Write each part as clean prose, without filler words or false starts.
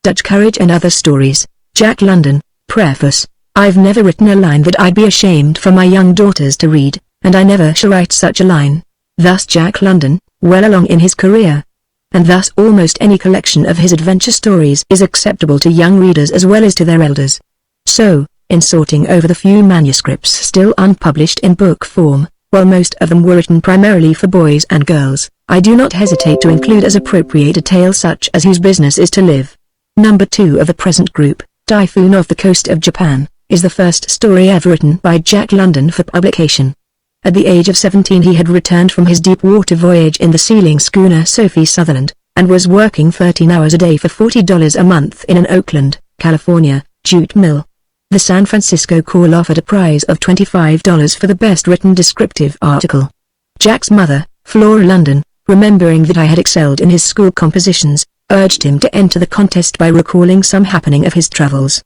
Dutch Courage and Other Stories, Jack London. Preface. I've never written a line that I'd be ashamed for my young daughters to read, and I never shall write such a line. Thus Jack London, well along in his career. And thus almost any collection of his adventure stories is acceptable to young readers as well as to their elders. So, in sorting over the few manuscripts still unpublished in book form, while most of them were written primarily for boys and girls, I do not hesitate to include as appropriate a tale such as Whose Business Is to Live. Number 2 of the present group, Typhoon Off the Coast of Japan, is the first story ever written by Jack London for publication. At the age of 17 he had returned from his deep-water voyage in the sealing schooner Sophie Sutherland, and was working 13 hours a day for $40 a month in an Oakland, California, jute mill. The San Francisco Call offered a prize of $25 for the best written descriptive article. Jack's mother, Flora London, remembering that I had excelled in his school compositions, urged him to enter the contest by recalling some happening of his travels.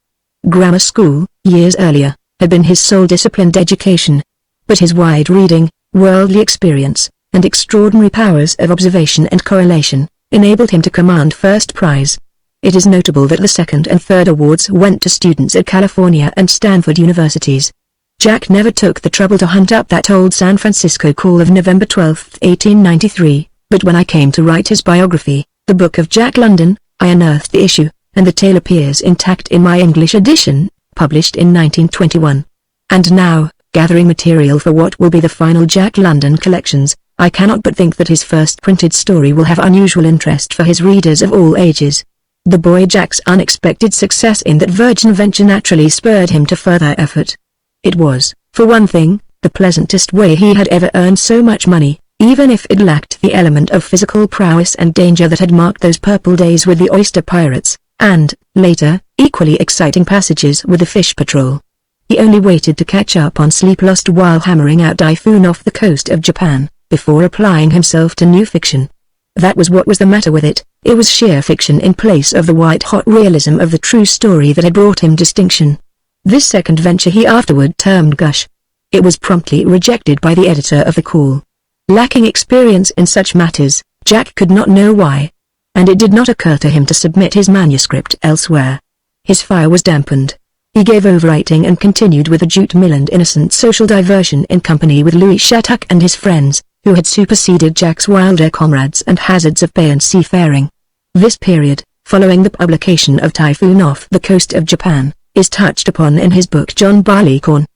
Grammar school, years earlier, had been his sole disciplined education. But his wide reading, worldly experience, and extraordinary powers of observation and correlation, enabled him to command first prize. It is notable that the second and third awards went to students at California and Stanford universities. Jack never took the trouble to hunt up that old San Francisco Call of November 12, 1893, but when I came to write his biography, The Book of Jack London, I unearthed the issue, and the tale appears intact in my English edition, published in 1921. And now, gathering material for what will be the final Jack London collections, I cannot but think that his first printed story will have unusual interest for his readers of all ages. The boy Jack's unexpected success in that virgin venture naturally spurred him to further effort. It was, for one thing, the pleasantest way he had ever earned so much money, even if it lacked the element of physical prowess and danger that had marked those purple days with the oyster pirates, and, later, equally exciting passages with the fish patrol. He only waited to catch up on sleep lost while hammering out Typhoon Off the Coast of Japan, before applying himself to new fiction. That was what was the matter with it. It was sheer fiction in place of the white-hot realism of the true story that had brought him distinction. This second venture he afterward termed gush. It was promptly rejected by the editor of the Call. Lacking experience in such matters, Jack could not know why. And it did not occur to him to submit his manuscript elsewhere. His fire was dampened. He gave over writing and continued with a jute mill and innocent social diversion in company with Louis Shattuck and his friends, who had superseded Jack's wilder comrades and hazards of bay and seafaring. This period, following the publication of Typhoon Off the Coast of Japan, is touched upon in his book John Barleycorn.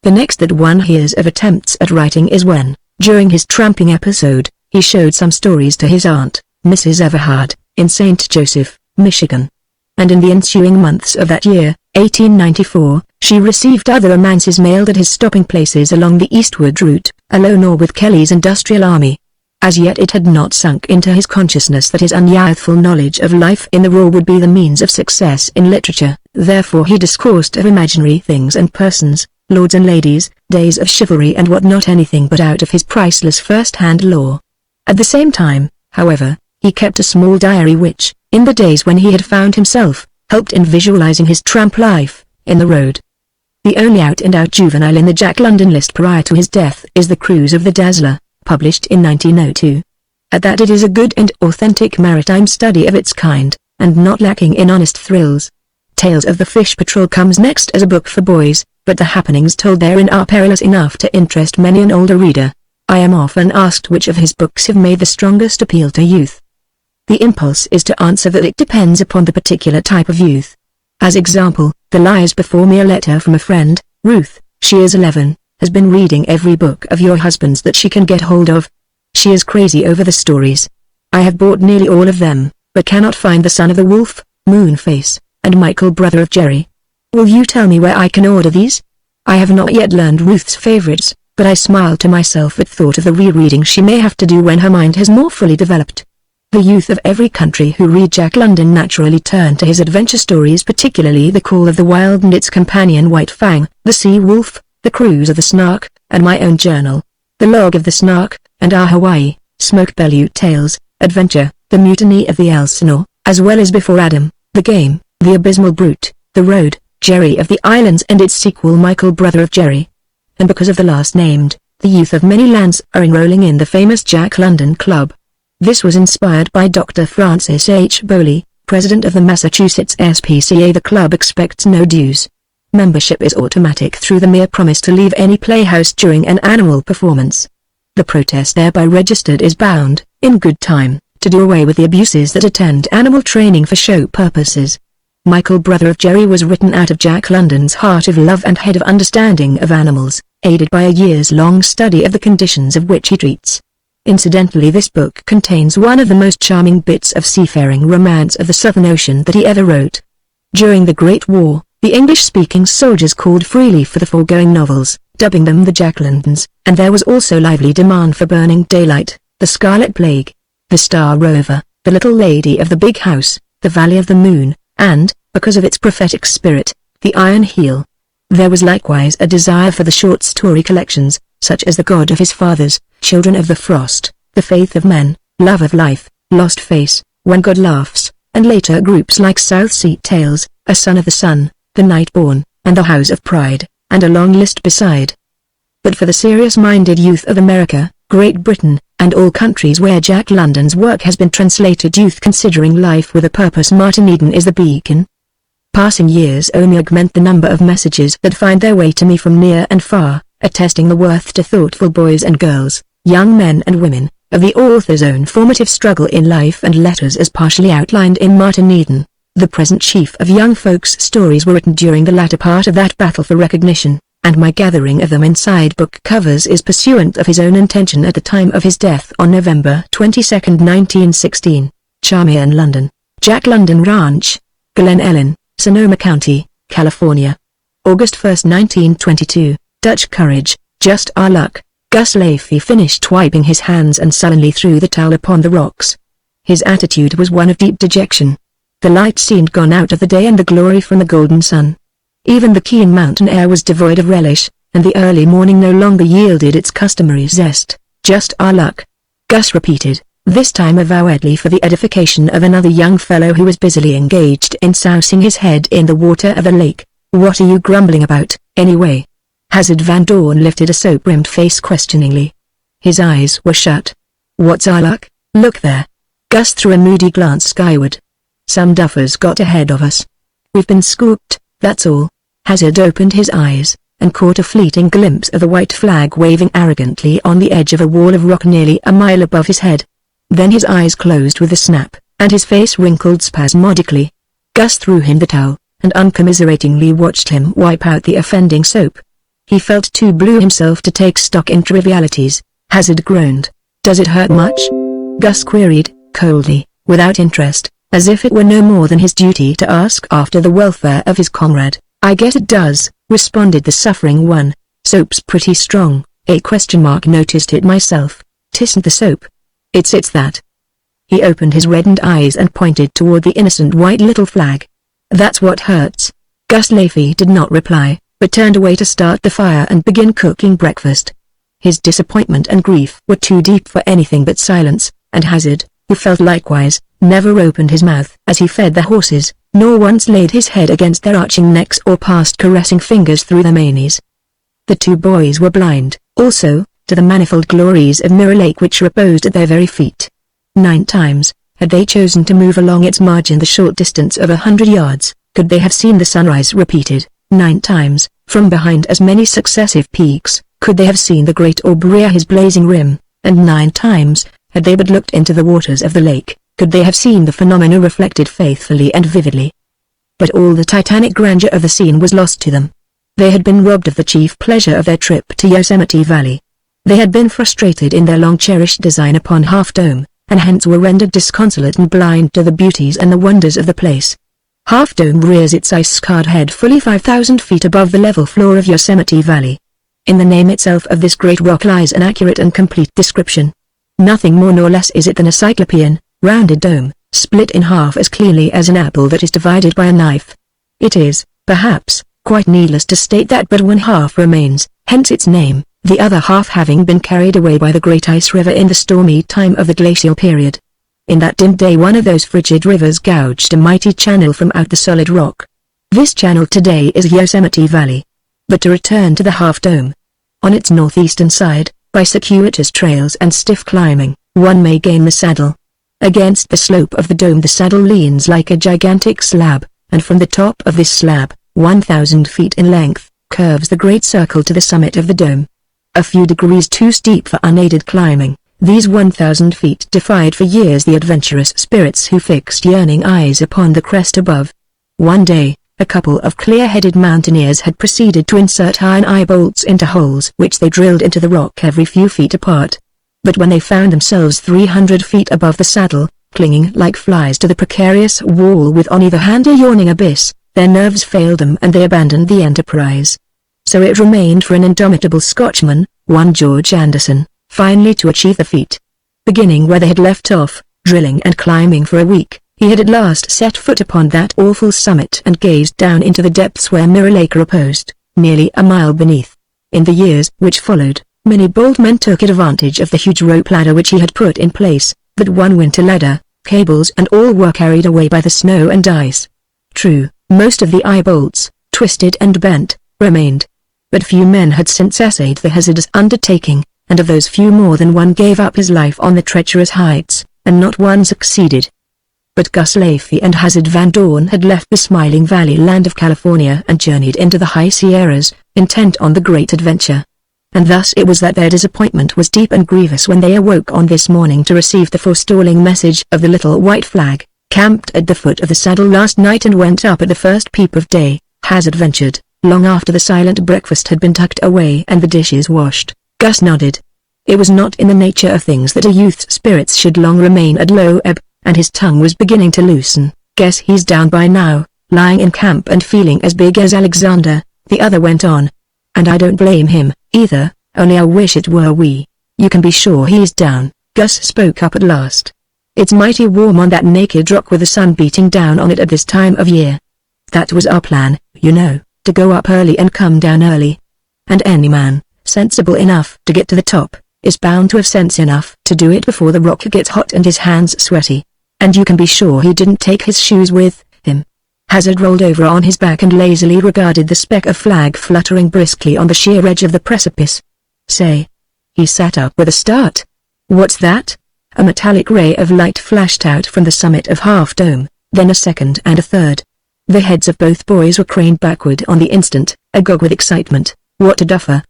The next that one hears of attempts at writing is when, during his tramping episode, he showed some stories to his aunt, Mrs. Everhard, in St. Joseph, Michigan. And in the ensuing months of that year, 1894, she received other romances mailed at his stopping places along the eastward route, alone or with Kelly's Industrial Army. As yet it had not sunk into his consciousness that his unyouthful knowledge of life in the raw would be the means of success in literature, therefore he discoursed of imaginary things and persons, lords and ladies, days of chivalry and what not anything but out of his priceless first-hand lore. At the same time, however, he kept a small diary which, in the days when he had found himself, helped in visualizing his tramp life, in the road. The only out-and-out juvenile in the Jack London list prior to his death is The Cruise of the Dazzler, published in 1902. At that it is a good and authentic maritime study of its kind, and not lacking in honest thrills. Tales of the Fish Patrol comes next as a book for boys, but the happenings told therein are perilous enough to interest many an older reader. I am often asked which of his books have made the strongest appeal to youth. The impulse is to answer that it depends upon the particular type of youth. As example, there lies before me a letter from a friend, Ruth. She is 11, has been reading every book of your husband's that she can get hold of. She is crazy over the stories. I have bought nearly all of them, but cannot find The Son of the Wolf, Moonface, and Michael Brother of Jerry. Will you tell me where I can order these? I have not yet learned Ruth's favorites, but I smile to myself at thought of the rereading she may have to do when her mind has more fully developed. The youth of every country who read Jack London naturally turn to his adventure stories, particularly The Call of the Wild and its companion White Fang, The Sea Wolf, The Cruise of the Snark, and my own journal, The Log of the Snark, and Our Hawaii, Smoke Bellew Tales, Adventure, The Mutiny of the Elsinore, as well as Before Adam, The Game, The Abysmal Brute, The Road, Jerry of the Islands and its sequel Michael Brother of Jerry. And because of the last named, the youth of many lands are enrolling in the famous Jack London Club. This was inspired by Dr. Francis H. Bowley, President of the Massachusetts SPCA. The club expects no dues. Membership is automatic through the mere promise to leave any playhouse during an animal performance. The protest thereby registered is bound, in good time, to do away with the abuses that attend animal training for show purposes. Michael, brother of Jerry, was written out of Jack London's Heart of Love and Head of Understanding of Animals, aided by a years-long study of the conditions of which he treats. Incidentally, this book contains one of the most charming bits of seafaring romance of the Southern Ocean that he ever wrote. During the Great War, the English-speaking soldiers called freely for the foregoing novels, dubbing them the Jack Londons, and there was also lively demand for Burning Daylight, The Scarlet Plague, The Star Rover, The Little Lady of the Big House, The Valley of the Moon, and, because of its prophetic spirit, The Iron Heel. There was likewise a desire for the short story collections, such as The God of His Fathers, Children of the Frost, The Faith of Men, Love of Life, Lost Face, When God Laughs, and later groups like South Sea Tales, A Son of the Sun, The Night Born, and The House of Pride, and a long list beside. But for the serious-minded youth of America, Great Britain, and all countries where Jack London's work has been translated, youth considering life with a purpose, Martin Eden is the beacon. Passing years only augment the number of messages that find their way to me from near and far, attesting the worth to thoughtful boys and girls, young men and women, of the author's own formative struggle in life and letters as partially outlined in Martin Eden. The present chief of young folks' stories were written during the latter part of that battle for recognition, and my gathering of them inside book covers is pursuant of his own intention at the time of his death on November 22, 1916. Charmian, London. Jack London Ranch, Glen Ellen, Sonoma County, California. August 1, 1922. Dutch courage, just our luck. Gus Laffey finished wiping his hands and sullenly threw the towel upon the rocks. His attitude was one of deep dejection. The light seemed gone out of the day and the glory from the golden sun. Even the keen mountain air was devoid of relish, and the early morning no longer yielded its customary zest. Just our luck. Gus repeated, this time avowedly for the edification of another young fellow who was busily engaged in sousing his head in the water of the lake. What are you grumbling about, anyway? Hazard Van Dorn lifted a soap-rimmed face questioningly. His eyes were shut. What's our luck? Look there. Gus threw a moody glance skyward. Some duffers got ahead of us. We've been scooped, that's all. Hazard opened his eyes, and caught a fleeting glimpse of the white flag waving arrogantly on the edge of a wall of rock nearly a mile above his head. Then his eyes closed with a snap, and his face wrinkled spasmodically. Gus threw him the towel, and uncommiseratingly watched him wipe out the offending soap. He felt too blue himself to take stock in trivialities. Hazard groaned. Does it hurt much? Gus queried, coldly, without interest, as if it were no more than his duty to ask after the welfare of his comrade. I guess it does, responded the suffering one. Soap's pretty strong, noticed it myself. Tisn't the soap? It's that. He opened his reddened eyes and pointed toward the innocent white little flag. That's what hurts. Gus Laffey did not reply, but turned away to start the fire and begin cooking breakfast. His disappointment and grief were too deep for anything but silence, and Hazard, who felt likewise, never opened his mouth as he fed the horses, nor once laid his head against their arching necks or passed caressing fingers through their manes. The two boys were blind, also, to the manifold glories of Mirror Lake which reposed at their very feet. 9 times, had they chosen to move along its margin the short distance of 100 yards, could they have seen the sunrise repeated. 9 times, from behind as many successive peaks, could they have seen the great orb rear his blazing rim, and 9 times, had they but looked into the waters of the lake, could they have seen the phenomena reflected faithfully and vividly. But all the titanic grandeur of the scene was lost to them. They had been robbed of the chief pleasure of their trip to Yosemite Valley. They had been frustrated in their long-cherished design upon Half Dome, and hence were rendered disconsolate and blind to the beauties and the wonders of the place. Half Dome rears its ice-scarred head fully 5,000 feet above the level floor of Yosemite Valley. In the name itself of this great rock lies an accurate and complete description. Nothing more nor less is it than a cyclopean, rounded dome, split in half as cleanly as an apple that is divided by a knife. It is, perhaps, quite needless to state that but one half remains, hence its name, the other half having been carried away by the great ice river in the stormy time of the glacial period. In that dim day one of those frigid rivers gouged a mighty channel from out the solid rock. This channel today is Yosemite Valley. But to return to the Half Dome. On its northeastern side, by circuitous trails and stiff climbing, one may gain the saddle. Against the slope of the dome the saddle leans like a gigantic slab, and from the top of this slab, 1,000 feet in length, curves the great circle to the summit of the dome. A few degrees too steep for unaided climbing, these 1,000 feet defied for years the adventurous spirits who fixed yearning eyes upon the crest above. One day, a couple of clear-headed mountaineers had proceeded to insert iron eye bolts into holes which they drilled into the rock every few feet apart. But when they found themselves 300 feet above the saddle, clinging like flies to the precarious wall with on either hand a yawning abyss, their nerves failed them and they abandoned the enterprise. So it remained for an indomitable Scotchman, one George Anderson, finally to achieve the feat. Beginning where they had left off, drilling and climbing for a week, he had at last set foot upon that awful summit and gazed down into the depths where Mirror Lake reposed, nearly a mile beneath. In the years which followed, many bold men took advantage of the huge rope ladder which he had put in place, but one winter ladder, cables and all were carried away by the snow and ice. True, most of the eye bolts, twisted and bent, remained. But few men had since essayed the hazardous undertaking, and of those few more than one gave up his life on the treacherous heights, and not one succeeded. But Gus Lafey and Hazard Van Dorn had left the smiling valley land of California and journeyed into the high Sierras, intent on the great adventure. And thus it was that their disappointment was deep and grievous when they awoke on this morning to receive the forestalling message of the little white flag, camped at the foot of the saddle last night and went up at the first peep of day. Hazard ventured, long after the silent breakfast had been tucked away and the dishes washed. Gus nodded. It was not in the nature of things that a youth's spirits should long remain at low ebb, and his tongue was beginning to loosen. Guess he's down by now, lying in camp and feeling as big as Alexander, the other went on. And I don't blame him, either, only I wish it were we. You can be sure he's down, Gus spoke up at last. It's mighty warm on that naked rock with the sun beating down on it at this time of year. That was our plan, you know, to go up early and come down early. And any man, sensible enough to get to the top, is bound to have sense enough to do it before the rock gets hot and his hands sweaty. And you can be sure he didn't take his shoes with him. Hazard rolled over on his back and lazily regarded the speck of flag fluttering briskly on the sheer edge of the precipice. Say. He sat up with a start. What's that? A metallic ray of light flashed out from the summit of Half Dome, then a second and a third. The heads of both boys were craned backward on the instant, agog with excitement. What a duffer!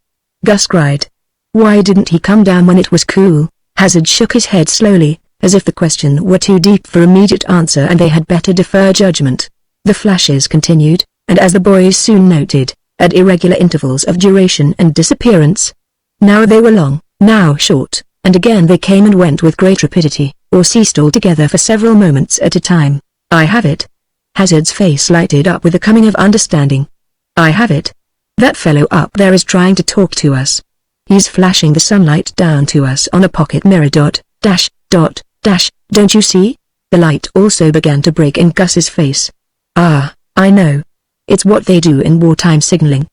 Gus cried. Why didn't he come down when it was cool? Hazard shook his head slowly, as if the question were too deep for immediate answer and they had better defer judgment. The flashes continued, and as the boys soon noted, at irregular intervals of duration and disappearance. Now they were long, now short, and again they came and went with great rapidity, or ceased altogether for several moments at a time. I have it. Hazard's face lighted up with the coming of understanding. I have it. That fellow up there is trying to talk to us. He's flashing the sunlight down to us on a pocket mirror. Dash, don't you see? The light also began to break in Gus's face. Ah, I know. It's what they do in wartime signaling.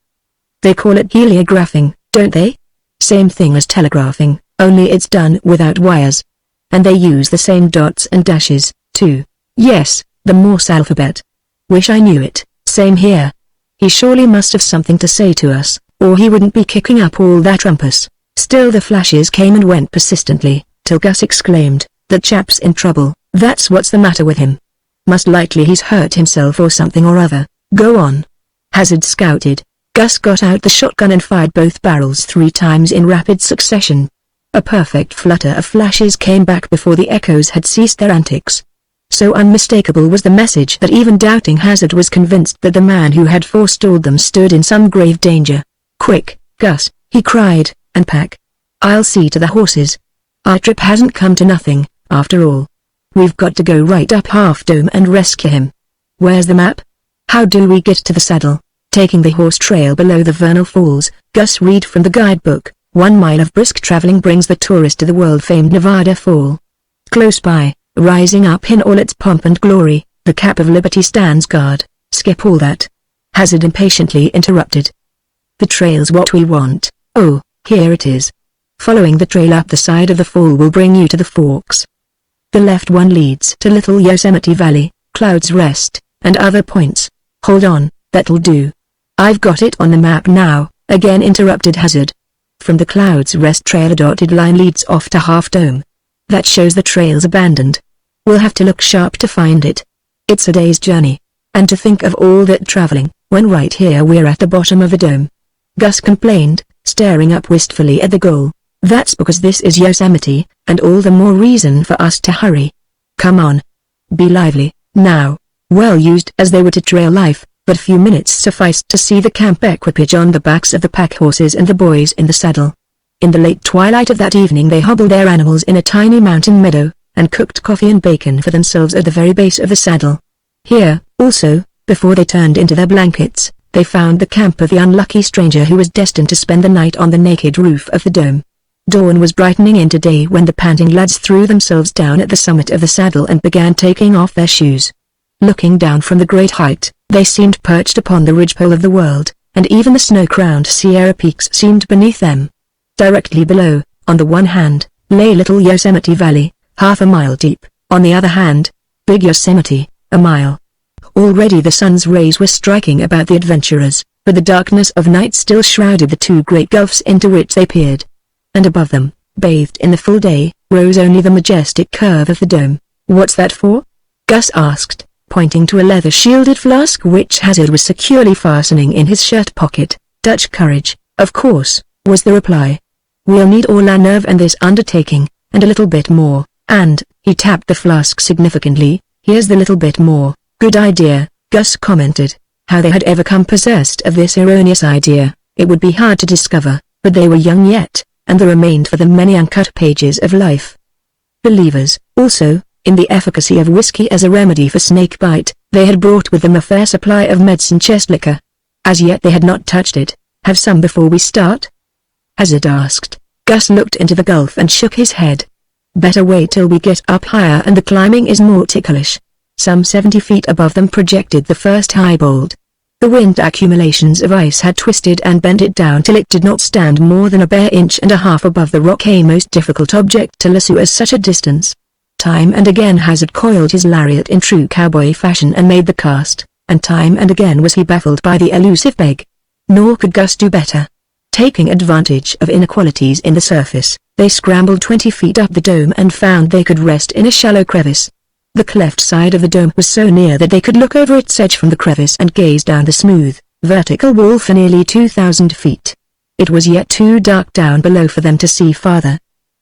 They call it heliographing, don't they? Same thing as telegraphing, only it's done without wires. And they use the same dots and dashes, too. Yes, the Morse alphabet. Wish I knew it. Same here. He surely must have something to say to us, or he wouldn't be kicking up all that rumpus. Still the flashes came and went persistently, till Gus exclaimed, "That chap's in trouble, that's what's the matter with him. Most likely he's hurt himself or something or other. Go on." Hazard scouted. Gus got out the shotgun and fired both barrels 3 times in rapid succession. A perfect flutter of flashes came back before the echoes had ceased their antics. So unmistakable was the message that even doubting Hazard was convinced that the man who had forestalled them stood in some grave danger. "Quick, Gus," he cried, "and pack. I'll see to the horses. Our trip hasn't come to nothing, after all. We've got to go right up Half Dome and rescue him. Where's the map? How do we get to the saddle?" Taking the horse trail below the vernal falls, Gus read from the guidebook, 1 mile of brisk traveling brings the tourist to the world-famed Nevada Fall. Close by, rising up in all its pomp and glory, the Cap of Liberty stands guard. Skip all that. Hazard impatiently interrupted. The trail's what we want. Oh, here it is. Following the trail up the side of the fall will bring you to the forks. The left one leads to Little Yosemite Valley, Cloud's Rest, and other points. Hold on, that'll do. I've got it on the map now, again interrupted Hazard. From the Cloud's Rest trail a dotted line leads off to Half Dome. That shows the trail's abandoned. We'll have to look sharp to find it. It's a day's journey. And to think of all that traveling, when right here we're at the bottom of the dome. Gus complained, staring up wistfully at the goal. That's because this is Yosemite, and all the more reason for us to hurry. Come on. Be lively, now. Well used as they were to trail life, but few minutes sufficed to see the camp equipage on the backs of the pack horses and the boys in the saddle. In the late twilight of that evening they hobbled their animals in a tiny mountain meadow, and cooked coffee and bacon for themselves at the very base of the saddle. Here, also, before they turned into their blankets, they found the camp of the unlucky stranger who was destined to spend the night on the naked roof of the dome. Dawn was brightening into day when the panting lads threw themselves down at the summit of the saddle and began taking off their shoes. Looking down from the great height, they seemed perched upon the ridgepole of the world, and even the snow-crowned Sierra peaks seemed beneath them. Directly below, on the one hand, lay little Yosemite Valley, half a mile deep, on the other hand, Big Yosemite, a mile. Already the sun's rays were striking about the adventurers, but the darkness of night still shrouded the two great gulfs into which they peered. And above them, bathed in the full day, rose only the majestic curve of the dome. "What's that for?" Gus asked, pointing to a leather-shielded flask which Hazard was securely fastening in his shirt pocket. "Dutch courage, of course," was the reply. "We'll need all our nerve and this undertaking, and a little bit more, and," he tapped the flask significantly, "here's the little bit more." "Good idea," Gus commented. How they had ever come possessed of this erroneous idea, it would be hard to discover, but they were young yet, and there remained for them many uncut pages of life. Believers, also, in the efficacy of whiskey as a remedy for snake bite, they had brought with them a fair supply of medicine chest liquor. As yet they had not touched it. "Have some before we start?" Hazard asked. Gus looked into the gulf and shook his head. "Better wait till we get up higher and the climbing is more ticklish." Some 70 feet above them projected the first high bolt. The wind accumulations of ice had twisted and bent it down till it did not stand more than a bare inch and a half above the rock, a most difficult object to lasso at such a distance. Time and again Hazard coiled his lariat in true cowboy fashion and made the cast, and time and again was he baffled by the elusive peg. Nor could Gus do better. Taking advantage of inequalities in the surface, they scrambled 20 feet up the dome and found they could rest in a shallow crevice. The cleft side of the dome was so near that they could look over its edge from the crevice and gaze down the smooth, vertical wall for nearly 2,000 feet. It was yet too dark down below for them to see farther.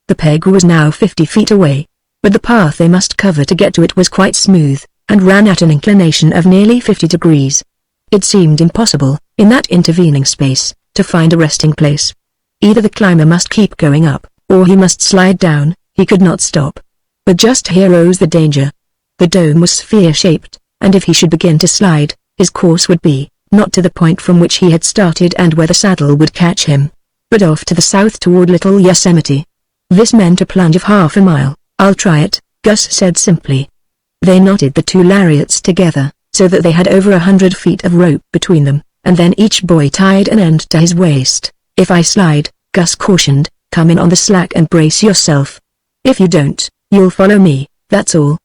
The peg was now 50 feet away, but the path they must cover to get to it was quite smooth, and ran at an inclination of nearly 50 degrees. It seemed impossible, in that intervening space, to find a resting place. Either the climber must keep going up, or he must slide down. He could not stop. But just here rose the danger. The dome was sphere-shaped, and if he should begin to slide, his course would be, not to the point from which he had started and where the saddle would catch him, but off to the south toward Little Yosemite. This meant a plunge of half a mile. "I'll try it," Gus said simply. They knotted the two lariats together, so that they had over 100 feet of rope between them, and then each boy tied an end to his waist. "If I slide," Gus cautioned, "come in on the slack and brace yourself. If you don't, you'll follow me, that's all."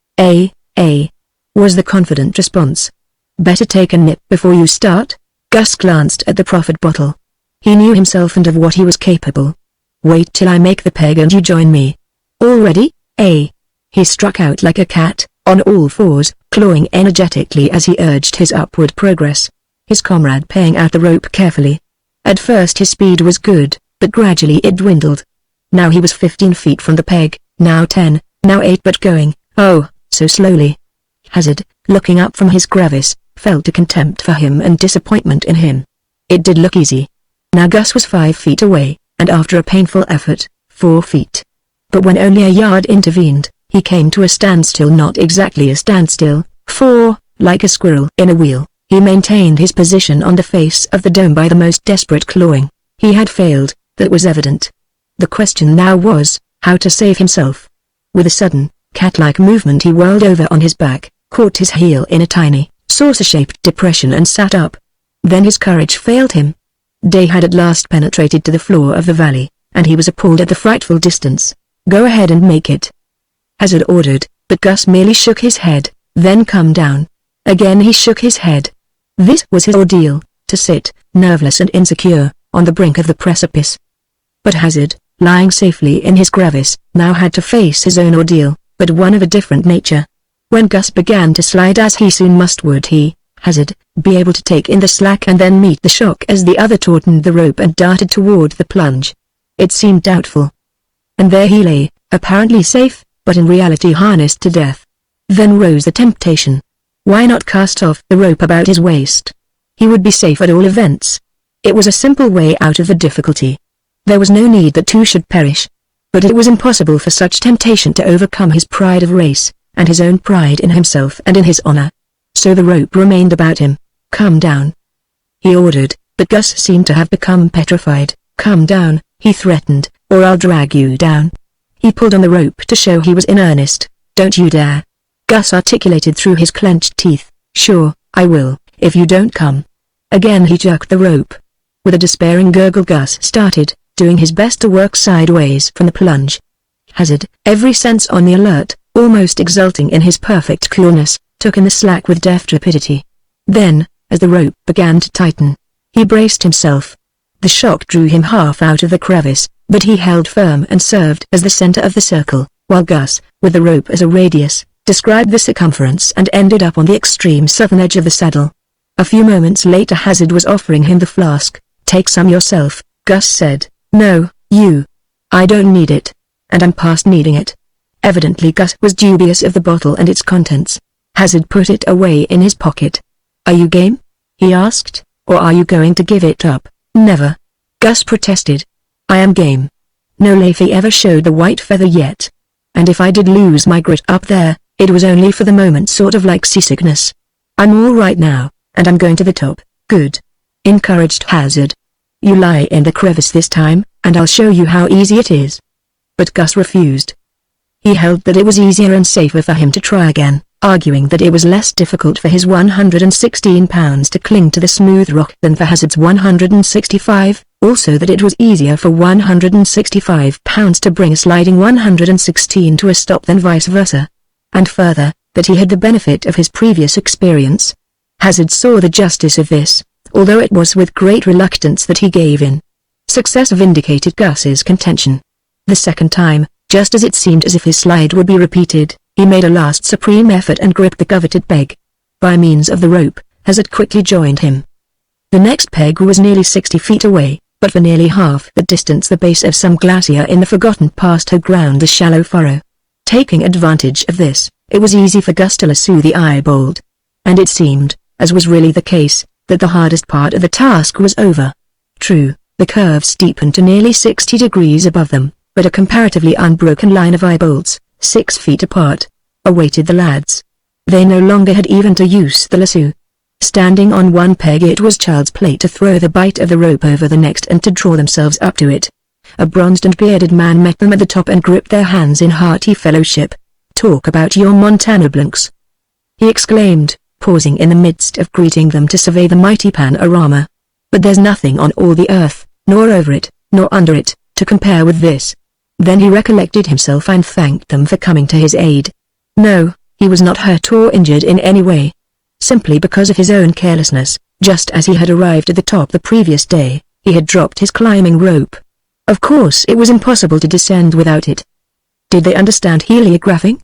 Was the confident response. "Better take a nip before you start?" Gus glanced at the proffered bottle. He knew himself and of what he was capable. "Wait till I make the peg and you join me." "All ready, eh?" He struck out like a cat, on all fours, clawing energetically as he urged his upward progress, his comrade paying out the rope carefully. At first his speed was good, but gradually it dwindled. Now he was 15 feet from the peg, now 10, now 8, but going, oh, so slowly. Hazard, looking up from his crevice, felt a contempt for him and disappointment in him. It did look easy. Now Gus was 5 feet away, and after a painful effort, 4 feet. But when only a yard intervened, he came to a standstill, not exactly a standstill, for, like a squirrel in a wheel, he maintained his position on the face of the dome by the most desperate clawing. He had failed, that was evident. The question now was, how to save himself. With a sudden, cat-like movement he whirled over on his back, caught his heel in a tiny, saucer-shaped depression and sat up. Then his courage failed him. Day had at last penetrated to the floor of the valley, and he was appalled at the frightful distance. "Go ahead and make it," Hazard ordered, but Gus merely shook his head, then come down. Again he shook his head. This was his ordeal, to sit, nerveless and insecure, on the brink of the precipice. But Hazard, lying safely in his crevice, now had to face his own ordeal. but one of a different nature. When Gus began to slide, as he soon must, would he, Hazard, be able to take in the slack and then meet the shock as the other tautened the rope and darted toward the plunge? It seemed doubtful. And there he lay, apparently safe, but in reality harnessed to death. Then rose the temptation. Why not cast off the rope about his waist? He would be safe at all events. It was a simple way out of the difficulty. There was no need that two should perish. But it was impossible for such temptation to overcome his pride of race, and his own pride in himself and in his honor. So the rope remained about him. "Come down," he ordered, but Gus seemed to have become petrified. "Come down," he threatened, "or I'll drag you down." He pulled on the rope to show he was in earnest. "Don't you dare," Gus articulated through his clenched teeth. "Sure, I will, if you don't come." Again he jerked the rope. With a despairing gurgle, Gus started, doing his best to work sideways from the plunge. Hazard, every sense on the alert, almost exulting in his perfect coolness, took in the slack with deft rapidity. Then, as the rope began to tighten, he braced himself. The shock drew him half out of the crevice, but he held firm and served as the center of the circle, while Gus, with the rope as a radius, described the circumference and ended up on the extreme southern edge of the saddle. A few moments later Hazard was offering him the flask. "Take some yourself," Gus said. "No, you. I don't need it. And I'm past needing it." Evidently Gus was dubious of the bottle and its contents. Hazard put it away in his pocket. "Are you game?" he asked, "or are you going to give it up?" "Never," Gus protested. "I am game. No Leafy ever showed the white feather yet. And if I did lose my grit up there, it was only for the moment, sort of like seasickness. I'm all right now, and I'm going to the top." "Good," encouraged Hazard. "You lie in the crevice this time, and I'll show you how easy it is." But Gus refused. He held that it was easier and safer for him to try again, arguing that it was less difficult for his 116 pounds to cling to the smooth rock than for Hazard's 165, also that it was easier for 165 pounds to bring a sliding 116 to a stop than vice versa. And further, that he had the benefit of his previous experience. Hazard saw the justice of this, although it was with great reluctance that he gave in. Success vindicated Gus's contention. The second time, just as it seemed as if his slide would be repeated, he made a last supreme effort and gripped the coveted peg. By means of the rope, Hazard quickly joined him. The next peg was nearly 60 feet away, but for nearly half the distance the base of some glacier in the forgotten past had ground the shallow furrow. Taking advantage of this, it was easy for Gus to lasso the eye-bolt. And it seemed, as was really the case, that the hardest part of the task was over. True, the curve steepened to nearly 60 degrees above them, but a comparatively unbroken line of eye-bolts, 6 feet apart, awaited the lads. They no longer had even to use the lasso. Standing on one peg, it was child's play to throw the bight of the rope over the next and to draw themselves up to it. A bronzed and bearded man met them at the top and gripped their hands in hearty fellowship. "Talk about your Montana blanks," he exclaimed, pausing in the midst of greeting them to survey the mighty panorama. "But there's nothing on all the earth, nor over it, nor under it, to compare with this." Then he recollected himself and thanked them for coming to his aid. No, he was not hurt or injured in any way. Simply because of his own carelessness, just as he had arrived at the top the previous day, he had dropped his climbing rope. Of course it was impossible to descend without it. Did they understand heliographing?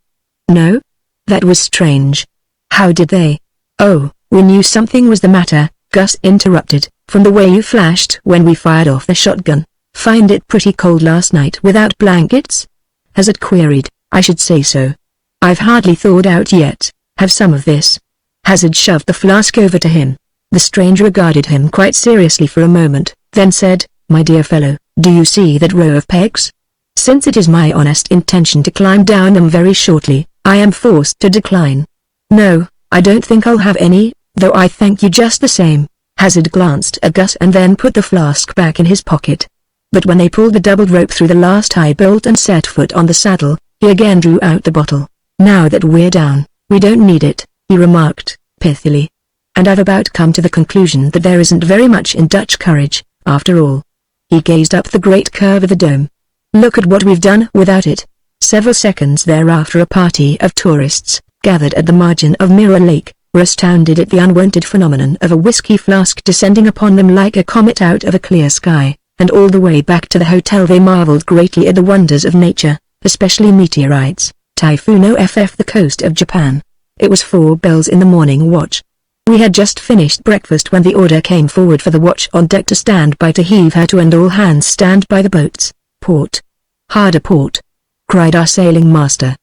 No? That was strange. How did they? "Oh, we knew something was the matter," Gus interrupted, "from the way you flashed when we fired off the shotgun. Find it pretty cold last night without blankets?" Hazard queried. "I should say so. I've hardly thawed out yet. Have some of this." Hazard shoved the flask over to him. The stranger regarded him quite seriously for a moment, then said, "My dear fellow, do you see that row of pegs? Since it is my honest intention to climb down them very shortly, I am forced to decline. No, I don't think I'll have any, though I thank you just the same." Hazard glanced at Gus and then put the flask back in his pocket. But when they pulled the doubled rope through the last eye bolt and set foot on the saddle, he again drew out the bottle. "Now that we're down, we don't need it," he remarked, pithily. "And I've about come to the conclusion that there isn't very much in Dutch courage, after all." He gazed up the great curve of the dome. "Look at what we've done without it." Several seconds thereafter a party of tourists, gathered at the margin of Mirror Lake, were astounded at the unwonted phenomenon of a whiskey flask descending upon them like a comet out of a clear sky, and all the way back to the hotel they marveled greatly at the wonders of nature, especially meteorites. Typhoon OFF the coast of Japan. It was 4 bells in the morning watch. We had just finished breakfast when the order came forward for the watch on deck to stand by to heave her to and all hands stand by the boats. Port. Harder port, cried our sailing master.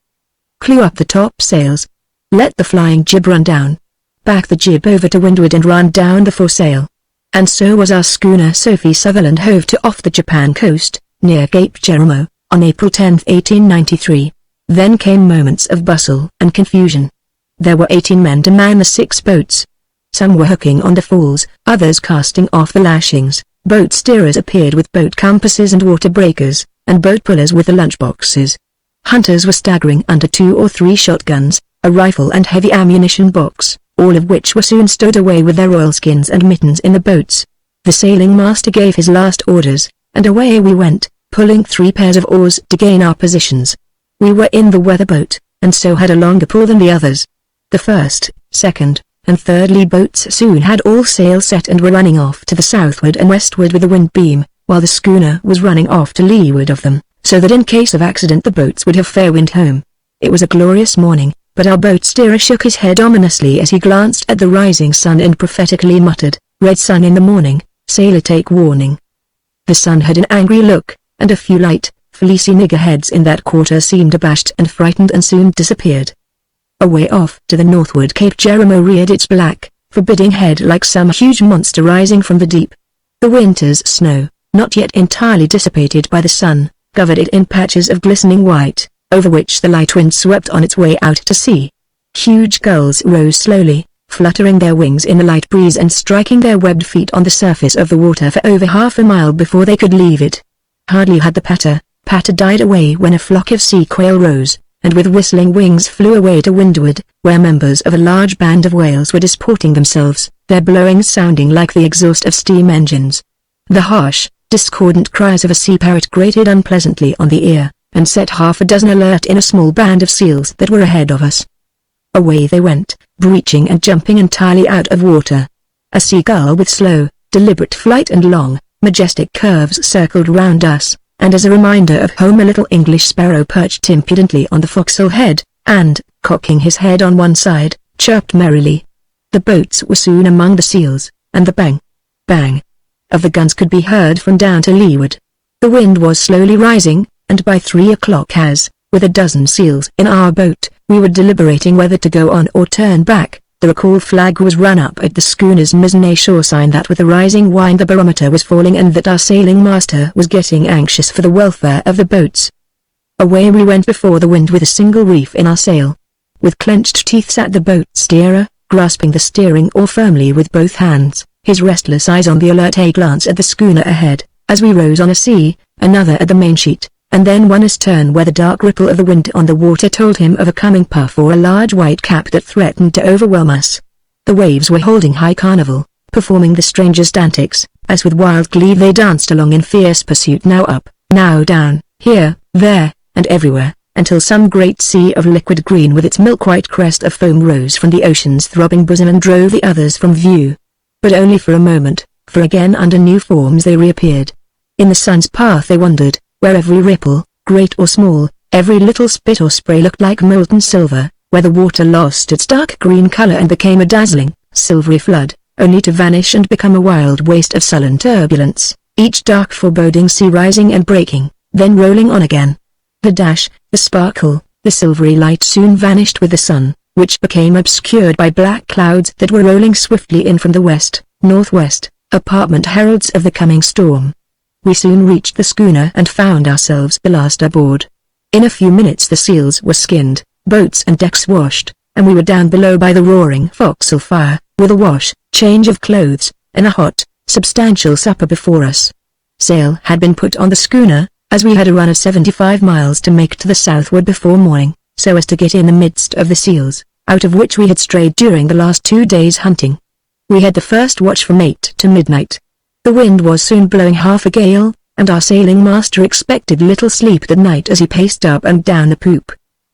Clew up the topsails. Let the flying jib run down. Back the jib over to windward and run down the foresail. And so was our schooner Sophie Sutherland hove to off the Japan coast, near Cape Jerimo, on April 10, 1893. Then came moments of bustle and confusion. There were 18 men to man the 6 boats. Some were hooking on the falls, others casting off the lashings. Boat steerers appeared with boat compasses and water breakers, and boat pullers with the lunchboxes. Hunters were staggering under 2 or 3 shotguns, a rifle and heavy ammunition box, all of which were soon stowed away with their oilskins and mittens in the boats. The sailing master gave his last orders, and away we went, pulling 3 pairs of oars to gain our positions. We were in the weather boat, and so had a longer pull than the others. The first, second, and third lee boats soon had all sail set and were running off to the southward and westward with the wind beam, while the schooner was running off to leeward of them, so that in case of accident the boats would have fair wind home. It was a glorious morning, but our boat steerer shook his head ominously as he glanced at the rising sun and prophetically muttered, "Red sun in the morning, sailor take warning." The sun had an angry look, and a few light, fleecy niggerheads in that quarter seemed abashed and frightened and soon disappeared. Away off to the northward Cape Jerimo reared its black, forbidding head like some huge monster rising from the deep. The winter's snow, not yet entirely dissipated by the sun, covered it in patches of glistening white, over which the light wind swept on its way out to sea. Huge gulls rose slowly, fluttering their wings in the light breeze and striking their webbed feet on the surface of the water for over half a mile before they could leave it. Hardly had the patter died away when a flock of sea quail rose, and with whistling wings flew away to windward, where members of a large band of whales were disporting themselves, their blowing sounding like the exhaust of steam engines. The harsh, discordant cries of a sea parrot grated unpleasantly on the ear, and set half a dozen alert in a small band of seals that were ahead of us. Away they went, breaching and jumping entirely out of water. A seagull with slow, deliberate flight and long, majestic curves circled round us, and as a reminder of home a little English sparrow perched impudently on the forecastle head, and, cocking his head on one side, chirped merrily. The boats were soon among the seals, and the bang, bang of the guns could be heard from down to leeward. The wind was slowly rising, and by 3 o'clock as, with a dozen seals in our boat, we were deliberating whether to go on or turn back, the recall flag was run up at the schooner's mizzen, a sure sign that with the rising wind the barometer was falling and that our sailing master was getting anxious for the welfare of the boats. Away we went before the wind with a single reef in our sail. With clenched teeth sat the boat steerer, grasping the steering oar firmly with both hands, his restless eyes on the alert, a glance at the schooner ahead, as we rose on a sea, another at the mainsheet, and then one astern where the dark ripple of the wind on the water told him of a coming puff or a large white cap that threatened to overwhelm us. The waves were holding high carnival, performing the strangest antics, as with wild glee they danced along in fierce pursuit, now up, now down, here, there, and everywhere, until some great sea of liquid green with its milk-white crest of foam rose from the ocean's throbbing bosom and drove the others from view. But only for a moment, for again under new forms they reappeared. In the sun's path they wandered, where every ripple, great or small, every little spit or spray looked like molten silver, where the water lost its dark green color and became a dazzling, silvery flood, only to vanish and become a wild waste of sullen turbulence, each dark foreboding sea rising and breaking, then rolling on again. The dash, the sparkle, the silvery light soon vanished with the sun, which became obscured by black clouds that were rolling swiftly in from the west, northwest, apartment heralds of the coming storm. We soon reached the schooner and found ourselves the last aboard. In a few minutes the seals were skinned, boats and decks washed, and we were down below by the roaring forecastle fire, with a wash, change of clothes, and a hot, substantial supper before us. Sail had been put on the schooner, as we had a run of 75 miles to make to the southward before morning, so as to get in the midst of the seals, out of which we had strayed during the last 2 days' hunting. We had the first watch from 8 to midnight. The wind was soon blowing half a gale, and our sailing master expected little sleep that night as he paced up and down the poop.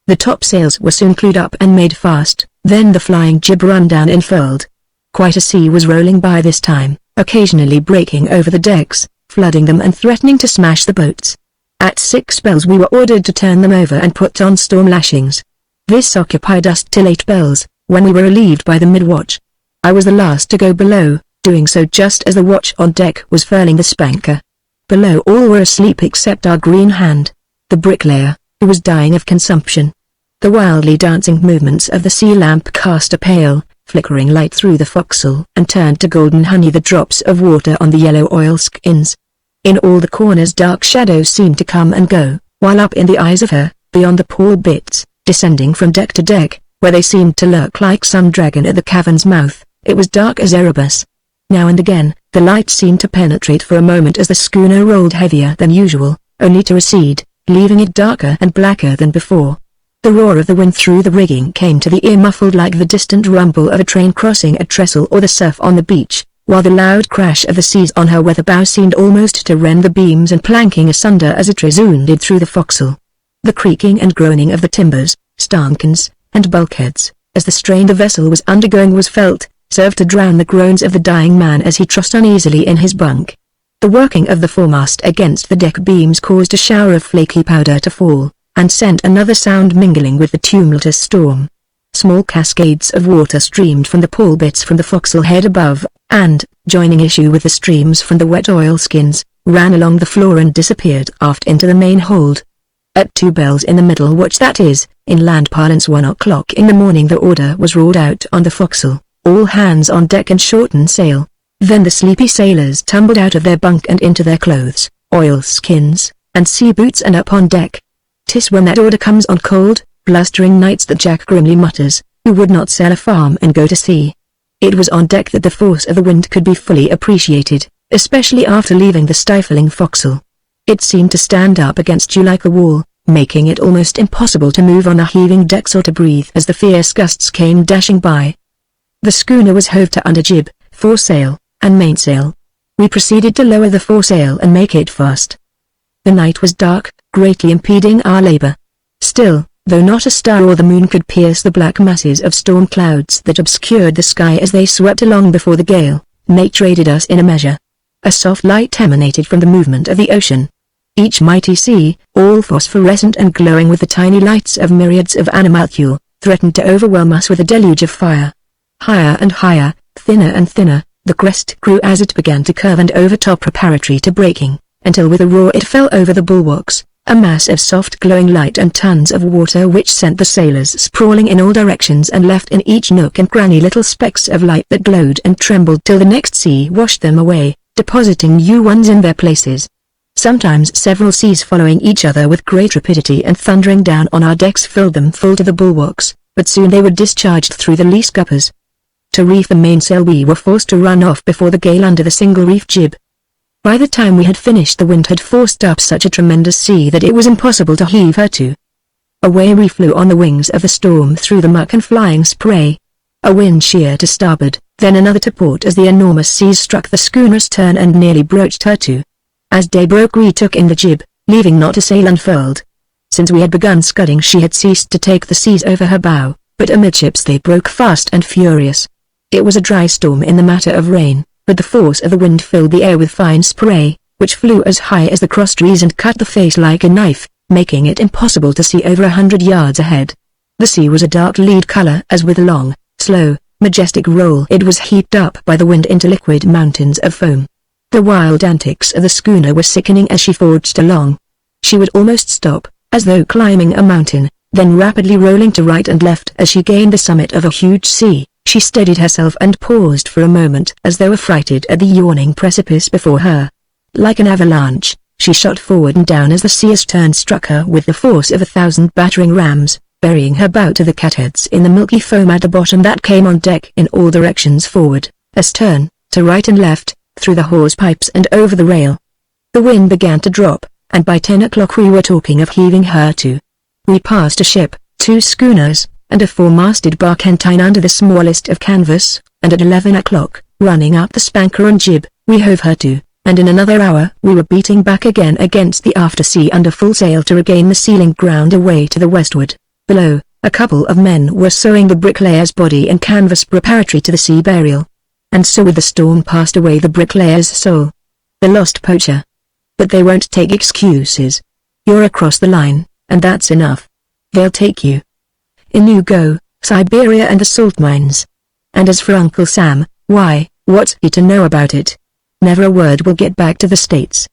The topsails were soon clewed up and made fast, then the flying jib run down and furled. Quite a sea was rolling by this time, occasionally breaking over the decks, flooding them and threatening to smash the boats. At 6 bells we were ordered to turn them over and put on storm lashings. This occupied us till 8 bells, when we were relieved by the mid-watch. I was the last to go below, doing so just as the watch on deck was furling the spanker. Below all were asleep except our green hand, the bricklayer, who was dying of consumption. The wildly dancing movements of the sea lamp cast a pale, flickering light through the forecastle and turned to golden honey the drops of water on the yellow oilskins. In all the corners dark shadows seemed to come and go, while up in the eyes of her, beyond the pool bits, descending from deck to deck, where they seemed to lurk like some dragon at the cavern's mouth, it was dark as Erebus. Now and again, the light seemed to penetrate for a moment as the schooner rolled heavier than usual, only to recede, leaving it darker and blacker than before. The roar of the wind through the rigging came to the ear muffled like the distant rumble of a train crossing a trestle or the surf on the beach, while the loud crash of the seas on her weather bow seemed almost to rend the beams and planking asunder as it resounded through the forecastle. The creaking and groaning of the timbers, stanchions, and bulkheads, as the strain the vessel was undergoing was felt, served to drown the groans of the dying man as he tossed uneasily in his bunk. The working of the foremast against the deck beams caused a shower of flaky powder to fall, and sent another sound mingling with the tumultuous storm. Small cascades of water streamed from the pulpits from the forecastle head above, and, joining issue with the streams from the wet oilskins, ran along the floor and disappeared aft into the main hold. At 2 bells in the middle watch, that is, in land parlance 1 o'clock in the morning, the order was roared out on the forecastle, all hands on deck and shorten sail. Then the sleepy sailors tumbled out of their bunk and into their clothes, oilskins, and sea boots and up on deck. 'Tis when that order comes on cold, blustering nights that Jack grimly mutters, who would not sell a farm and go to sea. It was on deck that the force of the wind could be fully appreciated, especially after leaving the stifling forecastle. It seemed to stand up against you like a wall, making it almost impossible to move on the heaving decks or to breathe as the fierce gusts came dashing by. The schooner was hove to under jib, foresail, and mainsail. We proceeded to lower the foresail and make it fast. The night was dark, greatly impeding our labor. Still, though not a star or the moon could pierce the black masses of storm clouds that obscured the sky as they swept along before the gale, nature aided us in a measure. A soft light emanated from the movement of the ocean. Each mighty sea, all phosphorescent and glowing with the tiny lights of myriads of animalcule, threatened to overwhelm us with a deluge of fire. Higher and higher, thinner and thinner, the crest grew as it began to curve and overtop preparatory to breaking, until with a roar it fell over the bulwarks, a mass of soft glowing light and tons of water which sent the sailors sprawling in all directions and left in each nook and cranny little specks of light that glowed and trembled till the next sea washed them away, depositing new ones in their places. Sometimes several seas following each other with great rapidity and thundering down on our decks filled them full to the bulwarks, but soon they were discharged through the lee scuppers. To reef the mainsail we were forced to run off before the gale under the single reef jib. By the time we had finished the wind had forced up such a tremendous sea that it was impossible to heave her to. Away we flew on the wings of the storm through the muck and flying spray. A wind sheer to starboard, then another to port as the enormous seas struck the schooner's stern and nearly broached her to. As day broke we took in the jib, leaving not a sail unfurled. Since we had begun scudding she had ceased to take the seas over her bow, but amidships they broke fast and furious. It was a dry storm in the matter of rain, but the force of the wind filled the air with fine spray, which flew as high as the cross trees and cut the face like a knife, making it impossible to see over 100 yards ahead. The sea was a dark lead color as with a long, slow, majestic roll it was heaped up by the wind into liquid mountains of foam. The wild antics of the schooner were sickening as she forged along. She would almost stop, as though climbing a mountain, then rapidly rolling to right and left as she gained the summit of a huge sea. She steadied herself and paused for a moment as though affrighted at the yawning precipice before her. Like an avalanche, she shot forward and down as the sea astern struck her with the force of 1,000 battering rams, burying her bow to the catheads in the milky foam at the bottom that came on deck in all directions forward, astern, to right and left, through the hawse pipes and over the rail. The wind began to drop, and by 10 o'clock we were talking of heaving her to. We passed a ship, 2 schooners, and a 4-masted barkentine under the smallest of canvas, and at 11 o'clock, running up the spanker and jib, we hove her to, and in another hour we were beating back again against the after sea under full sail to regain the sealing ground away to the westward. Below, a couple of men were sewing the bricklayer's body and canvas preparatory to the sea burial. And so with the storm passed away the bricklayer's soul. The lost poacher. But they won't take excuses. You're across the line, and that's enough. They'll take you. In you go, Siberia and the salt mines. And as for Uncle Sam, why, what's he to know about it? Never a word will get back to the States.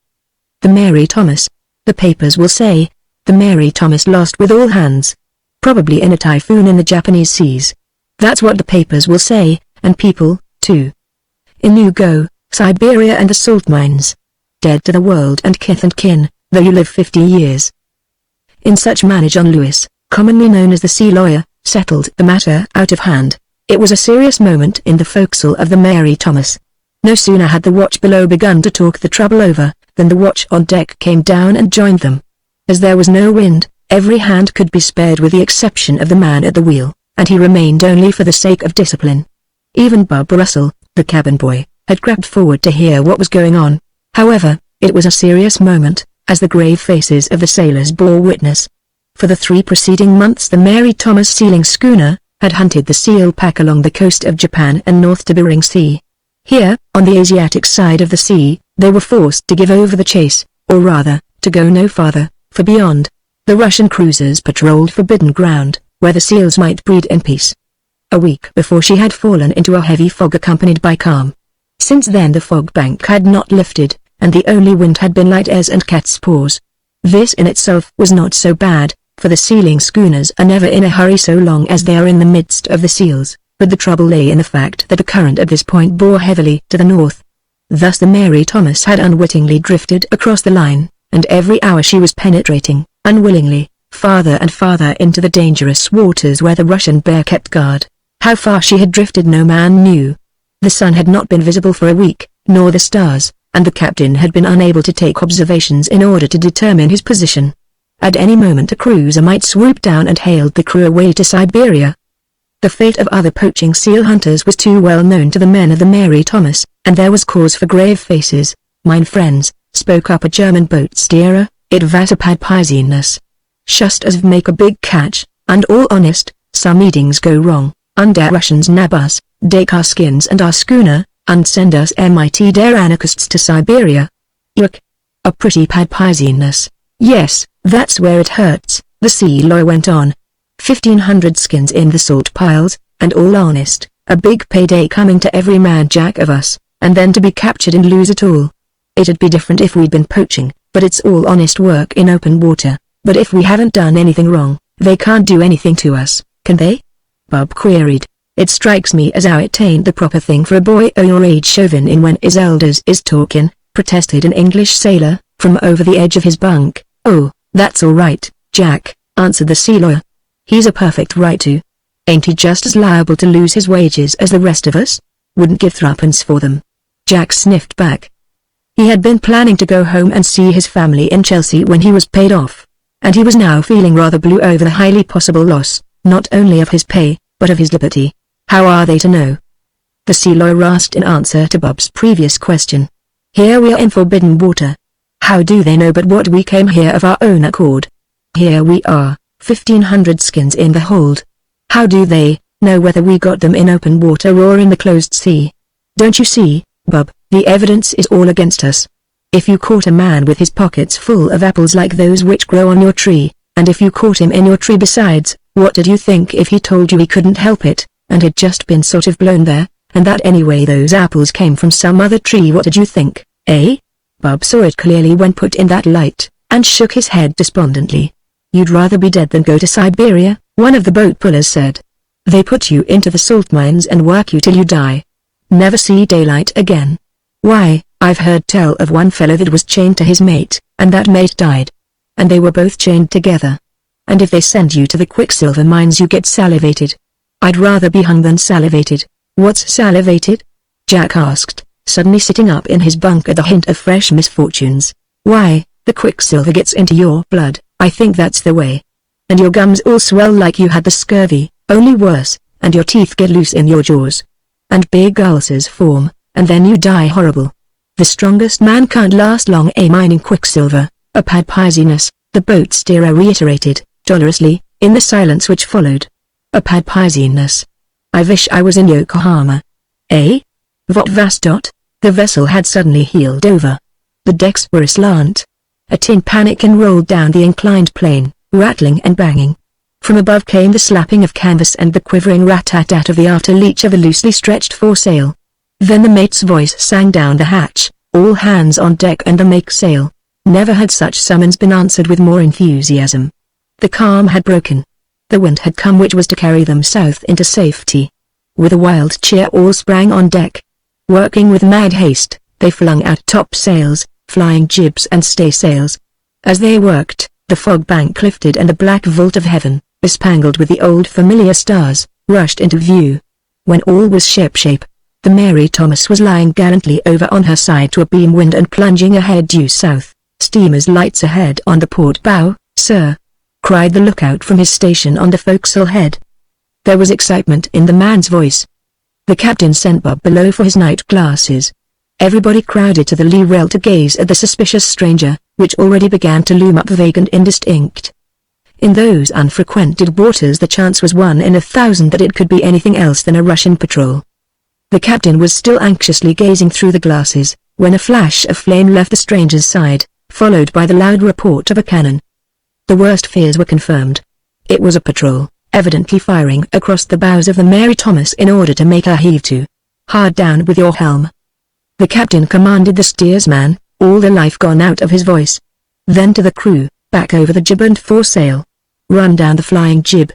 The Mary Thomas. The papers will say, the Mary Thomas lost with all hands. Probably in a typhoon in the Japanese seas. That's what the papers will say, and people, too. In you go, Siberia and the salt mines. Dead to the world and kith and kin, though you live 50 years. In such manner John Lewis, commonly known as the sea lawyer, settled the matter out of hand. It was a serious moment in the forecastle of the Mary Thomas. No sooner had the watch below begun to talk the trouble over, than the watch on deck came down and joined them. As there was no wind, every hand could be spared with the exception of the man at the wheel, and he remained only for the sake of discipline. Even Bob Russell, the cabin boy, had crept forward to hear what was going on. However, it was a serious moment, as the grave faces of the sailors bore witness. For the 3 preceding months the Mary Thomas sealing schooner had hunted the seal pack along the coast of Japan and north to Bering Sea. Here, on the Asiatic side of the sea, they were forced to give over the chase, or rather, to go no farther, for beyond, the Russian cruisers patrolled forbidden ground, where the seals might breed in peace. A week before she had fallen into a heavy fog accompanied by calm. Since then the fog bank had not lifted, and the only wind had been light airs and cat's paws. This in itself was not so bad, for the sealing schooners are never in a hurry so long as they are in the midst of the seals, but the trouble lay in the fact that the current at this point bore heavily to the north. Thus the Mary Thomas had unwittingly drifted across the line, and every hour she was penetrating, unwillingly, farther and farther into the dangerous waters where the Russian bear kept guard. How far she had drifted no man knew. The sun had not been visible for a week, nor the stars, and the captain had been unable to take observations in order to determine his position. At any moment a cruiser might swoop down and hail the crew away to Siberia. The fate of other poaching seal hunters was too well known to the men of the Mary Thomas, and there was cause for grave faces. "Mine friends," spoke up a German boat steerer, "it was a bad business. Just as we make a big catch, and all honest, some meetings go wrong, and der Russians nab us, take our skins and our schooner, and send us mit der anarchists to Siberia. Yuck. A pretty bad business. Yes, that's where it hurts," the sea lawyer went on. 1,500 skins in the salt piles, and all honest, a big payday coming to every mad jack of us, and then to be captured and lose it all. It'd be different if we'd been poaching, but it's all honest work in open water. But if we haven't done anything wrong, they can't do anything to us, can they? Bob queried. It strikes me as how it ain't the proper thing for a boy o' your age shovin' in when his elders is talkin', protested an English sailor, from over the edge of his bunk. "Oh, that's all right, Jack," answered the sea lawyer. "He's a perfect right to. Ain't he just as liable to lose his wages as the rest of us? Wouldn't give threepence for them." Jack sniffed back. He had been planning to go home and see his family in Chelsea when he was paid off, and he was now feeling rather blue over the highly possible loss, not only of his pay, but of his liberty. "How are they to know?" the sea lawyer asked in answer to Bob's previous question. "Here we are in forbidden water. How do they know but what we came here of our own accord? Here we are, 1,500 skins in the hold. How do they know whether we got them in open water or in the closed sea? Don't you see, Bob, the evidence is all against us. If you caught a man with his pockets full of apples like those which grow on your tree, and if you caught him in your tree besides, what did you think if he told you he couldn't help it, and had just been sort of blown there, and that anyway those apples came from some other tree? What did you think, eh?" Bob saw it clearly when put in that light, and shook his head despondently. "You'd rather be dead than go to Siberia," one of the boat pullers said. "They put you into the salt mines and work you till you die. Never see daylight again. Why, I've heard tell of one fellow that was chained to his mate, and that mate died. And they were both chained together. And if they send you to the quicksilver mines you get salivated. I'd rather be hung than salivated." "What's salivated?" Jack asked, suddenly sitting up in his bunk at the hint of fresh misfortunes. "Why, the quicksilver gets into your blood, I think that's the way. And your gums all swell like you had the scurvy, only worse, and your teeth get loose in your jaws. And big ulcers form, and then you die horrible. The strongest man can't last long mining quicksilver, a bad business," the boat steerer reiterated, dolorously, in the silence which followed. "A bad business. I wish I was in Yokohama." "Eh? What was dot?" The vessel had suddenly heeled over. The decks were aslant. a tin pannikin rolled down the inclined plane, rattling and banging. From above came the slapping of canvas and the quivering rat-tat-tat of the after leech of a loosely stretched foresail. Then the mate's voice sang down the hatch, "All hands on deck and the make-sail." Never had such summons been answered with more enthusiasm. The calm had broken. The wind had come which was to carry them south into safety. With a wild cheer all sprang on deck. Working with mad haste, they flung out topsails, flying jibs and staysails. As they worked, the fog bank lifted and the black vault of heaven, bespangled with the old familiar stars, rushed into view. When all was shipshape, the Mary Thomas was lying gallantly over on her side to a beam wind and plunging ahead due south. "Steamer's lights ahead on the port bow, sir," cried the lookout from his station on the forecastle head. There was excitement in the man's voice. The captain sent Bob below for his night glasses. Everybody crowded to the lee rail to gaze at the suspicious stranger, which already began to loom up vague and indistinct. In those unfrequented waters the chance was 1 in 1,000 that it could be anything else than a Russian patrol. The captain was still anxiously gazing through the glasses, when a flash of flame left the stranger's side, followed by the loud report of a cannon. The worst fears were confirmed. It was a patrol, evidently firing across the bows of the Mary Thomas in order to make her heave to. "Hard down with your helm." The captain commanded the steersman, all the life gone out of his voice. Then to the crew, "Back over the jib and foresail. Run down the flying jib.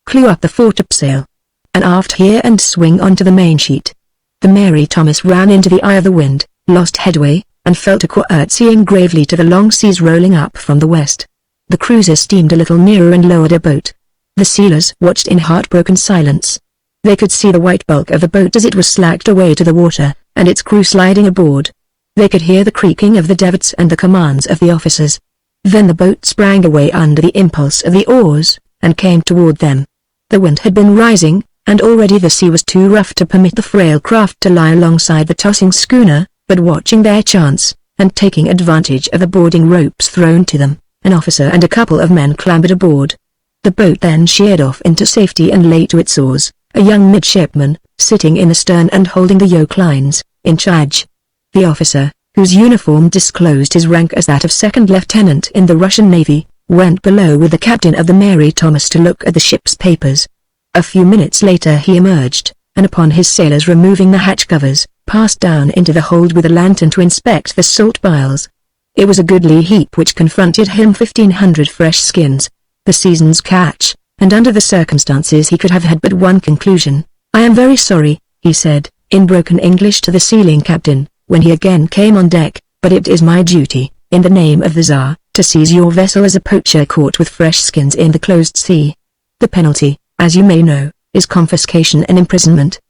Clew up the foretopsail. And aft here and swing onto the mainsheet." The Mary Thomas ran into the eye of the wind, lost headway, and fell to curtsying gravely to the long seas rolling up from the west. The cruiser steamed a little nearer and lowered her boat. The sailors watched in heartbroken silence. They could see the white bulk of the boat as it was slacked away to the water, and its crew sliding aboard. They could hear the creaking of the davits and the commands of the officers. Then the boat sprang away under the impulse of the oars, and came toward them. The wind had been rising, and already the sea was too rough to permit the frail craft to lie alongside the tossing schooner, but watching their chance, and taking advantage of the boarding ropes thrown to them, an officer and a couple of men clambered aboard. The boat then sheered off into safety and lay to its oars, a young midshipman, sitting in the stern and holding the yoke lines, in charge. The officer, whose uniform disclosed his rank as that of second lieutenant in the Russian Navy, went below with the captain of the Mary Thomas to look at the ship's papers. A few minutes later he emerged, and upon his sailors removing the hatch covers, passed down into the hold with a lantern to inspect the salt piles. It was a goodly heap which confronted him, 1,500 fresh skins, the season's catch, and under the circumstances he could have had but one conclusion. "I am very sorry," he said, in broken English to the sealing captain, when he again came on deck, "but it is my duty, in the name of the Tsar, to seize your vessel as a poacher caught with fresh skins in the closed sea. The penalty, as you may know, is confiscation and imprisonment."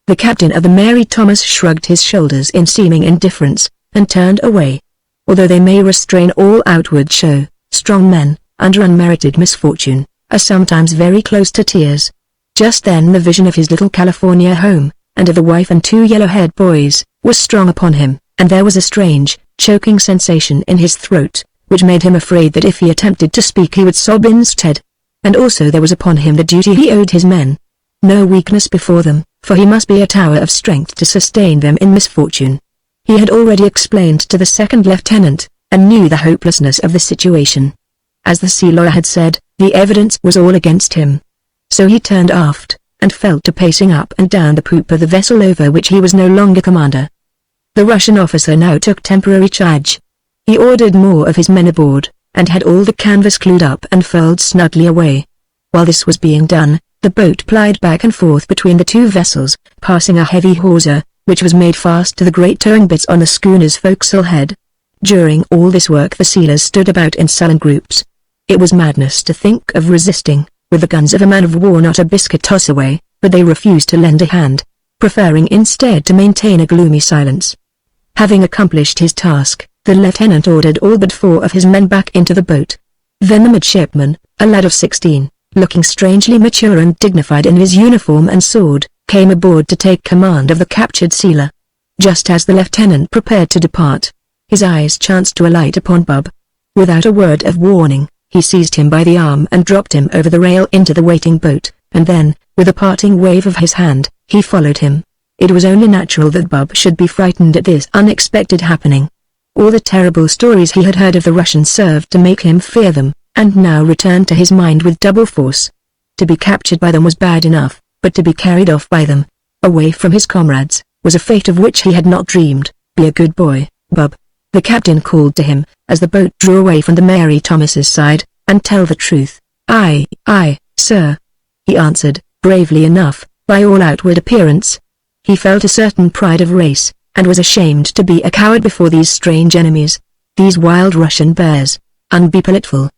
The captain of the Mary Thomas shrugged his shoulders in seeming indifference, and turned away. Although they may restrain all outward show, strong men, under unmerited misfortune, are sometimes very close to tears. Just then the vision of his little California home, and of the wife and 2 yellow-haired boys, was strong upon him, and there was a strange, choking sensation in his throat, which made him afraid that if he attempted to speak he would sob instead. And also there was upon him the duty he owed his men. No weakness before them, for he must be a tower of strength to sustain them in misfortune. He had already explained to the second lieutenant, and knew the hopelessness of the situation. As the sea lawyer had said, the evidence was all against him. So he turned aft, and fell to pacing up and down the poop of the vessel over which he was no longer commander. The Russian officer now took temporary charge. He ordered more of his men aboard, and had all the canvas clewed up and furled snugly away. While this was being done, the boat plied back and forth between the 2 vessels, passing a heavy hawser, which was made fast to the great towing bits on the schooner's forecastle head. During all this work the sailors stood about in sullen groups. It was madness to think of resisting, with the guns of a man of war not a biscuit toss away, but they refused to lend a hand, preferring instead to maintain a gloomy silence. Having accomplished his task, the lieutenant ordered all but 4 of his men back into the boat. Then the midshipman, a lad of 16, looking strangely mature and dignified in his uniform and sword, came aboard to take command of the captured sealer. Just as the lieutenant prepared to depart, his eyes chanced to alight upon Bob. Without a word of warning, he seized him by the arm and dropped him over the rail into the waiting boat, and then, with a parting wave of his hand, he followed him. It was only natural that Bob should be frightened at this unexpected happening. All the terrible stories he had heard of the Russians served to make him fear them, and now returned to his mind with double force. To be captured by them was bad enough, but to be carried off by them, away from his comrades, was a fate of which he had not dreamed. "Be a good boy, bub," the captain called to him, as the boat drew away from the Mary Thomas's side, "and tell the truth." Aye, sir," he answered, bravely enough, by all outward appearance. He felt a certain pride of race, and was ashamed to be a coward before these strange enemies, these wild Russian bears. "Unbepolitful,"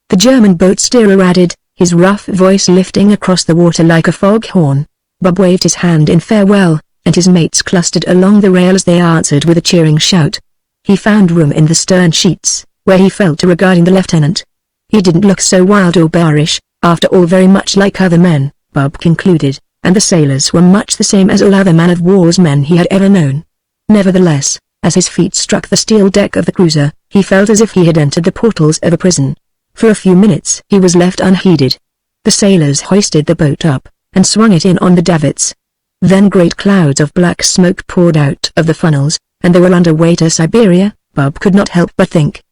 the German boat steerer added, his rough voice lifting across the water like a foghorn. Bub waved his hand in farewell, and his mates clustered along the rail as they answered with a cheering shout. He found room in the stern sheets, where he fell to regarding the lieutenant. He didn't look so wild or bearish, after all very much like other men, Bub concluded, and the sailors were much the same as all other man-of-war's men he had ever known. Nevertheless, as his feet struck the steel deck of the cruiser, he felt as if he had entered the portals of a prison. For a few minutes he was left unheeded. The sailors hoisted the boat up, and swung it in on the davits. Then great clouds of black smoke poured out of the funnels, and they were under way to Siberia. Bub could not help but think.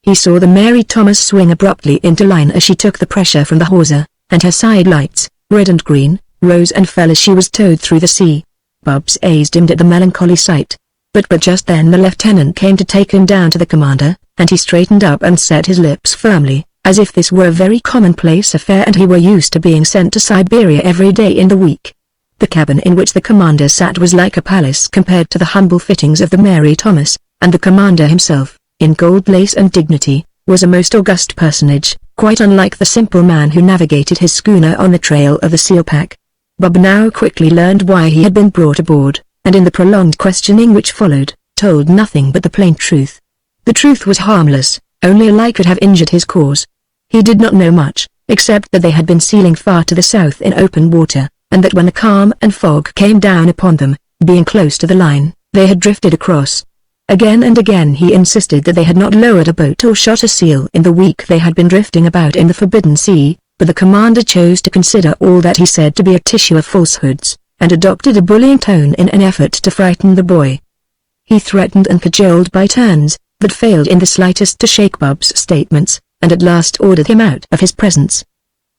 He saw the Mary Thomas swing abruptly into line as she took the pressure from the hawser, and her side lights, red and green, rose and fell as she was towed through the sea. Bub's eyes dimmed at the melancholy sight. But just then the lieutenant came to take him down to the commander, and he straightened up and set his lips firmly, as if this were a very commonplace affair and he were used to being sent to Siberia every day in the week. The cabin in which the commander sat was like a palace compared to the humble fittings of the Mary Thomas, and the commander himself, in gold lace and dignity, was a most august personage, quite unlike the simple man who navigated his schooner on the trail of the seal pack. Bub now quickly learned why he had been brought aboard, and in the prolonged questioning which followed, told nothing but the plain truth. The truth was harmless, only a lie could have injured his cause. He did not know much, except that they had been sealing far to the south in open water, and that when the calm and fog came down upon them, being close to the line, they had drifted across. Again and again he insisted that they had not lowered a boat or shot a seal in the week they had been drifting about in the forbidden sea, but the commander chose to consider all that he said to be a tissue of falsehoods, and adopted a bullying tone in an effort to frighten the boy. He threatened and cajoled by turns, but failed in the slightest to shake Bub's statements, and at last ordered him out of his presence.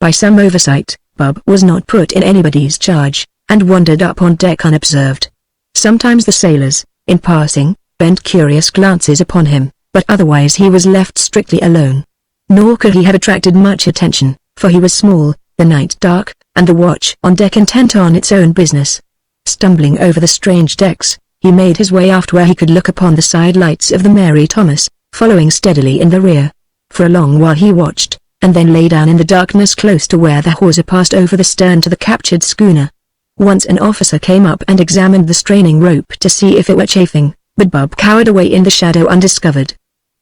By some oversight, Bub was not put in anybody's charge, and wandered up on deck unobserved. Sometimes the sailors, in passing, bent curious glances upon him, but otherwise he was left strictly alone. Nor could he have attracted much attention, for he was small, the night dark, and the watch on deck intent on its own business. Stumbling over the strange decks, he made his way aft where he could look upon the side lights of the Mary Thomas, following steadily in the rear. For a long while he watched, and then lay down in the darkness close to where the hawser passed over the stern to the captured schooner. Once an officer came up and examined the straining rope to see if it were chafing, but Bub cowered away in the shadow undiscovered.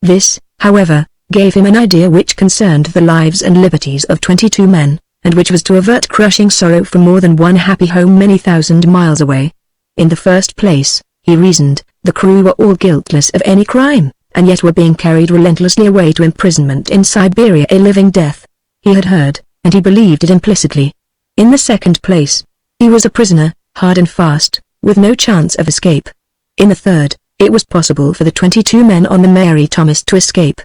This, however, gave him an idea which concerned the lives and liberties of 22 men, and which was to avert crushing sorrow from more than one happy home many thousand miles away. In the first place, he reasoned, the crew were all guiltless of any crime, and yet were being carried relentlessly away to imprisonment in Siberia, a living death. He had heard, and he believed it implicitly. In the second place, he was a prisoner, hard and fast, with no chance of escape. In the third, it was possible for the 22 men on the Mary Thomas to escape.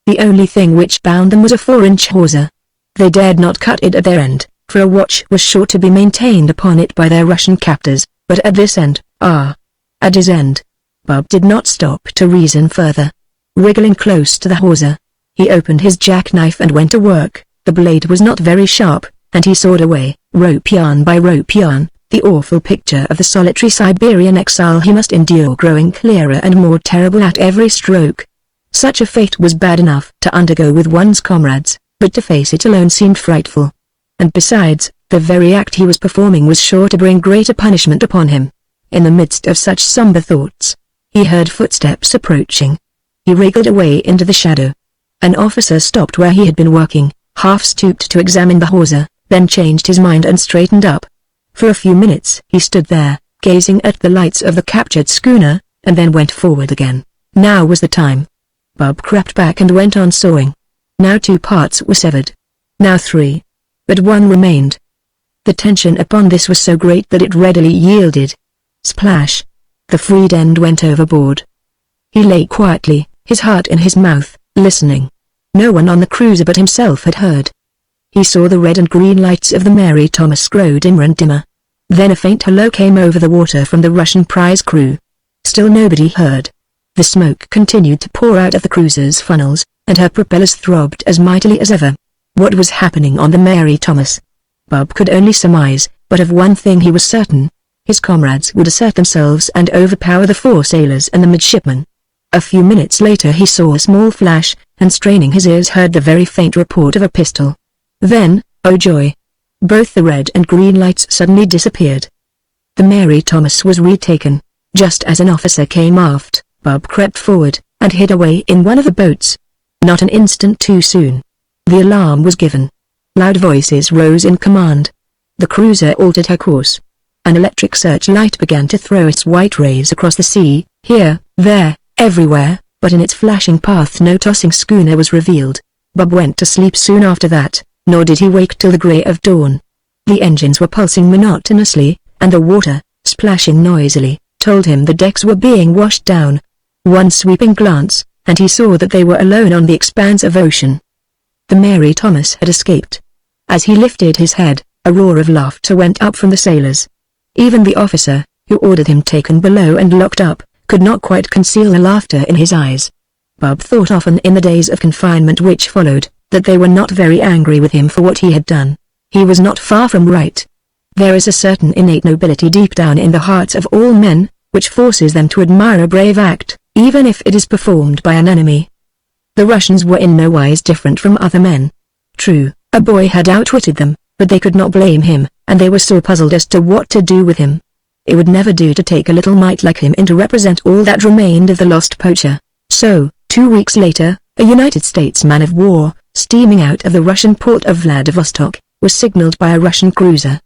The only thing which bound them was a 4-inch hawser. They dared not cut it at their end, for a watch was sure to be maintained upon it by their Russian captors, but at this end, at his end. Bub did not stop to reason further. Wriggling close to the hawser, he opened his jackknife and went to work. The blade was not very sharp, and he sawed away, rope yarn by rope yarn, the awful picture of the solitary Siberian exile he must endure growing clearer and more terrible at every stroke. Such a fate was bad enough to undergo with one's comrades, but to face it alone seemed frightful. And besides, the very act he was performing was sure to bring greater punishment upon him. In the midst of such somber thoughts, he heard footsteps approaching. He wriggled away into the shadow. An officer stopped where he had been working, half stooped to examine the hawser, then changed his mind and straightened up. For a few minutes he stood there, gazing at the lights of the captured schooner, and then went forward again. Now was the time. Bub crept back and went on sawing. Now 2 parts were severed. Now 3. But 1 remained. The tension upon this was so great that it readily yielded. Splash! The freed end went overboard. He He lay quietly, his heart in his mouth, listening. No one on the cruiser but himself had heard. He saw the red and green lights of the Mary Thomas grow dimmer and dimmer. Then a faint hello came over the water from the Russian prize crew. Still nobody heard. The smoke continued to pour out of the cruiser's funnels, and her propellers throbbed as mightily as ever. What was happening on the Mary Thomas? Bob could only surmise, but of one thing he was certain. His comrades would assert themselves and overpower the 4 sailors and the midshipmen. A few minutes later he saw a small flash, and straining his ears heard the very faint report of a pistol. Then, oh joy! Both the red and green lights suddenly disappeared. The Mary Thomas was retaken. Just as an officer came aft, Bob crept forward, and hid away in one of the boats. Not an instant too soon. The alarm was given. Loud voices rose in command. The cruiser altered her course. An electric searchlight began to throw its white rays across the sea, here, there, everywhere, but in its flashing path no tossing schooner was revealed. Bob went to sleep soon after that, nor did he wake till the grey of dawn. The engines were pulsing monotonously, and the water, splashing noisily, told him the decks were being washed down. One sweeping glance, and he saw that they were alone on the expanse of ocean. The Mary Thomas had escaped. As he lifted his head, a roar of laughter went up from the sailors. Even the officer, who ordered him taken below and locked up, could not quite conceal the laughter in his eyes. Bob thought often in the days of confinement which followed, that they were not very angry with him for what he had done. He was not far from right. There is a certain innate nobility deep down in the hearts of all men, which forces them to admire a brave act, even if it is performed by an enemy. The Russians were in no wise different from other men. True, a boy had outwitted them, but they could not blame him, and they were so puzzled as to what to do with him. It would never do to take a little mite like him in to represent all that remained of the lost poacher. So, 2 weeks later, a United States man of war, steaming out of the Russian port of Vladivostok, was signaled by a Russian cruiser.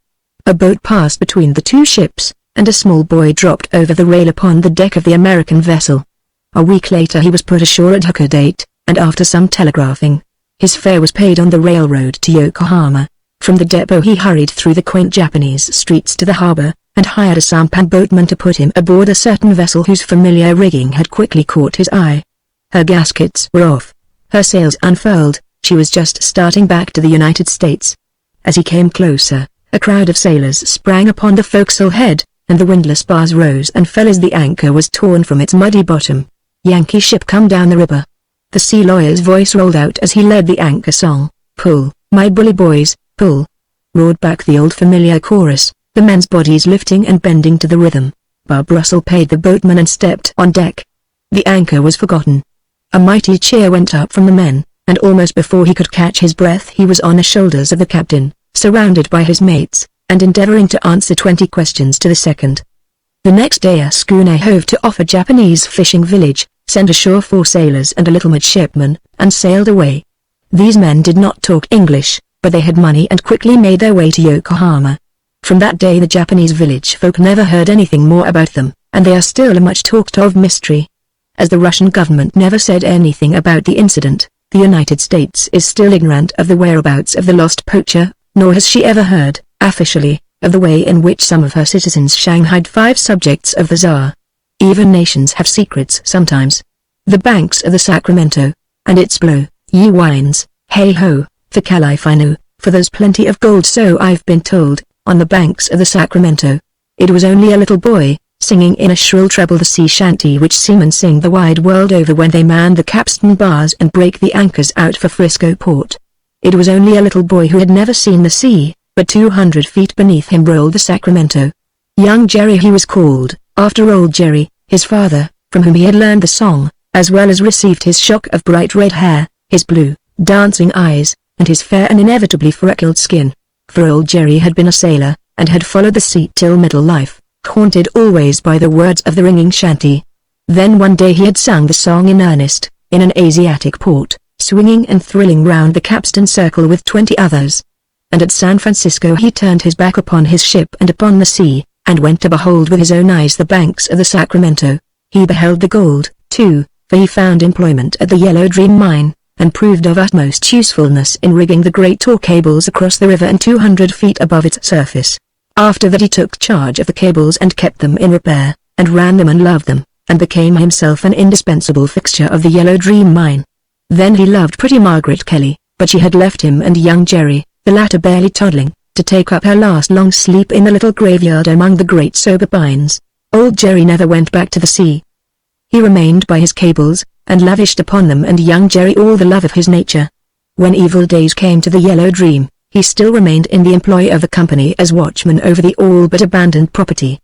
A boat passed between the two ships, and a small boy dropped over the rail upon the deck of the American vessel. A week later he was put ashore at Hakodate, and after some telegraphing, his fare was paid on the railroad to Yokohama. From the depot he hurried through the quaint Japanese streets to the harbor, and hired a sampan boatman to put him aboard a certain vessel whose familiar rigging had quickly caught his eye. Her gaskets were off, her sails unfurled, she was just starting back to the United States. As he came closer, a crowd of sailors sprang upon the forecastle head, and the windlass bars rose and fell as the anchor was torn from its muddy bottom. Yankee ship come down the river. The sea lawyer's voice rolled out as he led the anchor song. Pull, my bully boys, pull. Roared back the old familiar chorus, the men's bodies lifting and bending to the rhythm. Bob Russell paid the boatman and stepped on deck. The anchor was forgotten. A mighty cheer went up from the men, and almost before he could catch his breath he was on the shoulders of the captain, surrounded by his mates, and endeavoring to answer 20 questions to the second. The next day a schooner hove to off a Japanese fishing village, sent ashore 4 sailors and a little midshipman, and sailed away. These men did not talk English, but they had money and quickly made their way to Yokohama. From that day the Japanese village folk never heard anything more about them, and they are still a much talked of mystery. As the Russian government never said anything about the incident, the United States is still ignorant of the whereabouts of the lost poacher, nor has she ever heard, officially, of the way in which some of her citizens shanghaied 5 subjects of the Tsar. Even nations have secrets sometimes. The banks of the Sacramento, and its blow, ye wines, hey-ho, for Califino, for there's plenty of gold so I've been told, on the banks of the Sacramento. It was only a little boy, singing in a shrill treble the sea shanty which seamen sing the wide world over when they man the capstan bars and break the anchors out for Frisco port. It was only a little boy who had never seen the sea, but 200 feet beneath him rolled the Sacramento. Young Jerry he was called, after old Jerry, his father, from whom he had learned the song, as well as received his shock of bright red hair, his blue, dancing eyes, and his fair and inevitably freckled skin. For old Jerry had been a sailor, and had followed the sea till middle life, haunted always by the words of the ringing shanty. Then one day he had sung the song in earnest, in an Asiatic port, swinging and thrilling round the capstan circle with 20 others. And at San Francisco he turned his back upon his ship and upon the sea, and went to behold with his own eyes the banks of the Sacramento. He beheld the gold, too, for he found employment at the Yellow Dream mine, and proved of utmost usefulness in rigging the great taut cables across the river and 200 feet above its surface. After that he took charge of the cables and kept them in repair, and ran them and loved them, and became himself an indispensable fixture of the Yellow Dream mine. Then he loved pretty Margaret Kelly, but she had left him and young Jerry, the latter barely toddling, to take up her last long sleep in the little graveyard among the great sober pines. Old Jerry never went back to the sea. He remained by his cables, and lavished upon them and young Jerry all the love of his nature. When evil days came to the Yellow Dream, he still remained in the employ of the company as watchman over the all but abandoned property.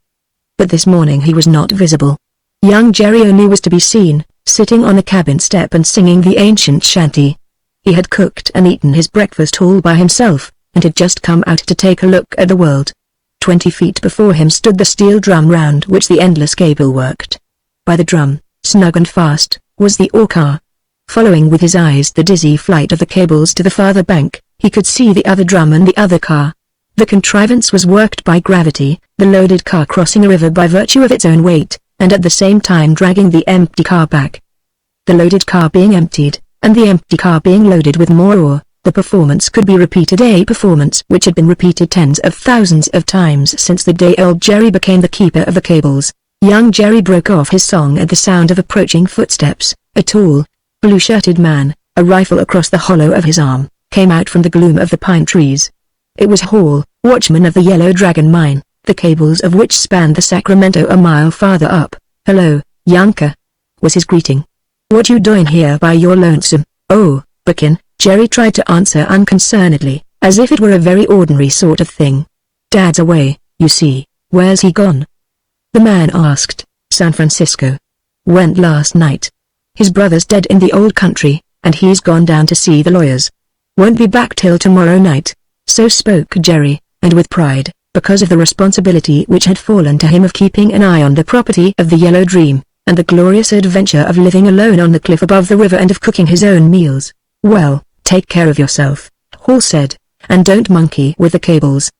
But this morning he was not visible. Young Jerry only was to be seen, sitting on the cabin step and singing the ancient shanty. He had cooked and eaten his breakfast all by himself, and had just come out to take a look at the world. 20 feet before him stood the steel drum round which the endless cable worked. By the drum, snug and fast, was the ore car. Following with his eyes the dizzy flight of the cables to the farther bank, he could see the other drum and the other car. The contrivance was worked by gravity, the loaded car crossing a river by virtue of its own weight, and at the same time dragging the empty car back. The loaded car being emptied, and the empty car being loaded with more ore, the performance could be repeated, a performance which had been repeated tens of thousands of times since the day old Jerry became the keeper of the cables. Young Jerry broke off his song at the sound of approaching footsteps. A tall, blue-shirted man, a rifle across the hollow of his arm, came out from the gloom of the pine trees. It was Hall, watchman of the Yellow Dragon mine, the cables of which spanned the Sacramento a mile farther up. "Hello, younker," was his greeting. "What you doing here by your lonesome?" "Oh, Buckin," Jerry tried to answer unconcernedly, as if it were a very ordinary sort of thing. "Dad's away, you see." "Where's he gone?" the man asked. "San Francisco. Went last night. His brother's dead in the old country, and he's gone down to see the lawyers. Won't be back till tomorrow night." So spoke Jerry, and with pride, because of the responsibility which had fallen to him of keeping an eye on the property of the Yellow Dream, and the glorious adventure of living alone on the cliff above the river and of cooking his own meals. "Well, take care of yourself," Hall said, "and don't monkey with the cables.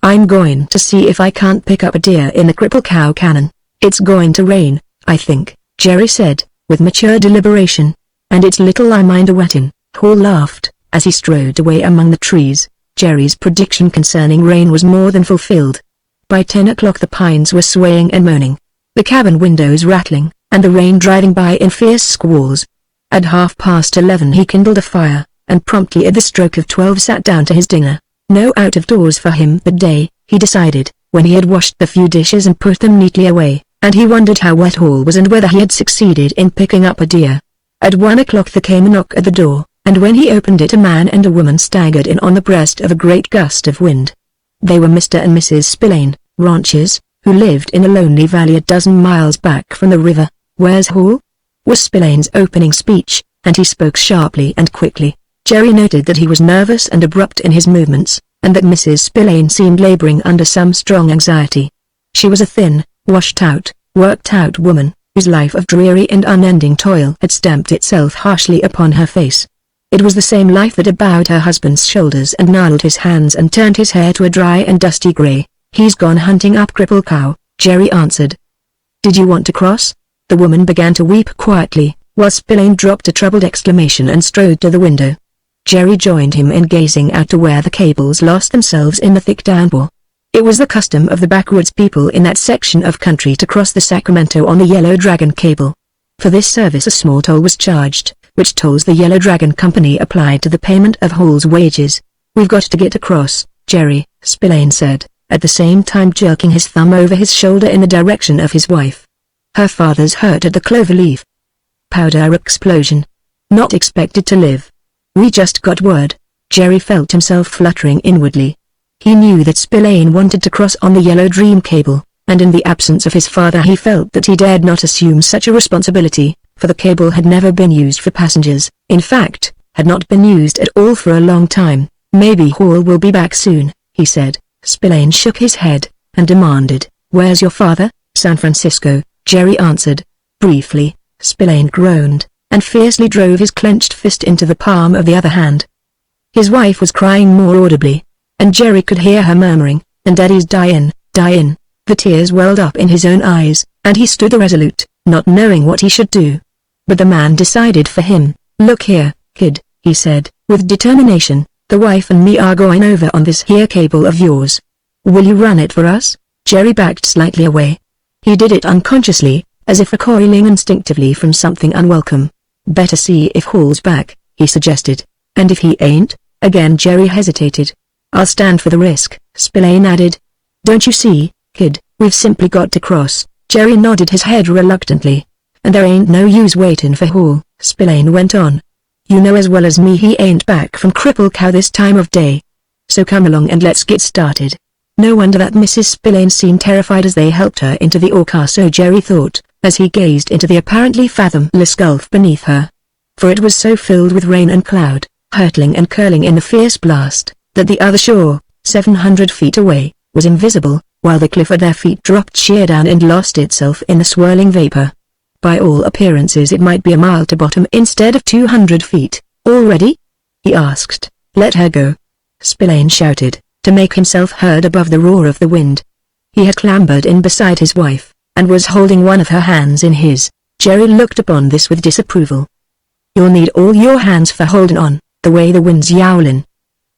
I'm going to see if I can't pick up a deer in the Cripple Cow Canyon. It's going to rain, I think," Jerry said, with mature deliberation. "And it's little I mind a wettin'." Hall laughed, as he strode away among the trees. Jerry's prediction concerning rain was more than fulfilled. By 10 o'clock the pines were swaying and moaning, the cabin windows rattling, and the rain driving by in fierce squalls. At 11:30 he kindled a fire, and promptly at the stroke of 12 sat down to his dinner. No out of doors for him that day, he decided, when he had washed the few dishes and put them neatly away, and he wondered how wet Hall was and whether he had succeeded in picking up a deer. At 1 o'clock there came a knock at the door, and when he opened it a man and a woman staggered in on the breast of a great gust of wind. They were Mr. and Mrs. Spillane, ranchers, who lived in a lonely valley a dozen miles back from the river. "Where's Hall?" was Spillane's opening speech, and he spoke sharply and quickly. Jerry noted that he was nervous and abrupt in his movements, and that Mrs. Spillane seemed laboring under some strong anxiety. She was a thin, washed-out, worked-out woman, whose life of dreary and unending toil had stamped itself harshly upon her face. It was the same life that had bowed her husband's shoulders and gnarled his hands and turned his hair to a dry and dusty gray. "He's gone hunting up Cripple Cow," Jerry answered. "Did you want to cross?" The woman began to weep quietly, while Spillane dropped a troubled exclamation and strode to the window. Jerry joined him in gazing out to where the cables lost themselves in the thick downpour. It was the custom of the backwoods people in that section of country to cross the Sacramento on the Yellow Dragon cable. For this service a small toll was charged, which tolls the Yellow Dragon Company applied to the payment of Hall's wages. "We've got to get across, Jerry," Spillane said, at the same time jerking his thumb over his shoulder in the direction of his wife. "Her father's hurt at the Cloverleaf powder explosion. Not expected to live. We just got word." Jerry felt himself fluttering inwardly. He knew that Spillane wanted to cross on the Yellow Dream cable, and in the absence of his father he felt that he dared not assume such a responsibility, for the cable had never been used for passengers, in fact, had not been used at all for a long time. "Maybe Hall will be back soon," he said. Spillane shook his head, and demanded, "Where's your father?" "San Francisco," Jerry answered. Briefly, Spillane groaned, and fiercely drove his clenched fist into the palm of the other hand. His wife was crying more audibly, and Jerry could hear her murmuring, "And Daddy's dyin', dyin'." The tears welled up in his own eyes, and he stood irresolute, not knowing what he should do. But the man decided for him. "Look here, kid," he said, with determination, "the wife and me are going over on this here cable of yours. Will you run it for us?" Jerry backed slightly away. He did it unconsciously, as if recoiling instinctively from something unwelcome. "Better see if Hall's back," he suggested. "And if he ain't?" Again Jerry hesitated. "I'll stand for the risk," Spillane added. "Don't you see, kid, we've simply got to cross." Jerry nodded his head reluctantly. "And there ain't no use waitin' for Hall," Spillane went on. "You know as well as me he ain't back from Cripple Cow this time of day. So come along and let's get started." No wonder that Mrs. Spillane seemed terrified as they helped her into the car, so Jerry thought, as he gazed into the apparently fathomless gulf beneath her. For it was so filled with rain and cloud, hurtling and curling in the fierce blast, that the other shore, 700 feet away, was invisible, while the cliff at their feet dropped sheer down and lost itself in the swirling vapor. By all appearances it might be a mile to bottom instead of 200 feet. "All ready?" he asked. "Let her go," Spillane shouted, to make himself heard above the roar of the wind. He had clambered in beside his wife, and was holding one of her hands in his. Jerry looked upon this with disapproval. "You'll need all your hands for holding on, the way the wind's yowlin'."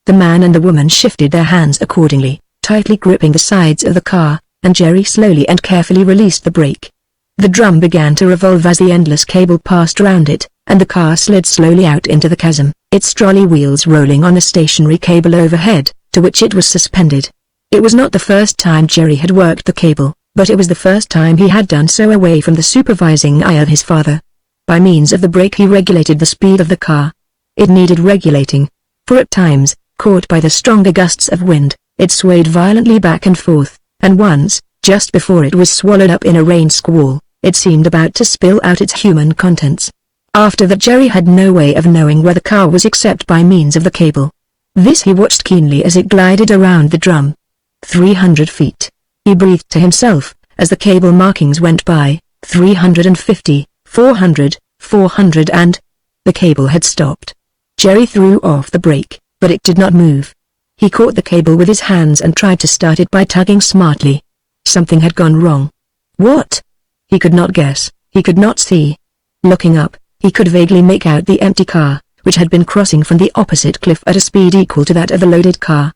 The man and the woman shifted their hands accordingly, tightly gripping the sides of the car, and Jerry slowly and carefully released the brake. The drum began to revolve as the endless cable passed round it, and the car slid slowly out into the chasm, its trolley wheels rolling on the stationary cable overhead, to which it was suspended. It was not the first time Jerry had worked the cable, but it was the first time he had done so away from the supervising eye of his father. By means of the brake he regulated the speed of the car. It needed regulating, for at times, caught by the stronger gusts of wind, it swayed violently back and forth, and once, just before it was swallowed up in a rain squall, it seemed about to spill out its human contents. After that Jerry had no way of knowing where the car was except by means of the cable. This he watched keenly as it glided around the drum. 300 feet, he breathed to himself, as the cable markings went by. 350, 400, 400 and... the cable had stopped. Jerry threw off the brake, but it did not move. He caught the cable with his hands and tried to start it by tugging smartly. Something had gone wrong. What? He could not guess, he could not see. Looking up, he could vaguely make out the empty car, which had been crossing from the opposite cliff at a speed equal to that of the loaded car.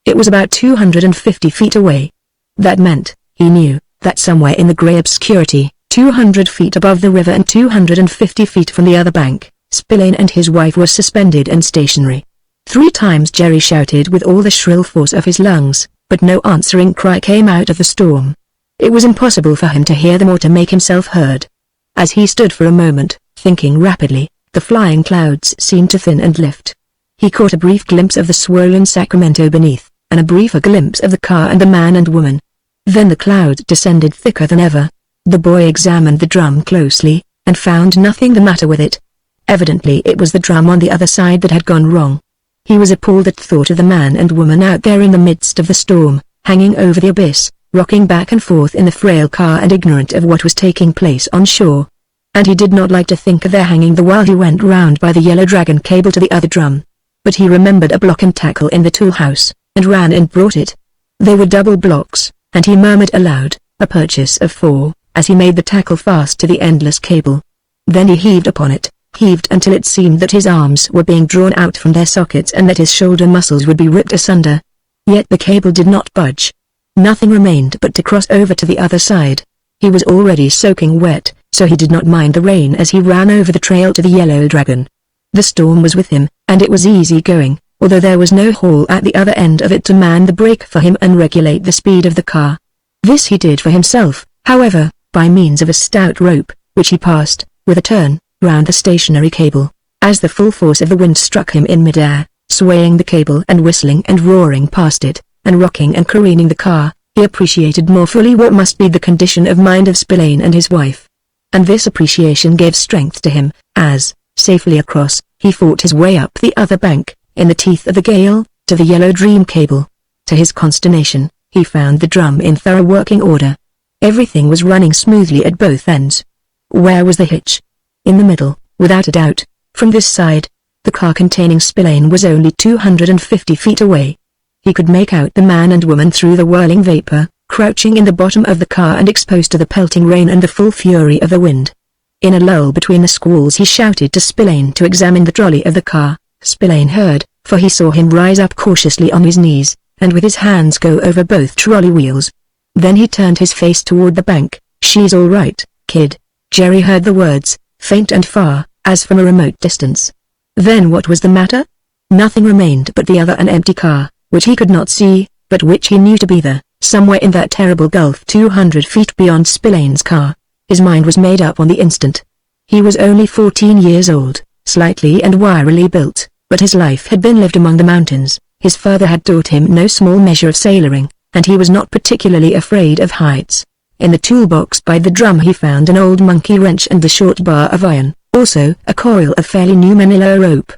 It was about 250 feet away. That meant, he knew, that somewhere in the grey obscurity, 200 feet above the river and 250 feet from the other bank, Spillane and his wife were suspended and stationary. 3 times Jerry shouted with all the shrill force of his lungs, but no answering cry came out of the storm. It was impossible for him to hear them or to make himself heard. As he stood for a moment, thinking rapidly, the flying clouds seemed to thin and lift. He caught a brief glimpse of the swollen Sacramento beneath, and a briefer glimpse of the car and the man and woman. Then the cloud descended thicker than ever. The boy examined the drum closely, and found nothing the matter with it. Evidently it was the drum on the other side that had gone wrong. He was appalled at thought of the man and woman out there in the midst of the storm, hanging over the abyss, rocking back and forth in the frail car and ignorant of what was taking place on shore. And he did not like to think of their hanging there while he went round by the Yellow Dragon cable to the other drum. But he remembered a block and tackle in the tool house, and ran and brought it. They were double blocks, and he murmured aloud, "A purchase of 4, as he made the tackle fast to the endless cable. Then he heaved upon it, heaved until it seemed that his arms were being drawn out from their sockets and that his shoulder muscles would be ripped asunder. Yet the cable did not budge. Nothing remained but to cross over to the other side. He was already soaking wet, so he did not mind the rain as he ran over the trail to the Yellow Dragon. The storm was with him, and it was easy going, although there was no Hall at the other end of it to man the brake for him and regulate the speed of the car. This he did for himself, however, by means of a stout rope, which he passed, with a turn, round the stationary cable. As the full force of the wind struck him in midair, swaying the cable and whistling and roaring past it, and rocking and careening the car, he appreciated more fully what must be the condition of mind of Spillane and his wife. And this appreciation gave strength to him, as, safely across, he fought his way up the other bank, in the teeth of the gale, to the Yellow Dream cable. To his consternation, he found the drum in thorough working order. Everything was running smoothly at both ends. Where was the hitch? In the middle, without a doubt. From this side, the car containing Spillane was only 250 feet away. He could make out the man and woman through the whirling vapor, crouching in the bottom of the car and exposed to the pelting rain and the full fury of the wind. In a lull between the squalls he shouted to Spillane to examine the trolley of the car. Spillane heard, for he saw him rise up cautiously on his knees, and with his hands go over both trolley wheels. Then he turned his face toward the bank. "She's all right," "Kid." Jerry heard the words, faint and far, as from a remote distance. Then what was the matter? Nothing remained but the other an empty car, which he could not see, but which he knew to be there, somewhere in that terrible gulf 200 feet beyond Spillane's car. His mind was made up on the instant. He was only 14 years old, slightly and wirily built, but his life had been lived among the mountains. His father had taught him no small measure of sailoring, and he was not particularly afraid of heights. In the toolbox by the drum he found an old monkey wrench and the short bar of iron, also a coil of fairly new manila rope.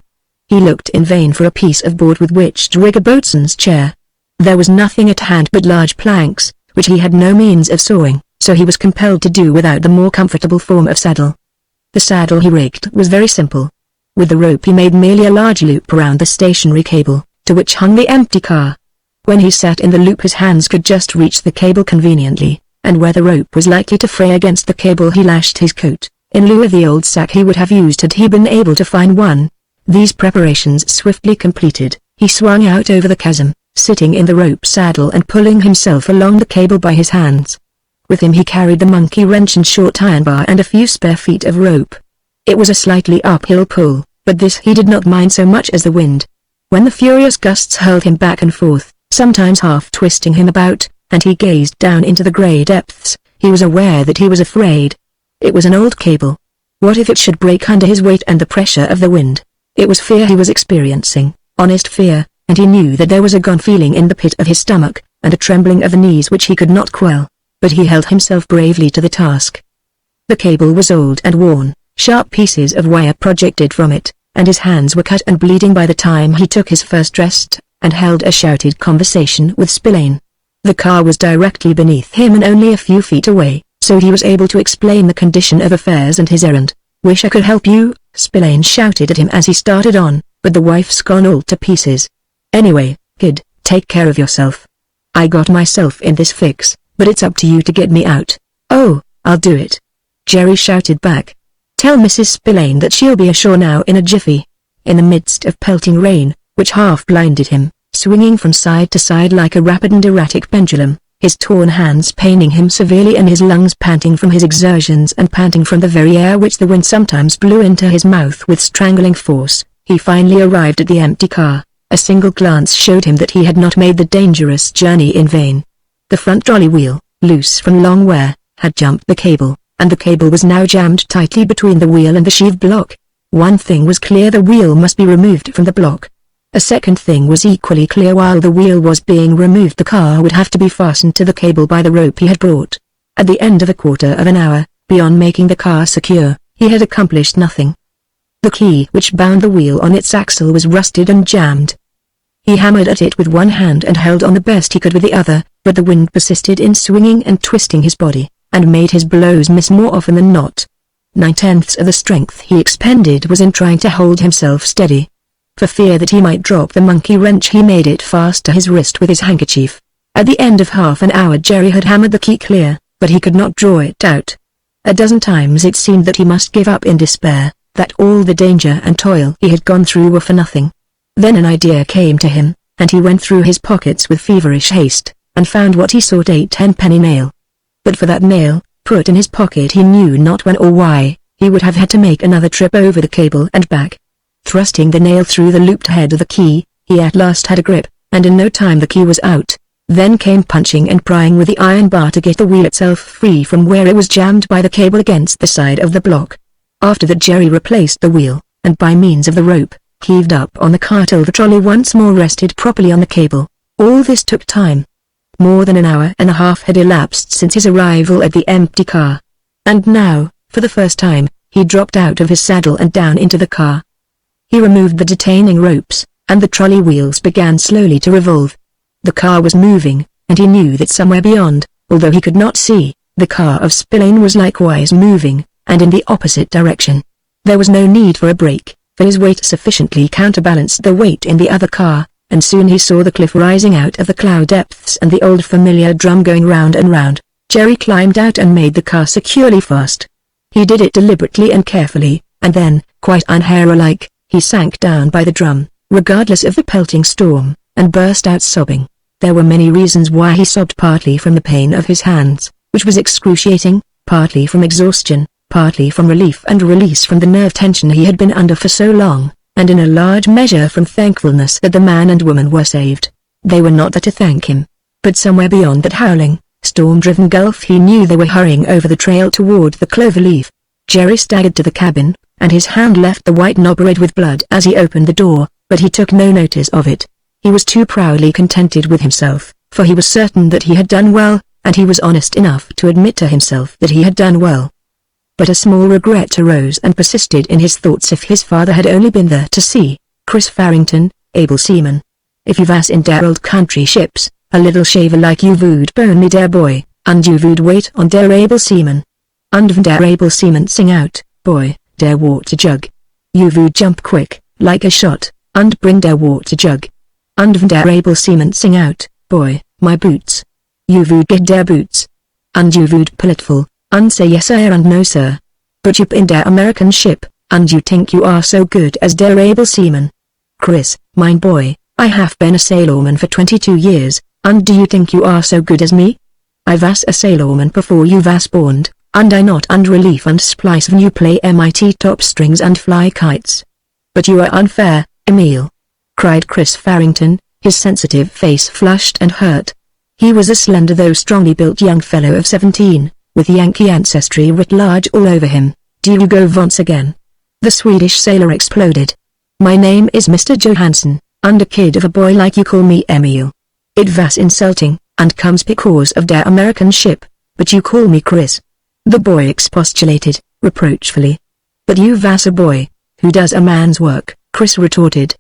He looked in vain for a piece of board with which to rig a boatswain's chair. There was nothing at hand but large planks, which he had no means of sawing, so he was compelled to do without the more comfortable form of saddle. The saddle he rigged was very simple. With the rope he made merely a large loop around the stationary cable, to which hung the empty car. When he sat in the loop his hands could just reach the cable conveniently, and where the rope was likely to fray against the cable he lashed his coat, in lieu of the old sack he would have used had he been able to find one. These preparations swiftly completed, he swung out over the chasm, sitting in the rope saddle and pulling himself along the cable by his hands. With him he carried the monkey wrench and short iron bar and a few spare feet of rope. It was a slightly uphill pull, but this he did not mind so much as the wind. When the furious gusts hurled him back and forth, sometimes half twisting him about, and he gazed down into the grey depths, he was aware that he was afraid. It was an old cable. What if it should break under his weight and the pressure of the wind? It was fear he was experiencing, honest fear, and he knew that there was a gone feeling in the pit of his stomach, and a trembling of the knees which he could not quell, but he held himself bravely to the task. The cable was old and worn, sharp pieces of wire projected from it, and his hands were cut and bleeding by the time he took his first rest, and held a shouted conversation with Spillane. The car was directly beneath him and only a few feet away, so he was able to explain the condition of affairs and his errand. "Wish I could help you," Spillane shouted at him as he started on, "but the wife's gone all to pieces. Anyway, kid, take care of yourself. I got myself in this fix, but it's up to you to get me out." "Oh, I'll do it," Jerry shouted back. "Tell Mrs. Spillane that she'll be ashore now in a jiffy." In the midst of pelting rain, which half blinded him, swinging from side to side like a rapid and erratic pendulum, his torn hands paining him severely and his lungs panting from his exertions and panting from the very air which the wind sometimes blew into his mouth with strangling force, he finally arrived at the empty car. A single glance showed him that he had not made the dangerous journey in vain. The front trolley wheel, loose from long wear, had jumped the cable, and the cable was now jammed tightly between the wheel and the sheave block. One thing was clear: the wheel must be removed from the block. A second thing was equally clear: while the wheel was being removed the car would have to be fastened to the cable by the rope he had brought. At the end of a quarter of an hour, beyond making the car secure, he had accomplished nothing. The key which bound the wheel on its axle was rusted and jammed. He hammered at it with one hand and held on the best he could with the other, but the wind persisted in swinging and twisting his body, and made his blows miss more often than not. 9/10 of the strength he expended was in trying to hold himself steady. For fear that he might drop the monkey wrench he made it fast to his wrist with his handkerchief. At the end of half an hour Jerry had hammered the key clear, but he could not draw it out. A dozen times it seemed that he must give up in despair, that all the danger and toil he had gone through were for nothing. Then an idea came to him, and he went through his pockets with feverish haste, and found what he sought: a 10-penny nail. But for that nail, put in his pocket he knew not when or why, he would have had to make another trip over the cable and back. Thrusting the nail through the looped head of the key, he at last had a grip, and in no time the key was out. Then came punching and prying with the iron bar to get the wheel itself free from where it was jammed by the cable against the side of the block. After that Jerry replaced the wheel, and by means of the rope, heaved up on the car till the trolley once more rested properly on the cable. All this took time. More than an hour and a half had elapsed since his arrival at the empty car. And now, for the first time, he dropped out of his saddle and down into the car. He removed the detaining ropes, and the trolley wheels began slowly to revolve. The car was moving, and he knew that somewhere beyond, although he could not see, the car of Spillane was likewise moving, and in the opposite direction. There was no need for a brake, for his weight sufficiently counterbalanced the weight in the other car, and soon he saw the cliff rising out of the cloud depths and the old familiar drum going round and round. Jerry climbed out and made the car securely fast. He did it deliberately and carefully, and then, quite unhero-like, he sank down by the drum, regardless of the pelting storm, and burst out sobbing. There were many reasons why he sobbed: partly from the pain of his hands, which was excruciating, partly from exhaustion, partly from relief and release from the nerve tension he had been under for so long, and in a large measure from thankfulness that the man and woman were saved. They were not there to thank him. But somewhere beyond that howling, storm-driven gulf he knew they were hurrying over the trail toward the cloverleaf. Jerry staggered to the cabin, and his hand left the white knob red with blood as he opened the door, but he took no notice of it. He was too proudly contented with himself, for he was certain that he had done well, and he was honest enough to admit to himself that he had done well. But a small regret arose and persisted in his thoughts if his father had only been there to see. Chris Farrington, able seaman. If you vas in der old country ships, a little shaver like you would burn me der boy, and you would wait on der able seaman. And when der able seaman sing out, boy, der water jug. You would jump quick, like a shot, and bring der water jug. And when der able seaman sing out, boy, my boots. You would get der boots. And you would politeful, and say yes sir and no sir. But you in der American ship, and you think you are so good as der able seaman. Chris, mine boy, I have been a sailorman for 22 years, and do you think you are so good as me? I was a sailorman before you was born, and I not and relief and splice when you play MIT top strings and fly kites. But you are unfair, Emil, cried Chris Farrington, his sensitive face flushed and hurt. He was a slender though strongly built young fellow of 17, with Yankee ancestry writ large all over him. Do you go once again? The Swedish sailor exploded. My name is Mr. Johansson, and a kid of a boy like you call me Emil. It was insulting, and comes because of der American ship, but you call me Chris. The boy expostulated, reproachfully. But you was a boy, who does a man's work, Chris retorted.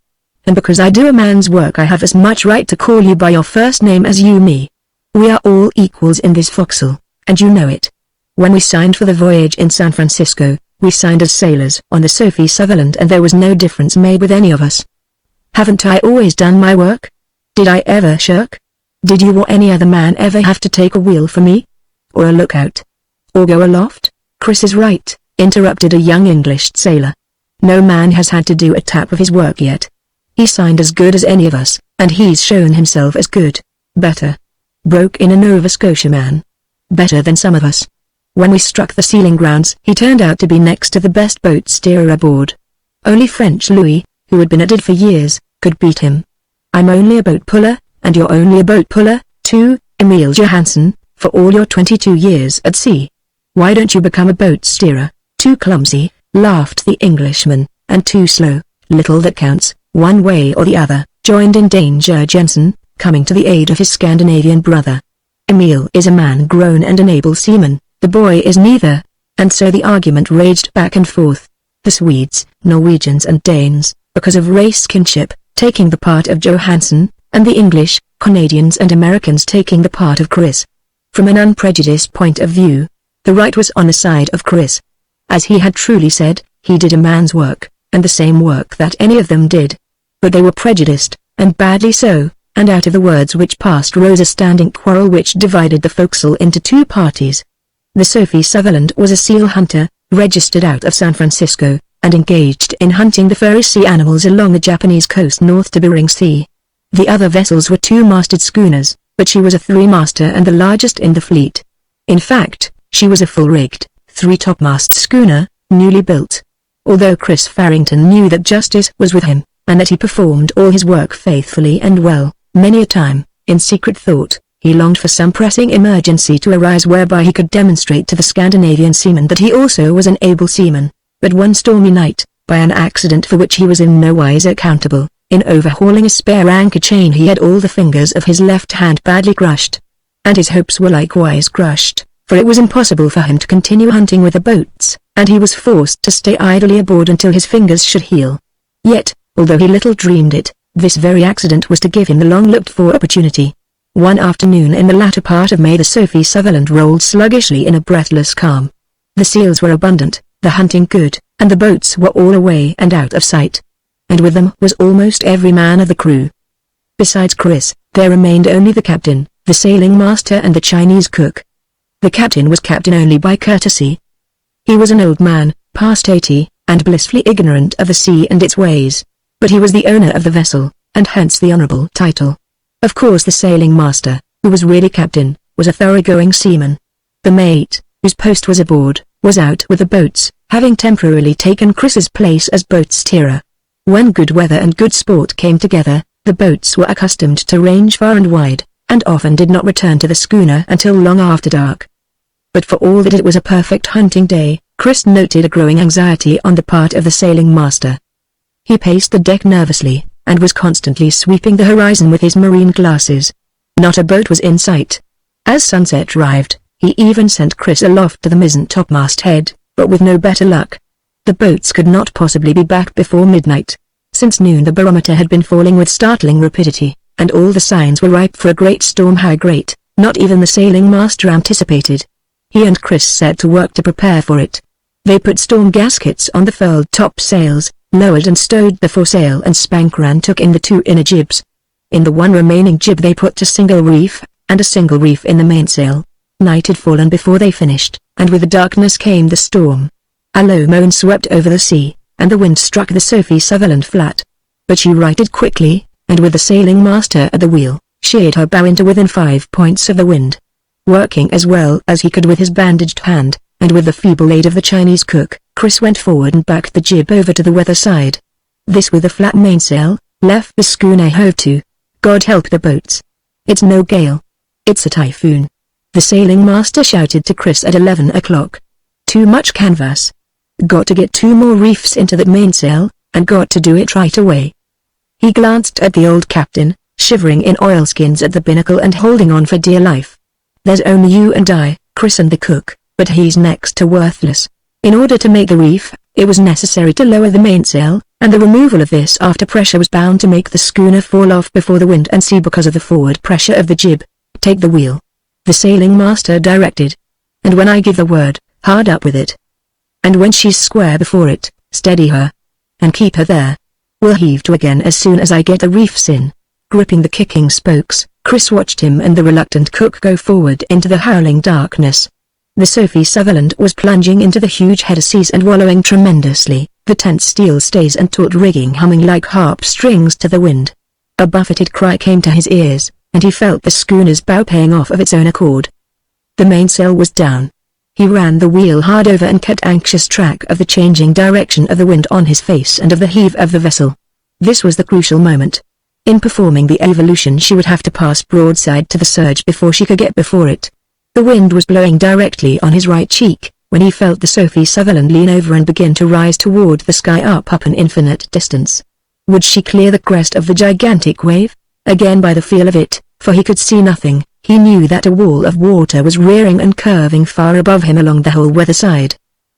And because I do a man's work I have as much right to call you by your first name as you me. We are all equals in this forecastle, and you know it. When we signed for the voyage in San Francisco, we signed as sailors on the Sophie Sutherland and there was no difference made with any of us. Haven't I always done my work? Did I ever shirk? Did you or any other man ever have to take a wheel for me? Or a lookout? Or go aloft? Chris is right, interrupted a young English sailor. No man has had to do a tap of his work yet. He signed as good as any of us, and he's shown himself as good, better. Broke in a Nova Scotia man. Better than some of us. When we struck the sealing grounds he turned out to be next to the best boat steerer aboard. Only French Louis, who had been at it for years, could beat him. I'm only a boat puller, and you're only a boat puller, too, Emil Johansson, for all your 22 years at sea. Why don't you become a boat steerer? Too clumsy, laughed the Englishman, and too slow. Little that counts, one way or the other, joined in Danger Jensen, coming to the aid of his Scandinavian brother. Emil is a man grown and an able seaman, the boy is neither, and so the argument raged back and forth. The Swedes, Norwegians and Danes, because of race kinship, taking the part of Johansson, and the English, Canadians and Americans taking the part of Chris. From an unprejudiced point of view, the right was on the side of Chris. As he had truly said, he did a man's work, and the same work that any of them did. But they were prejudiced, and badly so, and out of the words which passed rose a standing quarrel which divided the forecastle into two parties. The Sophie Sutherland was a seal hunter, registered out of San Francisco, and engaged in hunting the furry sea animals along the Japanese coast north to Bering Sea. The other vessels were two-masted schooners, but she was a three-master and the largest in the fleet. In fact, she was a full-rigged, three-topmast schooner, newly built. Although Chris Farrington knew that justice was with him, and that he performed all his work faithfully and well, many a time, in secret thought, he longed for some pressing emergency to arise whereby he could demonstrate to the Scandinavian seamen that he also was an able seaman. But one stormy night, by an accident for which he was in no wise accountable, in overhauling a spare anchor chain he had all the fingers of his left hand badly crushed. And his hopes were likewise crushed, for it was impossible for him to continue hunting with the boats, and he was forced to stay idly aboard until his fingers should heal. Yet, although he little dreamed it, this very accident was to give him the long-looked-for opportunity. One afternoon in the latter part of May the Sophie Sutherland rolled sluggishly in a breathless calm. The seals were abundant, the hunting good, and the boats were all away and out of sight. And with them was almost every man of the crew. Besides Chris, there remained only the captain, the sailing master and the Chinese cook. The captain was captain only by courtesy. He was an old man, past 80, and blissfully ignorant of the sea and its ways. But he was the owner of the vessel, and hence the honorable title. Of course the sailing master, who was really captain, was a thoroughgoing seaman. The mate, whose post was aboard, was out with the boats, having temporarily taken Chris's place as boat steerer. When good weather and good sport came together, the boats were accustomed to range far and wide, and often did not return to the schooner until long after dark. But for all that it was a perfect hunting day, Chris noted a growing anxiety on the part of the sailing master. He paced the deck nervously, and was constantly sweeping the horizon with his marine glasses. Not a boat was in sight. As sunset arrived, he even sent Chris aloft to the mizzen topmast head, but with no better luck. The boats could not possibly be back before midnight. Since noon the barometer had been falling with startling rapidity, and all the signs were ripe for a great storm. How great, not even the sailing master anticipated. He and Chris set to work to prepare for it. They put storm gaskets on the furled topsails, lowered and stowed the foresail and spanker, and took in the 2 inner jibs. In the one remaining jib they put a single reef, and a single reef in the mainsail. Night had fallen before they finished, and with the darkness came the storm. A low moan swept over the sea, and the wind struck the Sophie Sutherland flat. But she righted quickly, and with the sailing master at the wheel, sheered her bow into within 5 points of the wind. Working as well as he could with his bandaged hand, and with the feeble aid of the Chinese cook, Chris went forward and backed the jib over to the weather side. This with a flat mainsail, left the schooner hove to. God help the boats. It's no gale. It's a typhoon. The sailing master shouted to Chris at 11 o'clock. Too much canvas. Got to get 2 more reefs into that mainsail, and got to do it right away. He glanced at the old captain, shivering in oilskins at the binnacle and holding on for dear life. There's only you and I, Chris and the cook, but he's next to worthless. In order to make the reef, it was necessary to lower the mainsail, and the removal of this after pressure was bound to make the schooner fall off before the wind and sea because of the forward pressure of the jib. Take the wheel. The sailing master directed. And when I give the word, hard up with it. And when she's square before it, steady her. And keep her there. We'll heave to again as soon as I get the reefs in. Gripping the kicking spokes, Chris watched him and the reluctant cook go forward into the howling darkness. The Sophie Sutherland was plunging into the huge head of seas and wallowing tremendously, the tense steel stays and taut rigging humming like harp strings to the wind. A buffeted cry came to his ears, and he felt the schooner's bow paying off of its own accord. The mainsail was down. He ran the wheel hard over and kept anxious track of the changing direction of the wind on his face and of the heave of the vessel. This was the crucial moment. In performing the evolution she would have to pass broadside to the surge before she could get before it. The wind was blowing directly on his right cheek, when he felt the Sophie Sutherland lean over and begin to rise toward the sky up an infinite distance. Would she clear the crest of the gigantic wave? Again by the feel of it, for he could see nothing, he knew that a wall of water was rearing and curving far above him along the whole weather side.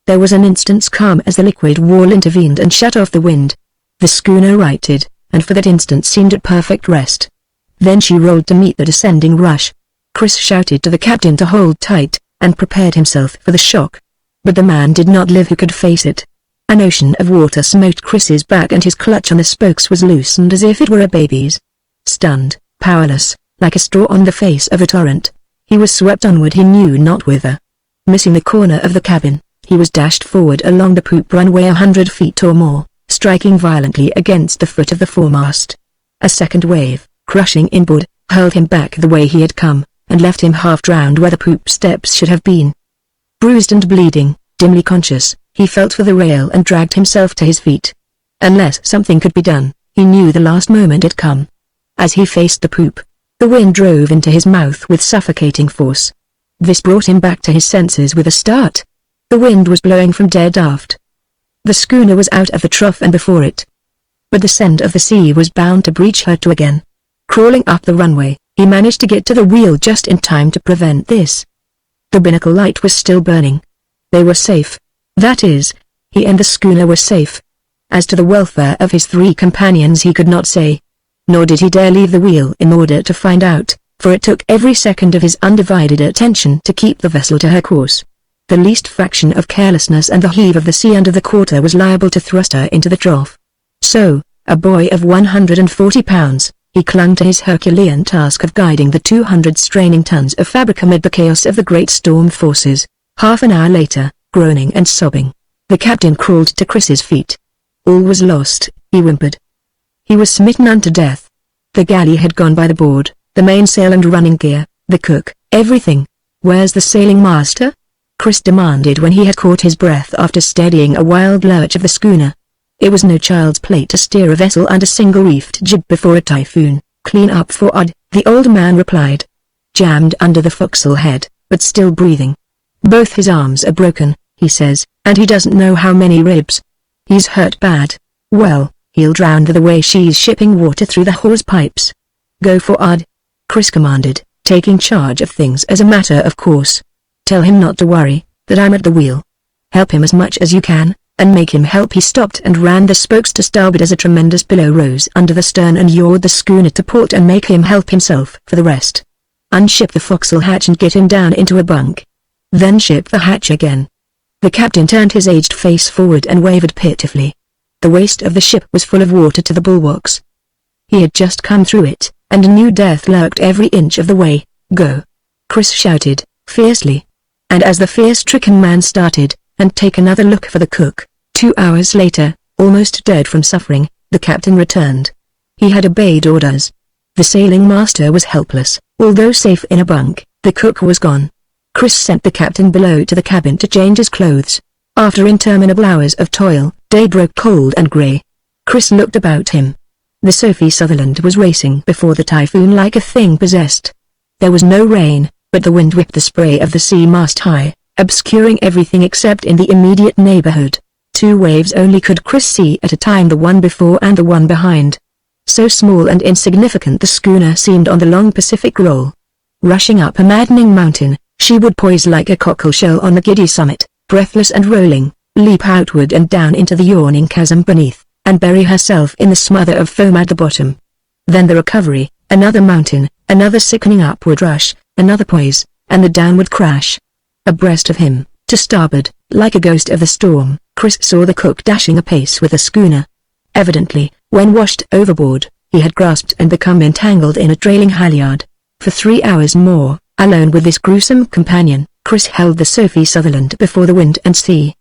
There was an instant's calm as the liquid wall intervened and shut off the wind. The schooner righted, and for that instant seemed at perfect rest. Then she rolled to meet the descending rush. Chris shouted to the captain to hold tight, and prepared himself for the shock. But the man did not live who could face it. An ocean of water smote Chris's back and his clutch on the spokes was loosened as if it were a baby's. Stunned, powerless, like a straw on the face of a torrent, he was swept onward he knew not whither. Missing the corner of the cabin, he was dashed forward along the poop runway 100 feet or more, striking violently against the foot of the foremast. A second wave, crushing inboard, hurled him back the way he had come, and left him half drowned where the poop steps should have been. Bruised and bleeding, dimly conscious, he felt for the rail and dragged himself to his feet. Unless something could be done, he knew the last moment had come. As he faced the poop, the wind drove into his mouth with suffocating force. This brought him back to his senses with a start. The wind was blowing from dead aft. The schooner was out of the trough and before it. But the send of the sea was bound to breach her to again. Crawling up the runway, he managed to get to the wheel just in time to prevent this. The binnacle light was still burning. They were safe. That is, he and the schooner were safe. As to the welfare of his 3 companions he could not say. Nor did he dare leave the wheel in order to find out, for it took every second of his undivided attention to keep the vessel to her course. The least fraction of carelessness and the heave of the sea under the quarter was liable to thrust her into the trough. So, a boy of 140 pounds, he clung to his Herculean task of guiding the 200 straining tons of fabric amid the chaos of the great storm forces. Half an hour later, groaning and sobbing, the captain crawled to Chris's feet. All was lost, he whimpered. He was smitten unto death. The galley had gone by the board, the mainsail and running gear, the cook, everything. Where's the sailing master? Chris demanded when he had caught his breath after steadying a wild lurch of the schooner. It was no child's play to steer a vessel under single-reefed jib before a typhoon. Clean up for Odd, the old man replied. Jammed under the forecastle head, but still breathing. Both his arms are broken, he says, and he doesn't know how many ribs. He's hurt bad. Well, he'll drown the way she's shipping water through the hose pipes. Go for Odd, Chris commanded, taking charge of things as a matter of course. Tell him not to worry, that I'm at the wheel. Help him as much as you can, and make him help. He stopped and ran the spokes to starboard as a tremendous billow rose under the stern and yawed the schooner to port, and make him help himself for the rest. Unship the forecastle hatch and get him down into a bunk. Then ship the hatch again. The captain turned his aged face forward and wavered pitifully. The waist of the ship was full of water to the bulwarks. He had just come through it, and a new death lurked every inch of the way. Go! Chris shouted, fiercely. And as the fear-stricken man started, and take another look for the cook, 2 hours later, almost dead from suffering, the captain returned. He had obeyed orders. The sailing master was helpless, although safe in a bunk. The cook was gone. Chris sent the captain below to the cabin to change his clothes. After interminable hours of toil, day broke cold and grey. Chris looked about him. The Sophie Sutherland was racing before the typhoon like a thing possessed. There was no rain, but the wind whipped the spray of the sea mast high, obscuring everything except in the immediate neighborhood. 2 waves only could Chris see at a time, the one before and the one behind. So small and insignificant the schooner seemed on the long Pacific roll. Rushing up a maddening mountain, she would poise like a cockleshell on the giddy summit, breathless and rolling, leap outward and down into the yawning chasm beneath, and bury herself in the smother of foam at the bottom. Then the recovery, another mountain, another sickening upward rush, another poise, and the downward crash. Abreast of him, to starboard, like a ghost of the storm, Chris saw the cook dashing apace with the schooner. Evidently, when washed overboard, he had grasped and become entangled in a trailing halyard. For 3 hours more, alone with this gruesome companion, Chris held the Sophie Sutherland before the wind and sea.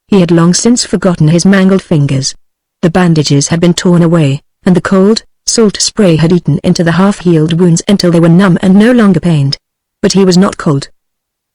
He had long since forgotten his mangled fingers. The bandages had been torn away, and the cold, salt spray had eaten into the half-healed wounds until they were numb and no longer pained. But he was not cold.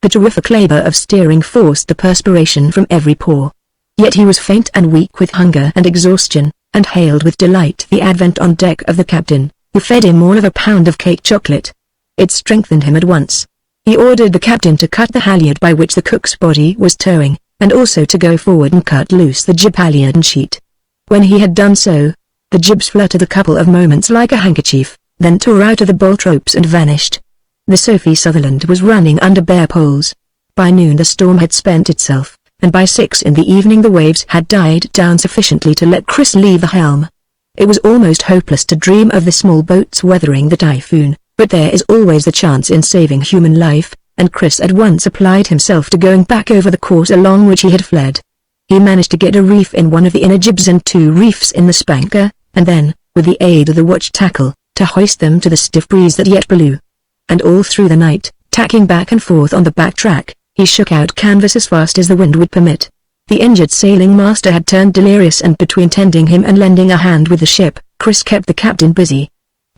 The terrific labor of steering forced the perspiration from every pore. Yet he was faint and weak with hunger and exhaustion, and hailed with delight the advent on deck of the captain, who fed him all of a pound of cake chocolate. It strengthened him at once. He ordered the captain to cut the halyard by which the cook's body was towing, and also to go forward and cut loose the jib halyard and sheet. When he had done so, the jibs fluttered a couple of moments like a handkerchief, then tore out of the bolt ropes and vanished. The Sophie Sutherland was running under bare poles. By noon the storm had spent itself, and by 6 in the evening the waves had died down sufficiently to let Chris leave the helm. It was almost hopeless to dream of the small boats weathering the typhoon, but there is always the chance in saving human life, and Chris at once applied himself to going back over the course along which he had fled. He managed to get a reef in one of the inner jibs and 2 reefs in the spanker, and then, with the aid of the watch tackle, to hoist them to the stiff breeze that yet blew. And all through the night, tacking back and forth on the back track, he shook out canvas as fast as the wind would permit. The injured sailing master had turned delirious, and between tending him and lending a hand with the ship, Chris kept the captain busy.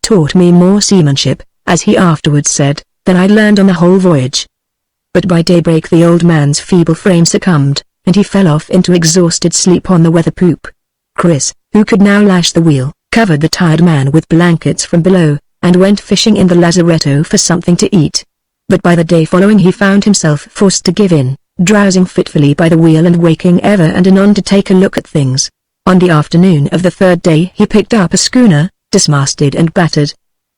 Taught me more seamanship, as he afterwards said, than I'd learned on the whole voyage. But by daybreak the old man's feeble frame succumbed, and he fell off into exhausted sleep on the weather poop. Chris, who could now lash the wheel, covered the tired man with blankets from below, and went fishing in the lazaretto for something to eat. But by the day following he found himself forced to give in, drowsing fitfully by the wheel and waking ever and anon to take a look at things. On the afternoon of the 3rd day he picked up a schooner, dismasted and battered.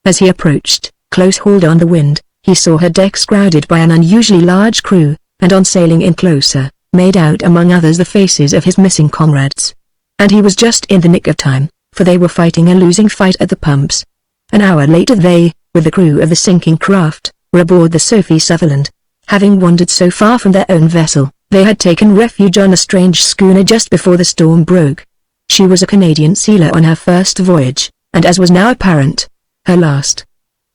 As he approached, close hauled on the wind, he saw her decks crowded by an unusually large crew, and on sailing in closer, made out among others the faces of his missing comrades. And he was just in the nick of time, for they were fighting a losing fight at the pumps. An hour later they, with the crew of the sinking craft, were aboard the Sophie Sutherland. Having wandered so far from their own vessel, they had taken refuge on a strange schooner just before the storm broke. She was a Canadian sealer on her first voyage, and as was now apparent, her last.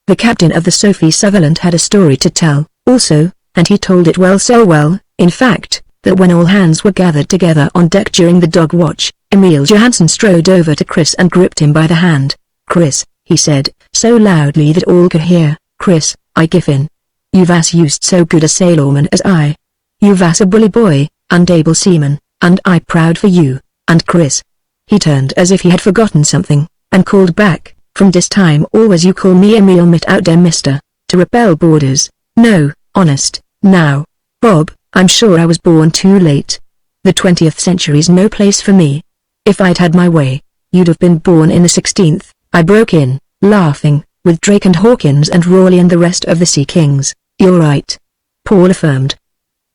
The captain of the Sophie Sutherland had a story to tell, also, and he told it well, so well, in fact, that when all hands were gathered together on deck during the dog watch, Emil Johansen strode over to Chris and gripped him by the hand. "Chris," he said, so loudly that all could hear, "Chris, I give in. You've as used so good a sailorman as I. You vas a bully boy, and able seaman, and I proud for you, and Chris." He turned as if he had forgotten something, and called back, "From this time always you call me Emil mit out der mister, to repel borders. No, honest, now. Bob, I'm sure I was born too late. The 20th century's no place for me. If I'd had my way, you'd have been born in the 16th, I broke in, laughing, with Drake and Hawkins and Raleigh and the rest of the Sea Kings. "You're right," Paul affirmed.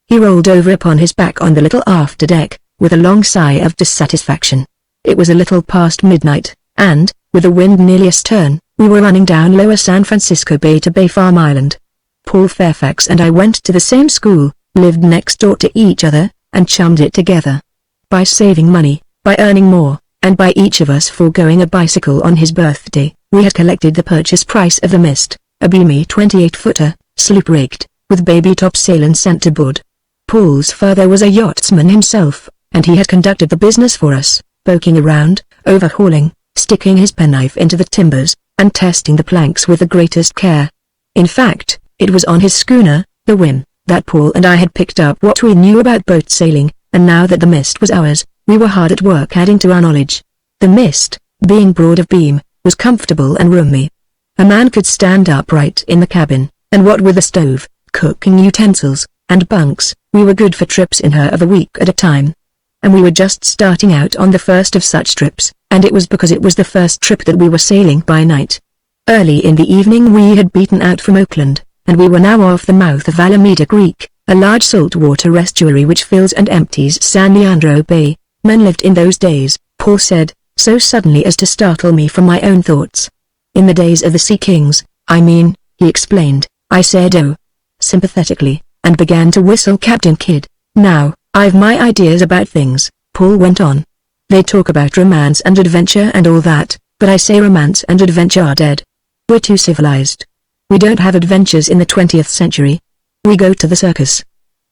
He rolled over upon his back on the little afterdeck, with a long sigh of dissatisfaction. It was a little past midnight, and, with the wind nearly astern, we were running down Lower San Francisco Bay to Bay Farm Island. Paul Fairfax and I went to the same school, lived next door to each other, and chummed it together. By saving money, by earning more, and by each of us foregoing a bicycle on his birthday, we had collected the purchase price of the Mist, a beamy 28-footer, sloop-rigged, with baby topsail and centerboard. Paul's father was a yachtsman himself, and he had conducted the business for us, poking around, overhauling, sticking his penknife into the timbers, and testing the planks with the greatest care. In fact, it was on his schooner, the Whim, that Paul and I had picked up what we knew about boat sailing, and now that the Mist was ours, we were hard at work adding to our knowledge. The Mist, being broad of beam, was comfortable and roomy. A man could stand upright in the cabin, and what with a stove, cooking utensils, and bunks, we were good for trips in her of a week at a time. And we were just starting out on the first of such trips, and it was because it was the first trip that we were sailing by night. Early in the evening we had beaten out from Oakland, and we were now off the mouth of Alameda Creek, a large saltwater estuary which fills and empties San Leandro Bay. Men lived in those days, Paul said, so suddenly as to startle me from my own thoughts. In the days of the Sea Kings, I mean, he explained. I said oh, sympathetically, and began to whistle Captain Kidd. Now, I've my ideas about things, Paul went on. They talk about romance and adventure and all that, but I say romance and adventure are dead. We're too civilized. We don't have adventures in the 20th century. We go to the circus.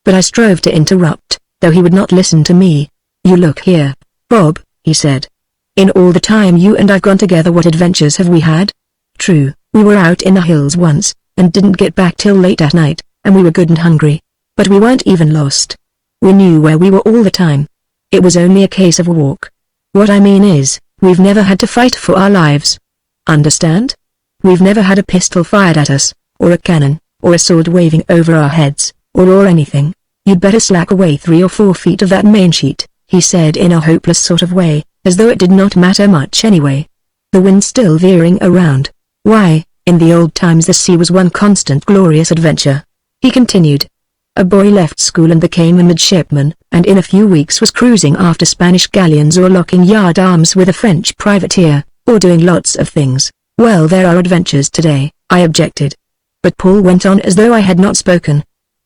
But I strove to interrupt, though he would not listen to me. You look here, Bob, he said. In all the time you and I've gone together, what adventures have we had? True, we were out in the hills once, and didn't get back till late at night, and we were good and hungry. But we weren't even lost. We knew where we were all the time. It was only a case of a walk. What I mean is, we've never had to fight for our lives. Understand? We've never had a pistol fired at us, or a cannon, or a sword waving over our heads, or anything. You'd better slack away 3 or 4 feet of that main sheet, he said in a hopeless sort of way, as though it did not matter much anyway. The wind still veering around. Why, in the old times the sea was one constant glorious adventure. He continued. A boy left school and became a midshipman, and in a few weeks was cruising after Spanish galleons or locking yard arms with a French privateer, or doing lots of things. Well, there are adventures today, I objected. But Paul went on as though I had not spoken.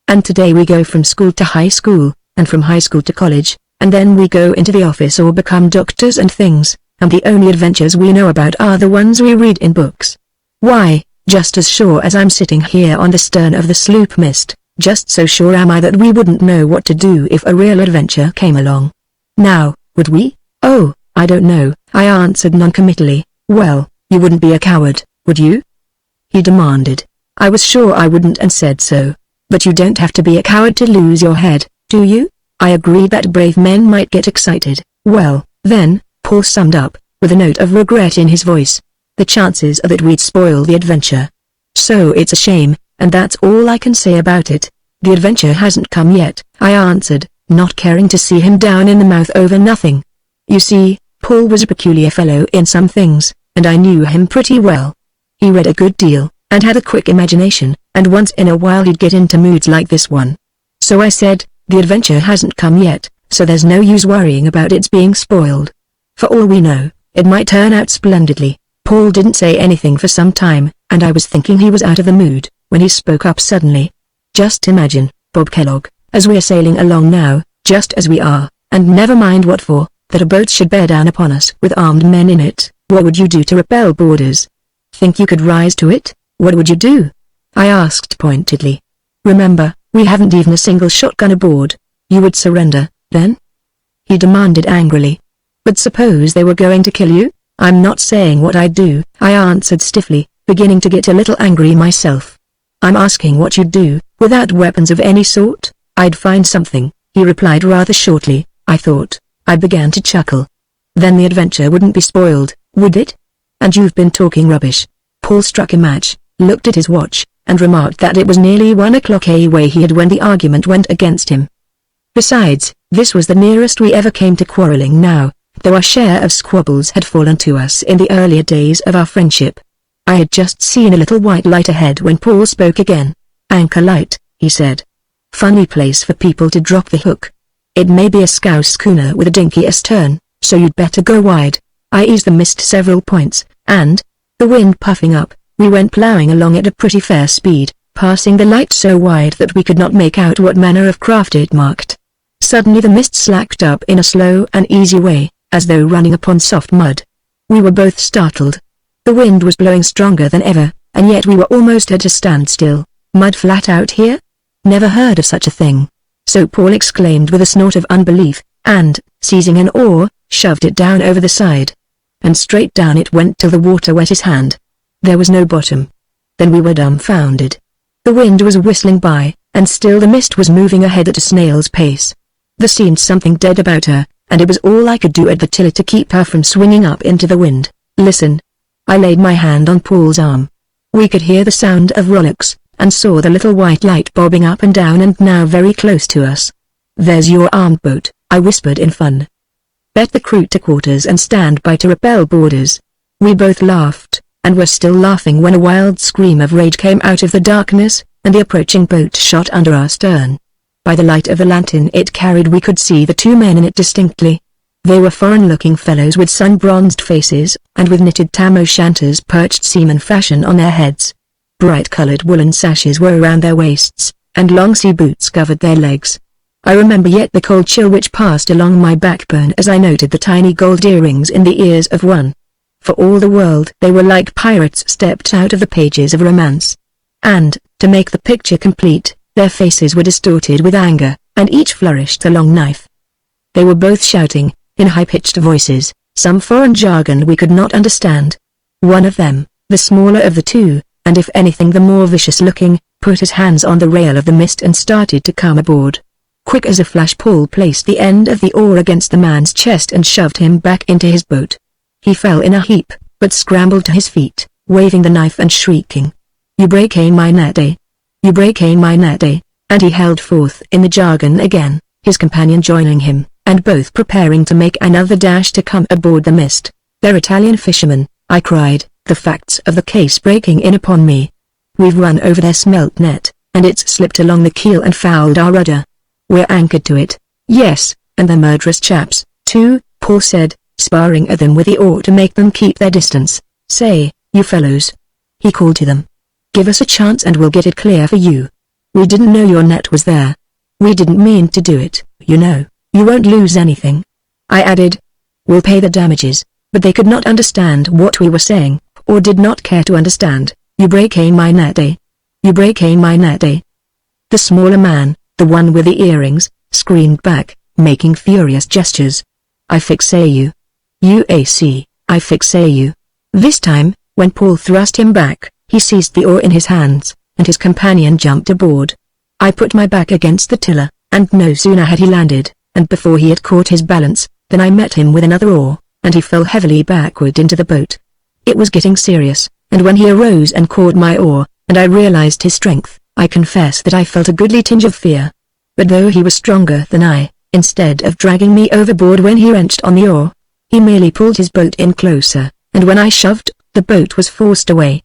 And today we go from school to high school, and from high school to college, and then we go into the office or become doctors and things, and the only adventures we know about are the ones we read in books. Why, just as sure as I'm sitting here on the stern of the sloop Mist, just so sure am I that we wouldn't know what to do if a real adventure came along. Now, would we? Oh, I don't know, I answered noncommittally. Well, you wouldn't be a coward, would you? He demanded. I was sure I wouldn't and said so. But you don't have to be a coward to lose your head, do you? I agreed that brave men might get excited. Well, then, Paul summed up, with a note of regret in his voice. The chances are that we'd spoil the adventure. So it's a shame, and that's all I can say about it. The adventure hasn't come yet, I answered, not caring to see him down in the mouth over nothing. You see, Paul was a peculiar fellow in some things, and I knew him pretty well. He read a good deal, and had a quick imagination, and once in a while he'd get into moods like this one. So I said, the adventure hasn't come yet, so there's no use worrying about its being spoiled. For all we know, it might turn out splendidly. Paul didn't say anything for some time, and I was thinking he was out of the mood, when he spoke up suddenly. Just imagine, Bob Kellogg, as we're sailing along now, just as we are, and never mind what for, that a boat should bear down upon us with armed men in it. What would you do to repel boarders? Think you could rise to it? What would you do? I asked pointedly. Remember, we haven't even a single shotgun aboard. You would surrender, then? He demanded angrily. But suppose they were going to kill you? I'm not saying what I'd do, I answered stiffly, beginning to get a little angry myself. I'm asking what you'd do, without weapons of any sort? "I'd find something," he replied rather shortly. I thought. I began to chuckle. "Then the adventure wouldn't be spoiled, would it? And you've been talking rubbish." Paul struck a match, looked at his watch, and remarked that it was nearly 1 o'clock away he had when the argument went against him. Besides, this was the nearest we ever came to quarreling now, though our share of squabbles had fallen to us in the earlier days of our friendship. I had just seen a little white light ahead when Paul spoke again. "Anchor light," he said. "Funny place for people to drop the hook. It may be a scow schooner with a dinky astern, so you'd better go wide." I eased the mist several points, and, the wind puffing up, we went ploughing along at a pretty fair speed, passing the light so wide that we could not make out what manner of craft it marked. Suddenly the mist slacked up in a slow and easy way, as though running upon soft mud. We were both startled. The wind was blowing stronger than ever, and yet we were almost at a standstill. "Mud flat out here? Never heard of such a thing." So Paul exclaimed with a snort of unbelief, and, seizing an oar, shoved it down over the side. And straight down it went till the water wet his hand. There was no bottom. Then we were dumbfounded. The wind was whistling by, and still the mist was moving ahead at a snail's pace. There seemed something dead about her, and it was all I could do at the tiller to keep her from swinging up into the wind. "Listen." I laid my hand on Paul's arm. We could hear the sound of rowlocks, and saw the little white light bobbing up and down and now very close to us. "There's your armed boat," I whispered in fun. "Bet the crew to quarters and stand by to repel boarders." We both laughed, and were still laughing when a wild scream of rage came out of the darkness, and the approaching boat shot under our stern. By the light of the lantern it carried we could see the 2 men in it distinctly. They were foreign-looking fellows with sun-bronzed faces, and with knitted tam-o'-shanters perched seaman fashion on their heads. Bright-colored woolen sashes were around their waists, and long sea boots covered their legs. I remember yet the cold chill which passed along my backbone as I noted the tiny gold earrings in the ears of one. For all the world they were like pirates stepped out of the pages of romance. And, to make the picture complete, their faces were distorted with anger, and each flourished a long knife. They were both shouting, in high-pitched voices, some foreign jargon we could not understand. One of them, the smaller of the two, and if anything the more vicious-looking, put his hands on the rail of the mist and started to come aboard. Quick as a flash Paul placed the end of the oar against the man's chest and shoved him back into his boat. He fell in a heap, but scrambled to his feet, waving the knife and shrieking, "You break my net, eh? You break my net, eh?" And he held forth in the jargon again, his companion joining him, and both preparing to make another dash to come aboard the mist. "They're Italian fishermen," I cried, the facts of the case breaking in upon me. "We've run over their smelt net, and it's slipped along the keel and fouled our rudder. We're anchored to it." "Yes, and they're murderous chaps, too," Paul said, sparring at them with the oar to make them keep their distance. "Say, you fellows," he called to them, "give us a chance and we'll get it clear for you. We didn't know your net was there. We didn't mean to do it, you know. You won't lose anything." I added, "We'll pay the damages," but they could not understand what we were saying, or did not care to understand. "You break my net, eh? You break my net, eh?" The smaller man, the one with the earrings, screamed back, making furious gestures. "I fixay you. UAC, I fixay you." This time, when Paul thrust him back, he seized the oar in his hands, and his companion jumped aboard. I put my back against the tiller, and no sooner had he landed, and before he had caught his balance, than I met him with another oar, and he fell heavily backward into the boat. It was getting serious, and when he arose and caught my oar, and I realized his strength, I confess that I felt a goodly tinge of fear. But though he was stronger than I, instead of dragging me overboard when he wrenched on the oar, he merely pulled his boat in closer, and when I shoved, the boat was forced away.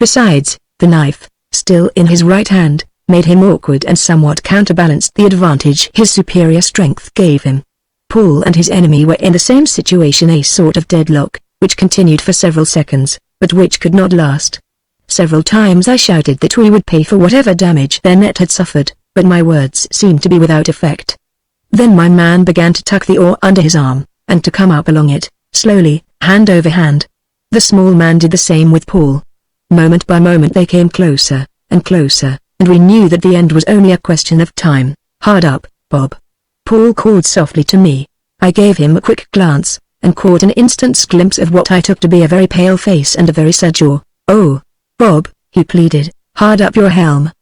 Besides, the knife, still in his right hand, made him awkward and somewhat counterbalanced the advantage his superior strength gave him. Paul and his enemy were in the same situation, a sort of deadlock, which continued for several seconds, but which could not last. Several times I shouted that we would pay for whatever damage their net had suffered, but my words seemed to be without effect. Then my man began to tuck the oar under his arm, and to come up along it, slowly, hand over hand. The small man did the same with Paul. Moment by moment they came closer, and closer, and we knew that the end was only a question of time. "Hard up, Bob." Paul called softly to me. I gave him a quick glance, and caught an instant's glimpse of what I took to be a very pale face and a very sad jaw. "Oh, Bob," he pleaded, "hard up your helm.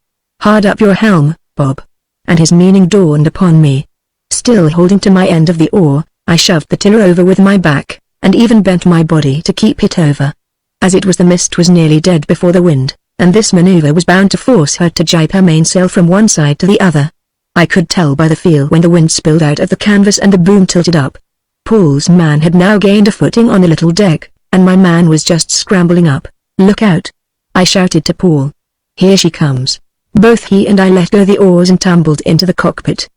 Hard up your helm, Bob." and his meaning dawned upon me. Still holding to my end of the oar, I shoved the tiller over with my back, and even bent my body to keep it over. As it was, the mist was nearly dead before the wind, and this maneuver was bound to force her to jibe her mainsail from one side to the other. I could tell by the feel when the wind spilled out of the canvas and the boom tilted up. Paul's man had now gained a footing on the little deck, and my man was just scrambling up. "Look out!" I shouted to Paul. "Here she comes." Both he and I let go the oars and tumbled into the cockpit.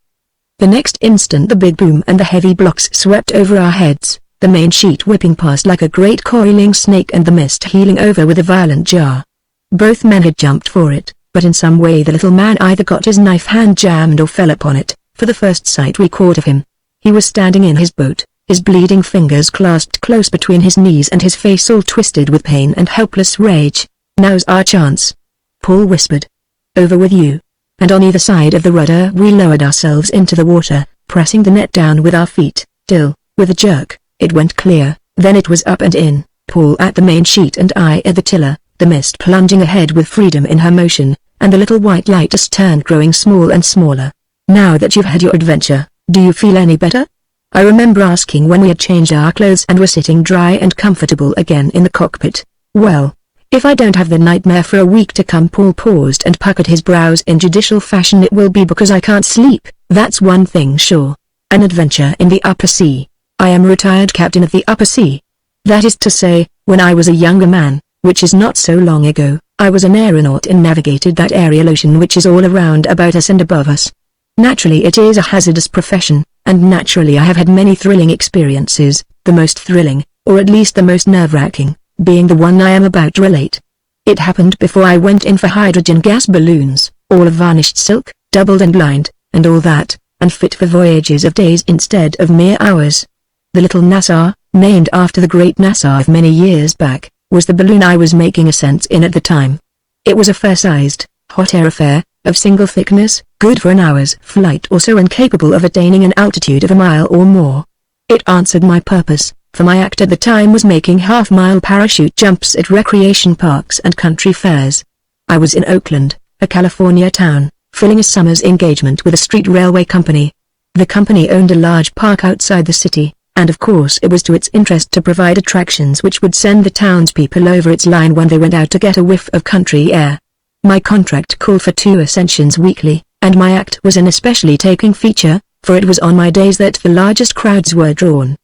The next instant the big boom and the heavy blocks swept over our heads, the main sheet whipping past like a great coiling snake and the mist heeling over with a violent jar. Both men had jumped for it, but in some way the little man either got his knife hand jammed or fell upon it, for the first sight we caught of him. He was standing in his boat, his bleeding fingers clasped close between his knees and his face all twisted with pain and helpless rage. "Now's our chance," Paul whispered. "Over with you." And on either side of the rudder we lowered ourselves into the water, pressing the net down with our feet, till, with a jerk, it went clear. Then it was up and in, Paul at the main sheet and I at the tiller, the mist plunging ahead with freedom in her motion, and the little white light astern growing small and smaller. "Now that you've had your adventure, do you feel any better?" I remember asking when we had changed our clothes and were sitting dry and comfortable again in the cockpit. "Well, if I don't have the nightmare for a week to come," Paul paused and puckered his brows in judicial fashion, "it will be because I can't sleep. That's one thing sure. An adventure in the upper sea. I am a retired captain of the upper sea. That is to say, when I was a younger man, which is not so long ago, I was an aeronaut and navigated that aerial ocean which is all around about us and above us. Naturally it is a hazardous profession, and naturally I have had many thrilling experiences, the most thrilling, or at least the most nerve-wracking, being the one I am about to relate. It happened before I went in for hydrogen gas balloons, all of varnished silk, doubled and blind, and all that, and fit for voyages of days instead of mere hours. The little Nassau, named after the great Nassau of many years back, was the balloon I was making ascents in at the time. It was a fair-sized, hot air affair, of single thickness, good for an hour's flight or so and capable of attaining an altitude of a mile or more. It answered my purpose, for my act at the time was making half-mile parachute jumps at recreation parks and country fairs. I was in Oakland, a California town, filling a summer's engagement with a street railway company. The company owned a large park outside the city, and of course it was to its interest to provide attractions which would send the townspeople over its line when they went out to get a whiff of country air. My contract called for 2 ascensions weekly, and my act was an especially taking feature, for it was on my days that the largest crowds were drawn.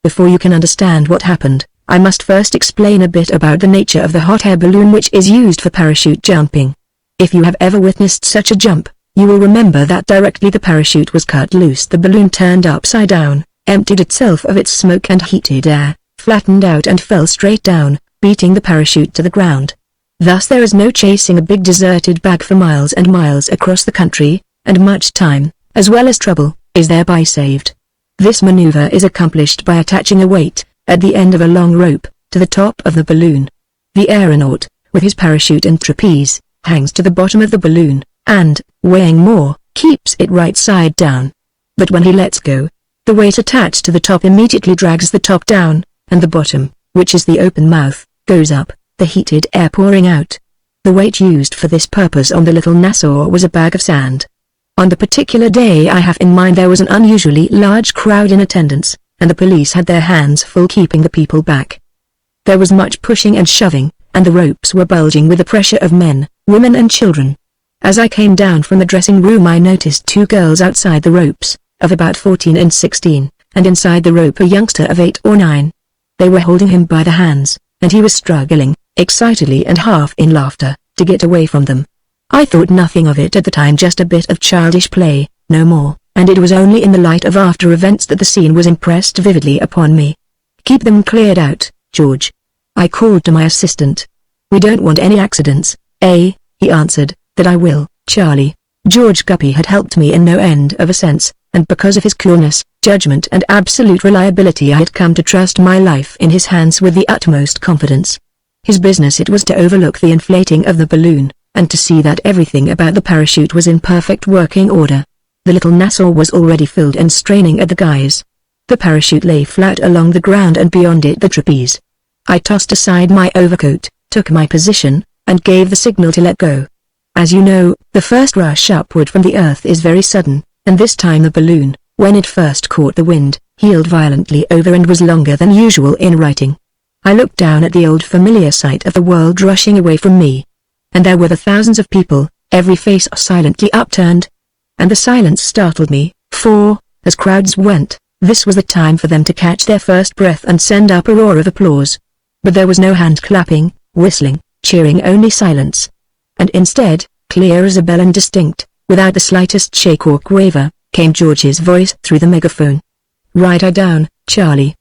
Before you can understand what happened, I must first explain a bit about the nature of the hot air balloon which is used for parachute jumping. If you have ever witnessed such a jump, you will remember that directly the parachute was cut loose the balloon turned upside down, emptied itself of its smoke and heated air, flattened out and fell straight down, beating the parachute to the ground. Thus there is no chasing a big deserted bag for miles and miles across the country, and much time, as well as trouble, is thereby saved. This maneuver is accomplished by attaching a weight, at the end of a long rope, to the top of the balloon. The aeronaut, with his parachute and trapeze, hangs to the bottom of the balloon, and, weighing more, keeps it right side down. But when he lets go, the weight attached to the top immediately drags the top down, and the bottom, which is the open mouth, goes up, the heated air pouring out. The weight used for this purpose on the little Nassau was a bag of sand. On the particular day I have in mind there was an unusually large crowd in attendance, and the police had their hands full keeping the people back. There was much pushing and shoving, and the ropes were bulging with the pressure of men, women and children. As I came down from the dressing room I noticed 2 girls outside the ropes, of about 14 and 16, and inside the rope a youngster of 8 or 9. They were holding him by the hands, and he was struggling, excitedly and half in laughter, to get away from them. I thought nothing of it at the time, just a bit of childish play, no more, and it was only in the light of after events that the scene was impressed vividly upon me. "Keep them cleared out, George," I called to my assistant. "We don't want any accidents." He answered, "that I will, Charlie." George Guppy had helped me in no end of a sense, and because of his coolness, judgment and absolute reliability I had come to trust my life in his hands with the utmost confidence. His business it was to overlook the inflating of the balloon, and to see that everything about the parachute was in perfect working order. The little Nassau was already filled and straining at the guys. The parachute lay flat along the ground and beyond it the trapeze. I tossed aside my overcoat, took my position, and gave the signal to let go. As you know, the first rush upward from the earth is very sudden, and this time the balloon, when it first caught the wind, heeled violently over and was longer than usual in writing. I looked down at the old familiar sight of the world rushing away from me. And there were the thousands of people, every face silently upturned. And the silence startled me, for, as crowds went, this was the time for them to catch their first breath and send up a roar of applause. But there was no hand clapping, whistling, cheering, only silence. And instead, clear as a bell and distinct, without the slightest shake or quaver, came George's voice through the megaphone. "Ride her down, Charlie.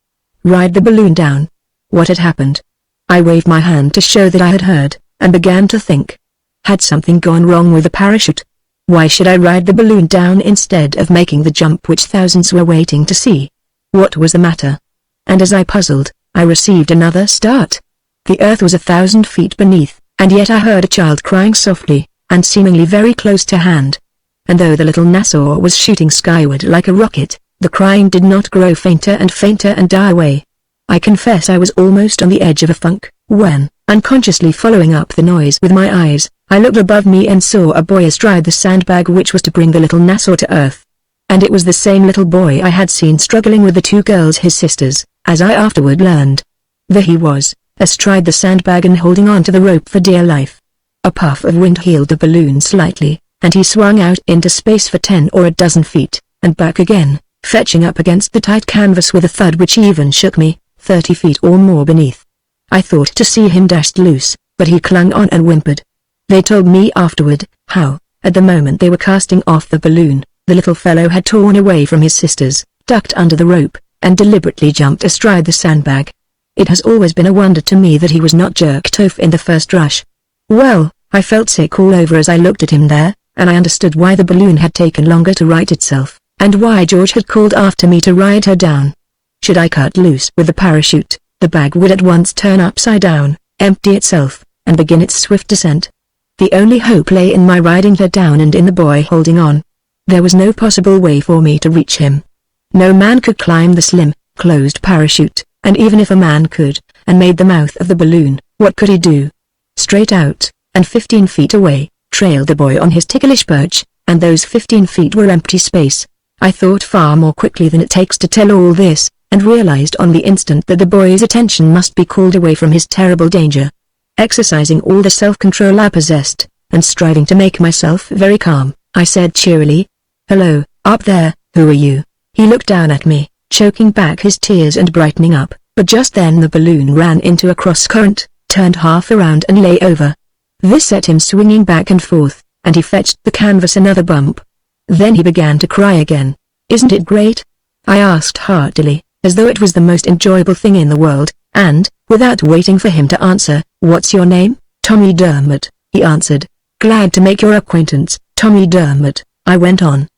Ride the balloon down." What had happened? I waved my hand to show that I had heard, and began to think. Had something gone wrong with the parachute? Why should I ride the balloon down instead of making the jump which thousands were waiting to see? What was the matter? And as I puzzled, I received another start. The earth was 1,000 feet beneath, and yet I heard a child crying softly, and seemingly very close to hand. And though the little Nassau was shooting skyward like a rocket, the crying did not grow fainter and die away. I confess I was almost on the edge of a funk, when, unconsciously following up the noise with my eyes, I looked above me and saw a boy astride the sandbag which was to bring the little Nassau to earth. And it was the same little boy I had seen struggling with the two girls, his sisters, as I afterward learned. There he was, astride the sandbag and holding on to the rope for dear life. A puff of wind heeled the balloon slightly, and he swung out into space for 10 or a dozen feet, and back again, fetching up against the tight canvas with a thud which even shook me, 30 feet or more beneath. I thought to see him dashed loose, but he clung on and whimpered. They told me afterward, how, at the moment they were casting off the balloon, the little fellow had torn away from his sisters, ducked under the rope, and deliberately jumped astride the sandbag. It has always been a wonder to me that he was not jerked off in the first rush. Well, I felt sick all over as I looked at him there, and I understood why the balloon had taken longer to right itself, and why George had called after me to ride her down. Should I cut loose with the parachute, the bag would at once turn upside down, empty itself, and begin its swift descent. The only hope lay in my riding her down and in the boy holding on. There was no possible way for me to reach him. No man could climb the slim, closed parachute, and even if a man could, and made the mouth of the balloon, what could he do? Straight out, and 15 feet away, trailed the boy on his ticklish perch, and those 15 feet were empty space. I thought far more quickly than it takes to tell all this, and realized on the instant that the boy's attention must be called away from his terrible danger. Exercising all the self-control I possessed, and striving to make myself very calm, I said cheerily, "Hello, up there, who are you?" He looked down at me, choking back his tears and brightening up, but just then the balloon ran into a cross-current, turned half around and lay over. This set him swinging back and forth, and he fetched the canvas another bump. Then he began to cry again. "Isn't it great?" I asked heartily, as though it was the most enjoyable thing in the world, and, without waiting for him to answer, "What's your name?" "Tommy Dermot," he answered. "Glad to make your acquaintance, Tommy Dermot," I went on.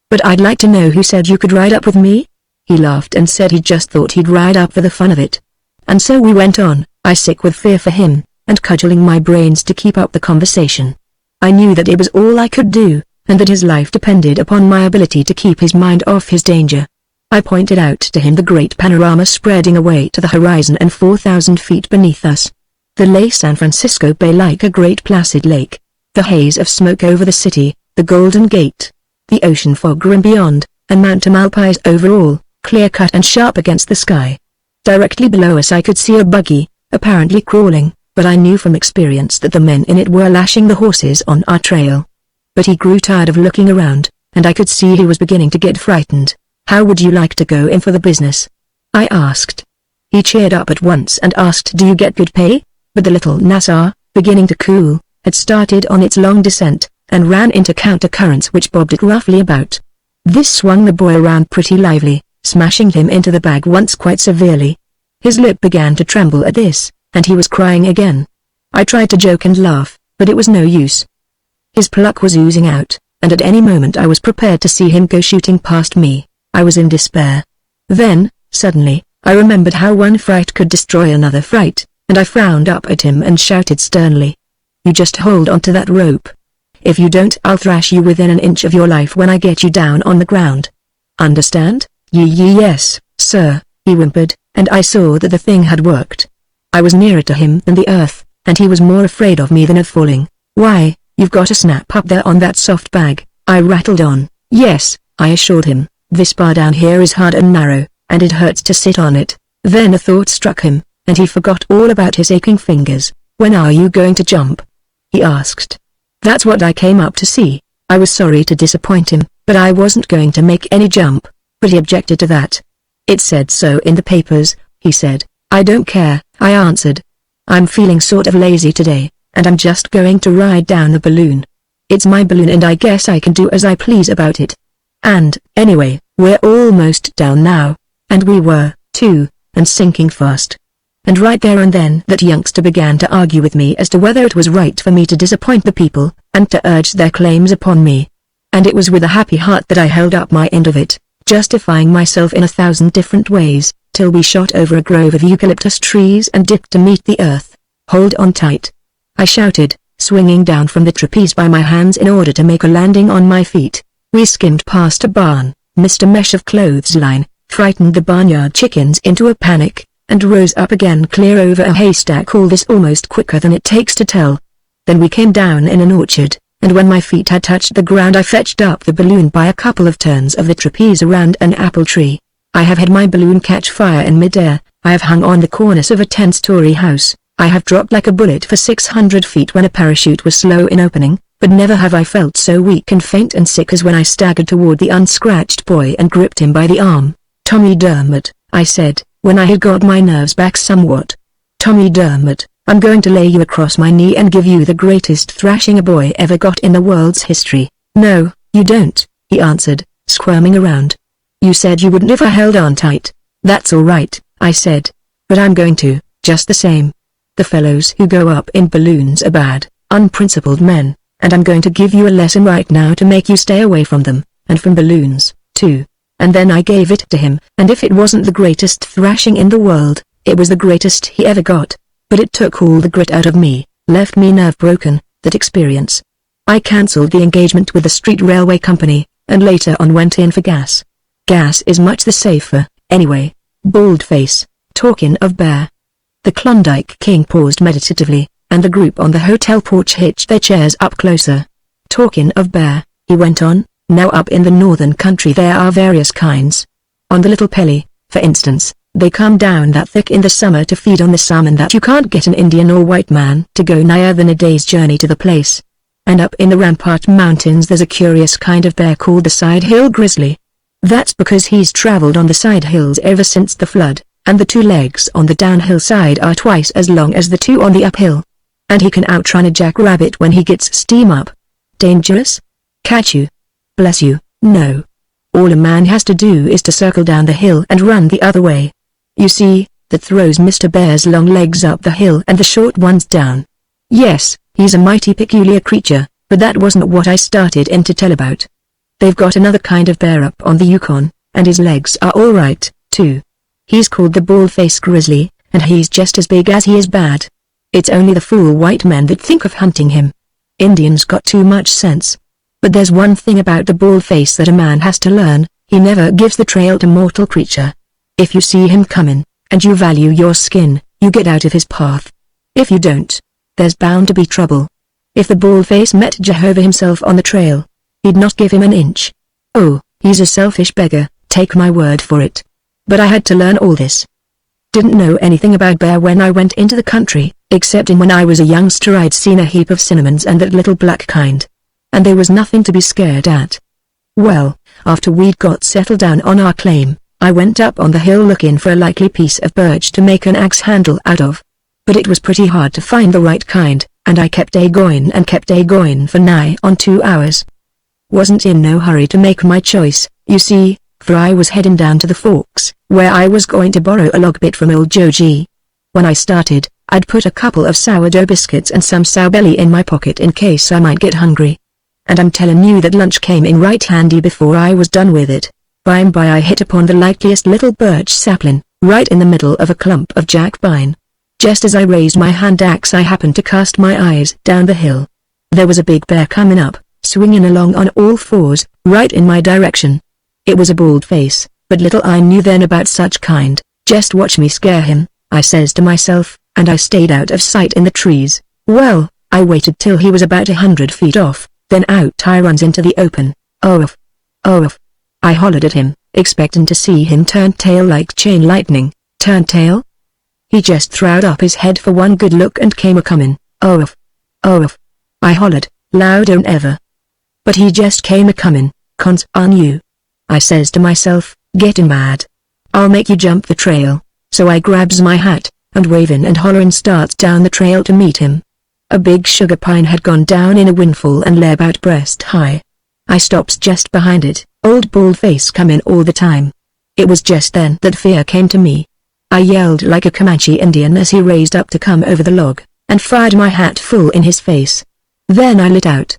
"But I'd like to know who said you could ride up with me?" He laughed and said he just thought he'd ride up for the fun of it. And so we went on, I sick with fear for him, and cudgeling my brains to keep up the conversation. I knew that it was all I could do, and that his life depended upon my ability to keep his mind off his danger. I pointed out to him the great panorama spreading away to the horizon and 4,000 feet beneath us. There lay San Francisco Bay like a great placid lake, the haze of smoke over the city, the Golden Gate, the ocean fog rim beyond, and Mount Tamalpais over all, clear-cut and sharp against the sky. Directly below us I could see a buggy, apparently crawling, but I knew from experience that the men in it were lashing the horses on our trail. But he grew tired of looking around, and I could see he was beginning to get frightened. "How would you like to go in for the business?" I asked. He cheered up at once and asked, "Do you get good pay?" But the little Nassau, beginning to cool, had started on its long descent, and ran into counter-currents which bobbed it roughly about. This swung the boy around pretty lively, smashing him into the bag once quite severely. His lip began to tremble at this, and he was crying again. I tried to joke and laugh, but it was no use. His pluck was oozing out, and at any moment I was prepared to see him go shooting past me. I was in despair. Then, suddenly, I remembered how one fright could destroy another fright, and I frowned up at him and shouted sternly, "You just hold on to that rope. If you don't, I'll thrash you within an inch of your life when I get you down on the ground. Understand?" Yes, sir," he whimpered, and I saw that the thing had worked. I was nearer to him than the earth, and he was more afraid of me than of falling. "Why, You've got a snap up there on that soft bag, I rattled on. Yes, I assured him, this bar down here is hard and narrow, and it hurts to sit on it. Then a thought struck him, and he forgot all about his aching fingers. When are you going to jump? He asked. That's what I came up to see. I was sorry to disappoint him, but I wasn't going to make any jump. But he objected to that. It said so in the papers, he said. I don't care, I answered. I'm feeling sort of lazy today, and I'm just going to ride down the balloon. It's my balloon and I guess I can do as I please about it. And, anyway, we're almost down now. And we were, too, and sinking fast. And right there and then that youngster began to argue with me as to whether it was right for me to disappoint the people, and to urge their claims upon me. And it was with a happy heart that I held up my end of it, justifying myself in 1,000 different ways, till we shot over a grove of eucalyptus trees and dipped to meet the earth. Hold on tight, I shouted, swinging down from the trapeze by my hands in order to make a landing on my feet. We skimmed past a barn, missed a mesh of clothesline, frightened the barnyard chickens into a panic, and rose up again clear over a haystack, all this almost quicker than it takes to tell. Then we came down in an orchard, and when my feet had touched the ground I fetched up the balloon by a couple of turns of the trapeze around an apple tree. I have had my balloon catch fire in midair, I have hung on the cornice of a 10-story house, I have dropped like a bullet for 600 feet when a parachute was slow in opening, but never have I felt so weak and faint and sick as when I staggered toward the unscratched boy and gripped him by the arm. Tommy Dermot, I said, when I had got my nerves back somewhat. Tommy Dermot, I'm going to lay you across my knee and give you the greatest thrashing a boy ever got in the world's history. No, you don't, he answered, squirming around. You said you wouldn't if I held on tight. That's all right, I said. But I'm going to, just the same. The fellows who go up in balloons are bad, unprincipled men, and I'm going to give you a lesson right now to make you stay away from them, and from balloons, too. And then I gave it to him, and if it wasn't the greatest thrashing in the world, it was the greatest he ever got. But it took all the grit out of me, left me nerve-broken, that experience. I cancelled the engagement with the street railway company, and later on went in for gas. Gas is much the safer, anyway. Baldface, talking of bear. The Klondike King paused meditatively, and the group on the hotel porch hitched their chairs up closer. Talking of bear, he went on. Now up in the northern country there are various kinds. On the Little Pelly, for instance, they come down that thick in the summer to feed on the salmon that you can't get an Indian or white man to go nigher than a day's journey to the place. And up in the Rampart Mountains there's a curious kind of bear called the side hill grizzly. That's because he's traveled on the side hills ever since the flood, and the two legs on the downhill side are twice as long as the two on the uphill. And he can outrun a jackrabbit when he gets steam up. Dangerous? Catch you? Bless you, no. All a man has to do is to circle down the hill and run the other way. You see, that throws Mr. Bear's long legs up the hill and the short ones down. Yes, he's a mighty peculiar creature, but that wasn't what I started in to tell about. They've got another kind of bear up on the Yukon, and his legs are all right, too. He's called the bald-face grizzly, and he's just as big as he is bad. It's only the fool white men that think of hunting him. Indians got too much sense. But there's one thing about the bald-face that a man has to learn, he never gives the trail to mortal creature. If you see him coming, and you value your skin, you get out of his path. If you don't, there's bound to be trouble. If the bald-face met Jehovah himself on the trail, he'd not give him an inch. Oh, he's a selfish beggar, take my word for it. But I had to learn all this. Didn't know anything about bear when I went into the country, except when I was a youngster I'd seen a heap of cinnamons and that little black kind. And there was nothing to be scared at. Well, after we'd got settled down on our claim, I went up on the hill looking for a likely piece of birch to make an axe handle out of. But it was pretty hard to find the right kind, and I kept a-going and kept a-going for nigh on 2 hours. Wasn't in no hurry to make my choice, you see, for I was heading down to the Forks, where I was going to borrow a log bit from old Joe G. When I started, I'd put a couple of sourdough biscuits and some sow belly in my pocket in case I might get hungry. And I'm telling you that lunch came in right handy before I was done with it. By and by I hit upon the likeliest little birch sapling, right in the middle of a clump of jackpine. Just as I raised my hand axe I happened to cast my eyes down the hill. There was a big bear coming up, swinging along on all fours, right in my direction. It was a bald-face, but little I knew then about such kind. Just watch me scare him, I says to myself, and I stayed out of sight in the trees. Well, I waited till he was about 100 feet off, then out I runs into the open. "Oof! Oof!" I hollered at him, expecting to see him turn tail like chain lightning. Turn tail? He just throwed up his head for one good look and came a-comin'. "Oof! Oof!" I hollered, louder than ever. But he just came a-comin'. "Cons on you," I says to myself, getting mad. "I'll make you jump the trail." So I grabs my hat, and wavin' and hollerin' starts down the trail to meet him. A big sugar pine had gone down in a windfall and lay about breast high. I stops just behind it, old Baldface comin' all the time. It was just then that fear came to me. I yelled like a Comanche Indian as he raised up to come over the log, and fired my hat full in his face. Then I lit out.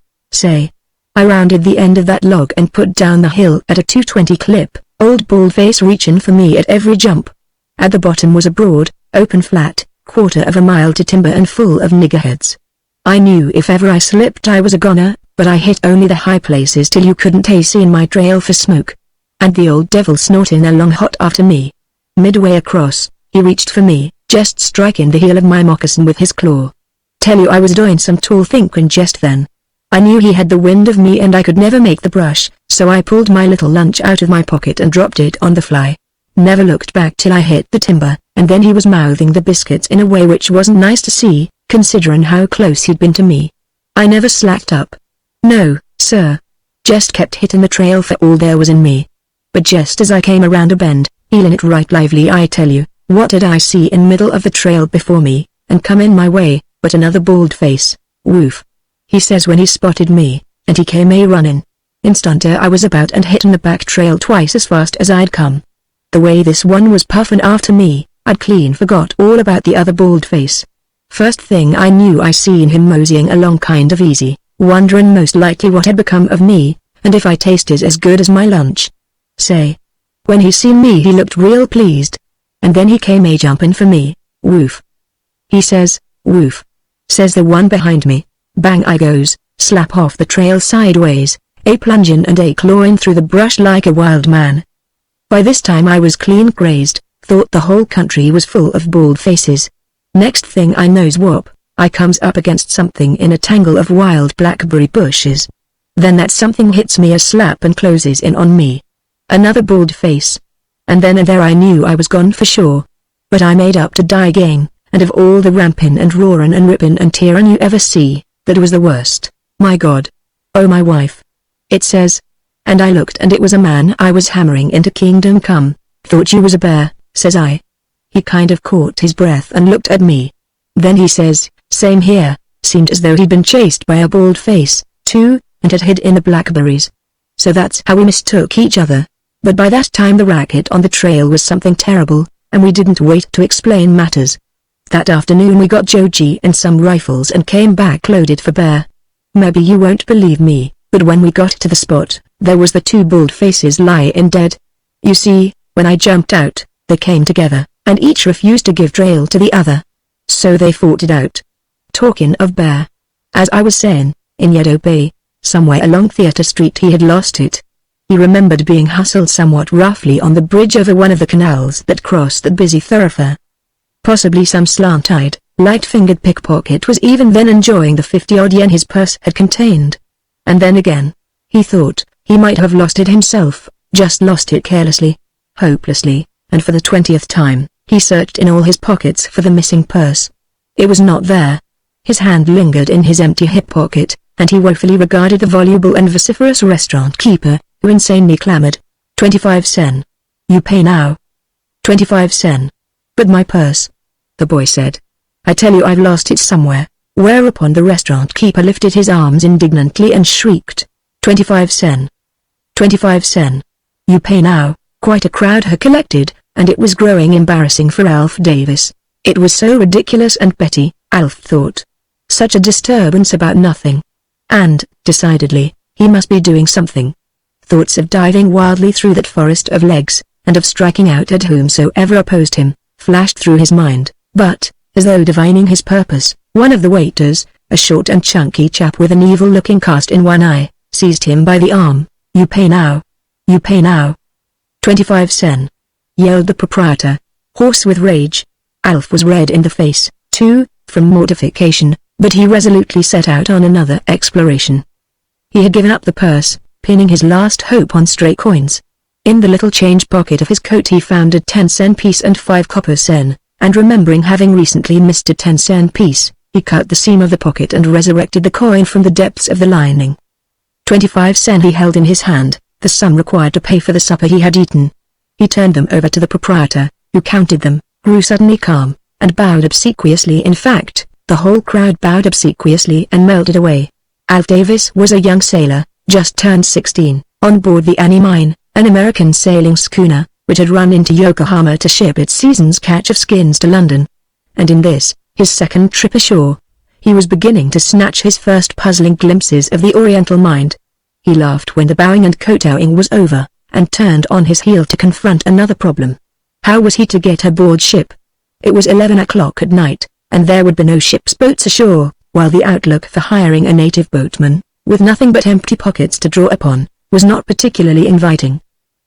I rounded the end of that log and put down the hill at a 220 clip, old Baldface reachin' for me at every jump. At the bottom was a broad, open flat, 1/4 of a mile to timber and full of niggerheads. I knew if ever I slipped I was a goner, but I hit only the high places till you couldn't see in my trail for smoke. And the old devil snorting along hot after me. Midway across, he reached for me, just striking the heel of my moccasin with his claw. Tell you I was doing some tall thinking just then. I knew he had the wind of me and I could never make the brush, so I pulled my little lunch out of my pocket and dropped it on the fly. Never looked back till I hit the timber, and then he was mouthing the biscuits in a way which wasn't nice to see, considering how close he'd been to me. I never slacked up. No, sir. Just kept hitting the trail for all there was in me. But just as I came around a bend, heeling it right lively I tell you, what did I see in middle of the trail before me, and come in my way, but another Baldface. "Woof," he says when he spotted me, and he came a-runnin'. Instanter I was about and hitting the back trail twice as fast as I'd come. The way this one was puffin' after me, I'd clean forgot all about the other Baldface. First thing I knew I seen him moseying along kind of easy, wonderin' most likely what had become of me, and if I tasted as good as my lunch. When he seen me he looked real pleased. And then he came a-jumpin' for me. "Woof," he says. "Woof," says the one behind me. Bang I goes, slap off the trail sideways, a-plungin' and a-clawin' through the brush like a wild man. By this time I was clean crazed, thought the whole country was full of Baldfaces. Next thing I knows whoop, I comes up against something in a tangle of wild blackberry bushes. Then that something hits me a slap and closes in on me. Another Baldface. And then and there I knew I was gone for sure. But I made up to die again, and of all the rampin' and roarin' and rippin' and tearin' you ever see, that was the worst. My God. Oh my wife. It says. And I looked and it was a man I was hammering into Kingdom Come. "Thought you was a bear," says I. He kind of caught his breath and looked at me. Then he says, "Same here," seemed as though he'd been chased by a Baldface, too, and had hid in the blackberries. So that's how we mistook each other. But by that time the racket on the trail was something terrible, and we didn't wait to explain matters. That afternoon we got Joji and some rifles and came back loaded for bear. Maybe you won't believe me, but when we got to the spot, there was the 2 Baldfaces lying dead. You see, when I jumped out, they came together, and each refused to give trail to the other. So they fought it out. Talking of bear. As I was saying, in Yedo Bay, somewhere along Theatre Street he had lost it. He remembered being hustled somewhat roughly on the bridge over one of the canals that crossed the busy thoroughfare. Possibly some slant-eyed, light-fingered pickpocket was even then enjoying the 50-odd yen his purse had contained. And then again, he thought, he might have lost it himself, just lost it carelessly, hopelessly, and for the 20th time, he searched in all his pockets for the missing purse. It was not there. His hand lingered in his empty hip pocket, and he woefully regarded the voluble and vociferous restaurant keeper, who insanely clamored, 25 sen. You pay now. 25 sen. But my purse. The boy said. I tell you I've lost it somewhere. Whereupon the restaurant keeper lifted his arms indignantly and shrieked, 25 sen. 25 sen. You pay now. Quite a crowd had collected, and it was growing embarrassing for Alf Davis. It was so ridiculous and petty, Alf thought. Such a disturbance about nothing. And, decidedly, he must be doing something. Thoughts of diving wildly through that forest of legs, and of striking out at whomsoever opposed him, flashed through his mind, but, as though divining his purpose, one of the waiters, a short and chunky chap with an evil-looking cast in one eye, seized him by the arm. You pay now. You pay now. 25 sen. Yelled the proprietor, hoarse with rage. Alf was red in the face, too, from mortification, but he resolutely set out on another exploration. He had given up the purse, pinning his last hope on stray coins. In the little change pocket of his coat he found a 10-sen piece and 5 copper sen, and remembering having recently missed a 10-sen piece, he cut the seam of the pocket and resurrected the coin from the depths of the lining. 25 sen he held in his hand, the sum required to pay for the supper he had eaten. He turned them over to the proprietor, who counted them, grew suddenly calm, and bowed obsequiously. In fact, the whole crowd bowed obsequiously and melted away. Alf Davis was a young sailor, just turned 16, on board the Annie Mine, an American sailing schooner, which had run into Yokohama to ship its season's catch of skins to London. And in this, his second trip ashore, he was beginning to snatch his first puzzling glimpses of the Oriental mind. He laughed when the bowing and kowtowing was over, and turned on his heel to confront another problem. How was he to get aboard ship? It was 11 o'clock at night, and there would be no ship's boats ashore, while the outlook for hiring a native boatman, with nothing but empty pockets to draw upon, was not particularly inviting.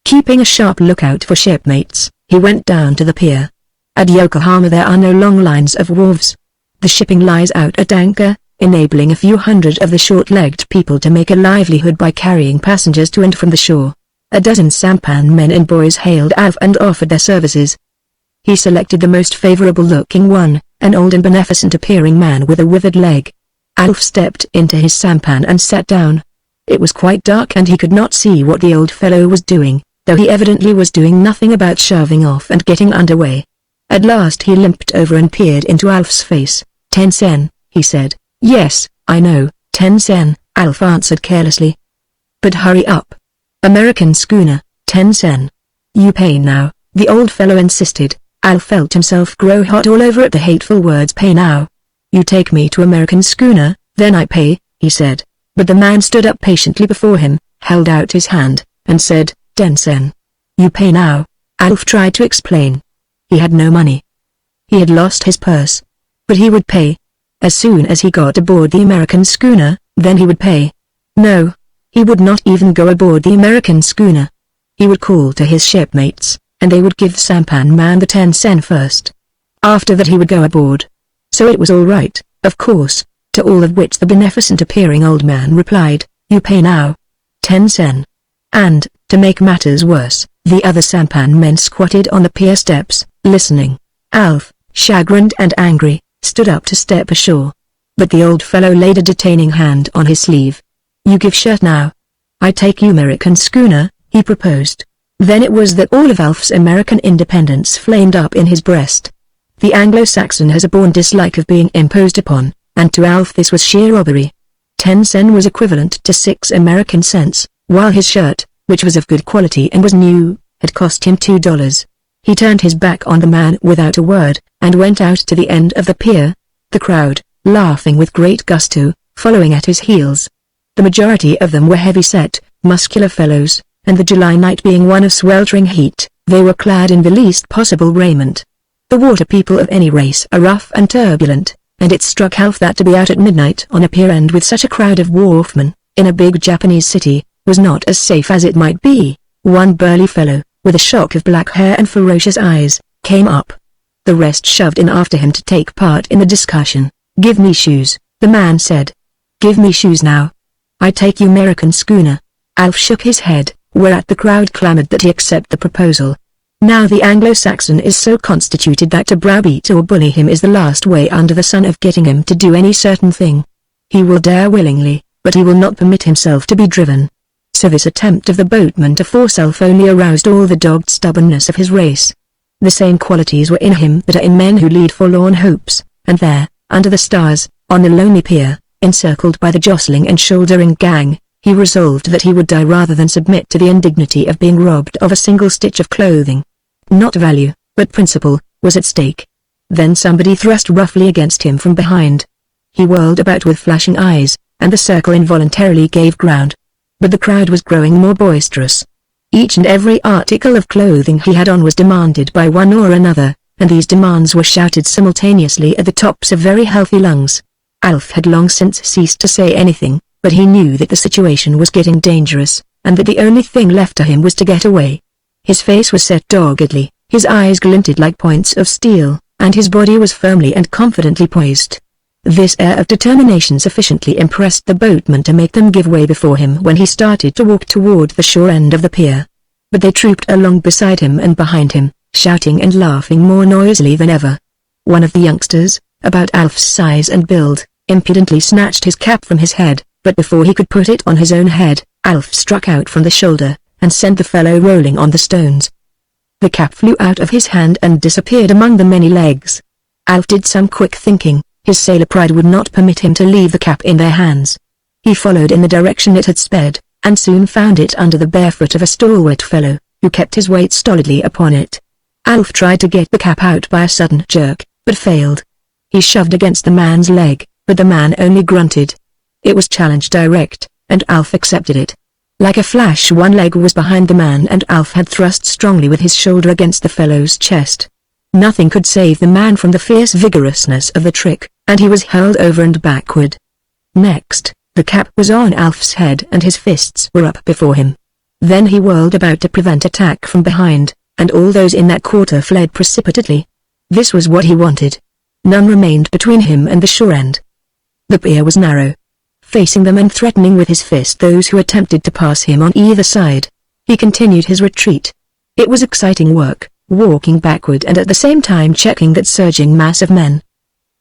Keeping a sharp lookout for shipmates, he went down to the pier. At Yokohama there are no long lines of wharves. The shipping lies out at anchor, enabling a few hundred of the short-legged people to make a livelihood by carrying passengers to and from the shore. A dozen sampan men and boys hailed Alf and offered their services. He selected the most favorable-looking one, an old and beneficent-appearing man with a withered leg. Alf stepped into his sampan and sat down. It was quite dark and he could not see what the old fellow was doing, though he evidently was doing nothing about shoving off and getting underway. At last he limped over and peered into Alf's face. 10 sen, he said. Yes, I know, 10 sen, Alf answered carelessly. But hurry up. American schooner, 10 sen. You pay now, the old fellow insisted. Alf felt himself grow hot all over at the hateful words pay now. You take me to American schooner, then I pay, he said. But the man stood up patiently before him, held out his hand, and said, 10 sen. You pay now. Alf tried to explain. He had no money. He had lost his purse. But he would pay. As soon as he got aboard the American schooner, then he would pay. No, he would not even go aboard the American schooner. He would call to his shipmates, and they would give the sampan man the 10 sen first. After that he would go aboard. So it was all right, of course, to all of which the beneficent-appearing old man replied, you pay now. 10 sen. And, to make matters worse, the other sampan men squatted on the pier steps, listening. Alf, chagrined and angry, stood up to step ashore. But the old fellow laid a detaining hand on his sleeve. You give shirt now. I take you American schooner, he proposed. Then it was that all of Alf's American independence flamed up in his breast. The Anglo-Saxon has a born dislike of being imposed upon, and to Alf this was sheer robbery. 10 sen was equivalent to 6 American cents, while his shirt, which was of good quality and was new, had cost him $2. He turned his back on the man without a word, and went out to the end of the pier, the crowd, laughing with great gusto, following at his heels. The majority of them were heavy-set, muscular fellows, and the July night being one of sweltering heat, they were clad in the least possible raiment. The water people of any race are rough and turbulent, and it struck Alf that to be out at midnight on a pier and with such a crowd of wharfmen, in a big Japanese city, was not as safe as it might be. One burly fellow, with a shock of black hair and ferocious eyes, came up. The rest shoved in after him to take part in the discussion. Give me shoes, the man said. Give me shoes now. I take you American schooner. Alf shook his head, whereat the crowd clamored that he accept the proposal. Now the Anglo-Saxon is so constituted that to browbeat or bully him is the last way under the sun of getting him to do any certain thing. He will dare willingly, but he will not permit himself to be driven. So this attempt of the boatman to force Alf only aroused all the dogged stubbornness of his race. The same qualities were in him that are in men who lead forlorn hopes, and there, under the stars, on the lonely pier, encircled by the jostling and shouldering gang, he resolved that he would die rather than submit to the indignity of being robbed of a single stitch of clothing. Not value, but principle, was at stake. Then somebody thrust roughly against him from behind. He whirled about with flashing eyes, and the circle involuntarily gave ground. But the crowd was growing more boisterous. Each and every article of clothing he had on was demanded by one or another, and these demands were shouted simultaneously at the tops of very healthy lungs. Alf had long since ceased to say anything, but he knew that the situation was getting dangerous, and that the only thing left to him was to get away. His face was set doggedly, his eyes glinted like points of steel, and his body was firmly and confidently poised. This air of determination sufficiently impressed the boatmen to make them give way before him when he started to walk toward the shore end of the pier. But they trooped along beside him and behind him, shouting and laughing more noisily than ever. One of the youngsters, about Alf's size and build, impudently snatched his cap from his head, but before he could put it on his own head, Alf struck out from the shoulder, and sent the fellow rolling on the stones. The cap flew out of his hand and disappeared among the many legs. Alf did some quick thinking. His sailor pride would not permit him to leave the cap in their hands. He followed in the direction it had sped, and soon found it under the bare foot of a stalwart fellow, who kept his weight stolidly upon it. Alf tried to get the cap out by a sudden jerk, but failed. He shoved against the man's leg, but the man only grunted. It was challenge direct, and Alf accepted it. Like a flash one leg was behind the man and Alf had thrust strongly with his shoulder against the fellow's chest. Nothing could save the man from the fierce vigorousness of the trick, and he was hurled over and backward. Next, the cap was on Alf's head and his fists were up before him. Then he whirled about to prevent attack from behind, and all those in that quarter fled precipitately. This was what he wanted. None remained between him and the shore end. The pier was narrow. Facing them and threatening with his fist those who attempted to pass him on either side, he continued his retreat. It was exciting work, walking backward and at the same time checking that surging mass of men.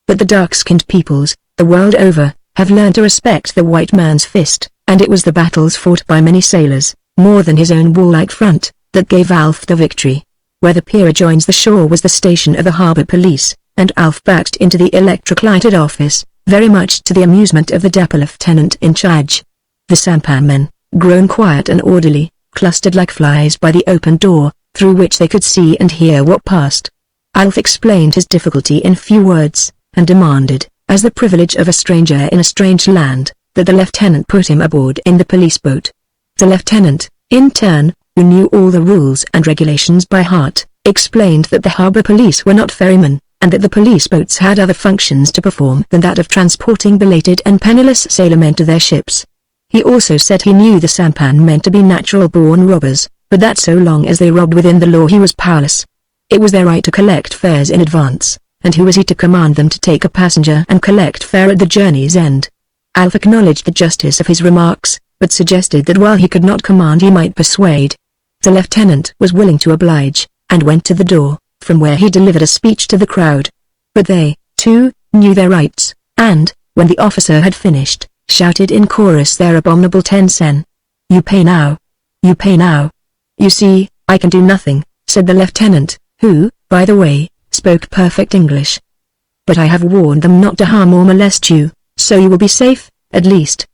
But the dark-skinned peoples, the world over, have learned to respect the white man's fist, and it was the battles fought by many sailors, more than his own warlike front, that gave Alf the victory. Where the pier adjoins the shore was the station of the harbor police, and Alf backed into the electric-lighted office, very much to the amusement of the dapper lieutenant in charge. The sampan men, grown quiet and orderly, clustered like flies by the open door, through which they could see and hear what passed. Alf explained his difficulty in few words, and demanded, as the privilege of a stranger in a strange land, that the lieutenant put him aboard in the police boat. The lieutenant, in turn, who knew all the rules and regulations by heart, explained that the harbor police were not ferrymen, and that the police boats had other functions to perform than that of transporting belated and penniless sailormen to their ships. He also said he knew the sampan men to be natural-born robbers, but that so long as they robbed within the law he was powerless. It was their right to collect fares in advance, and who was he to command them to take a passenger and collect fare at the journey's end? Alf acknowledged the justice of his remarks, but suggested that while he could not command he might persuade. The lieutenant was willing to oblige, and went to the door, from where he delivered a speech to the crowd. But they, too, knew their rights, and, when the officer had finished, shouted in chorus their abominable 10 sen. "You pay now. You pay now." "You see, I can do nothing," said the lieutenant, who, by the way, spoke perfect English. "But I have warned them not to harm or molest you, so you will be safe, at least.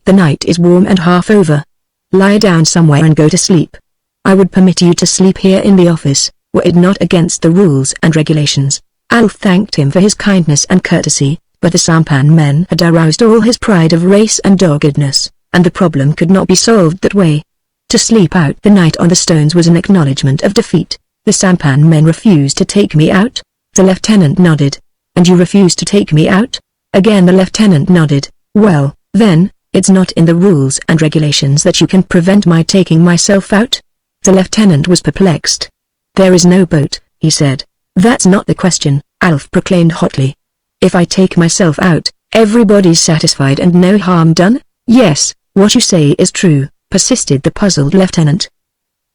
The night is warm and half over. Lie down somewhere and go to sleep. I would permit you to sleep here in the office, were it not against the rules and regulations." Alf thanked him for his kindness and courtesy, but the sampan men had aroused all his pride of race and doggedness, and the problem could not be solved that way. To sleep out the night on the stones was an acknowledgement of defeat. "The sampan men refused to take me out?" The lieutenant nodded. "And you refuse to take me out?" Again the lieutenant nodded. "Well, then, it's not in the rules and regulations that you can prevent my taking myself out?" The lieutenant was perplexed. "There is no boat," he said. "That's not the question," Alf proclaimed hotly. "If I take myself out, everybody's satisfied and no harm done?" "Yes, what you say is true," persisted the puzzled lieutenant.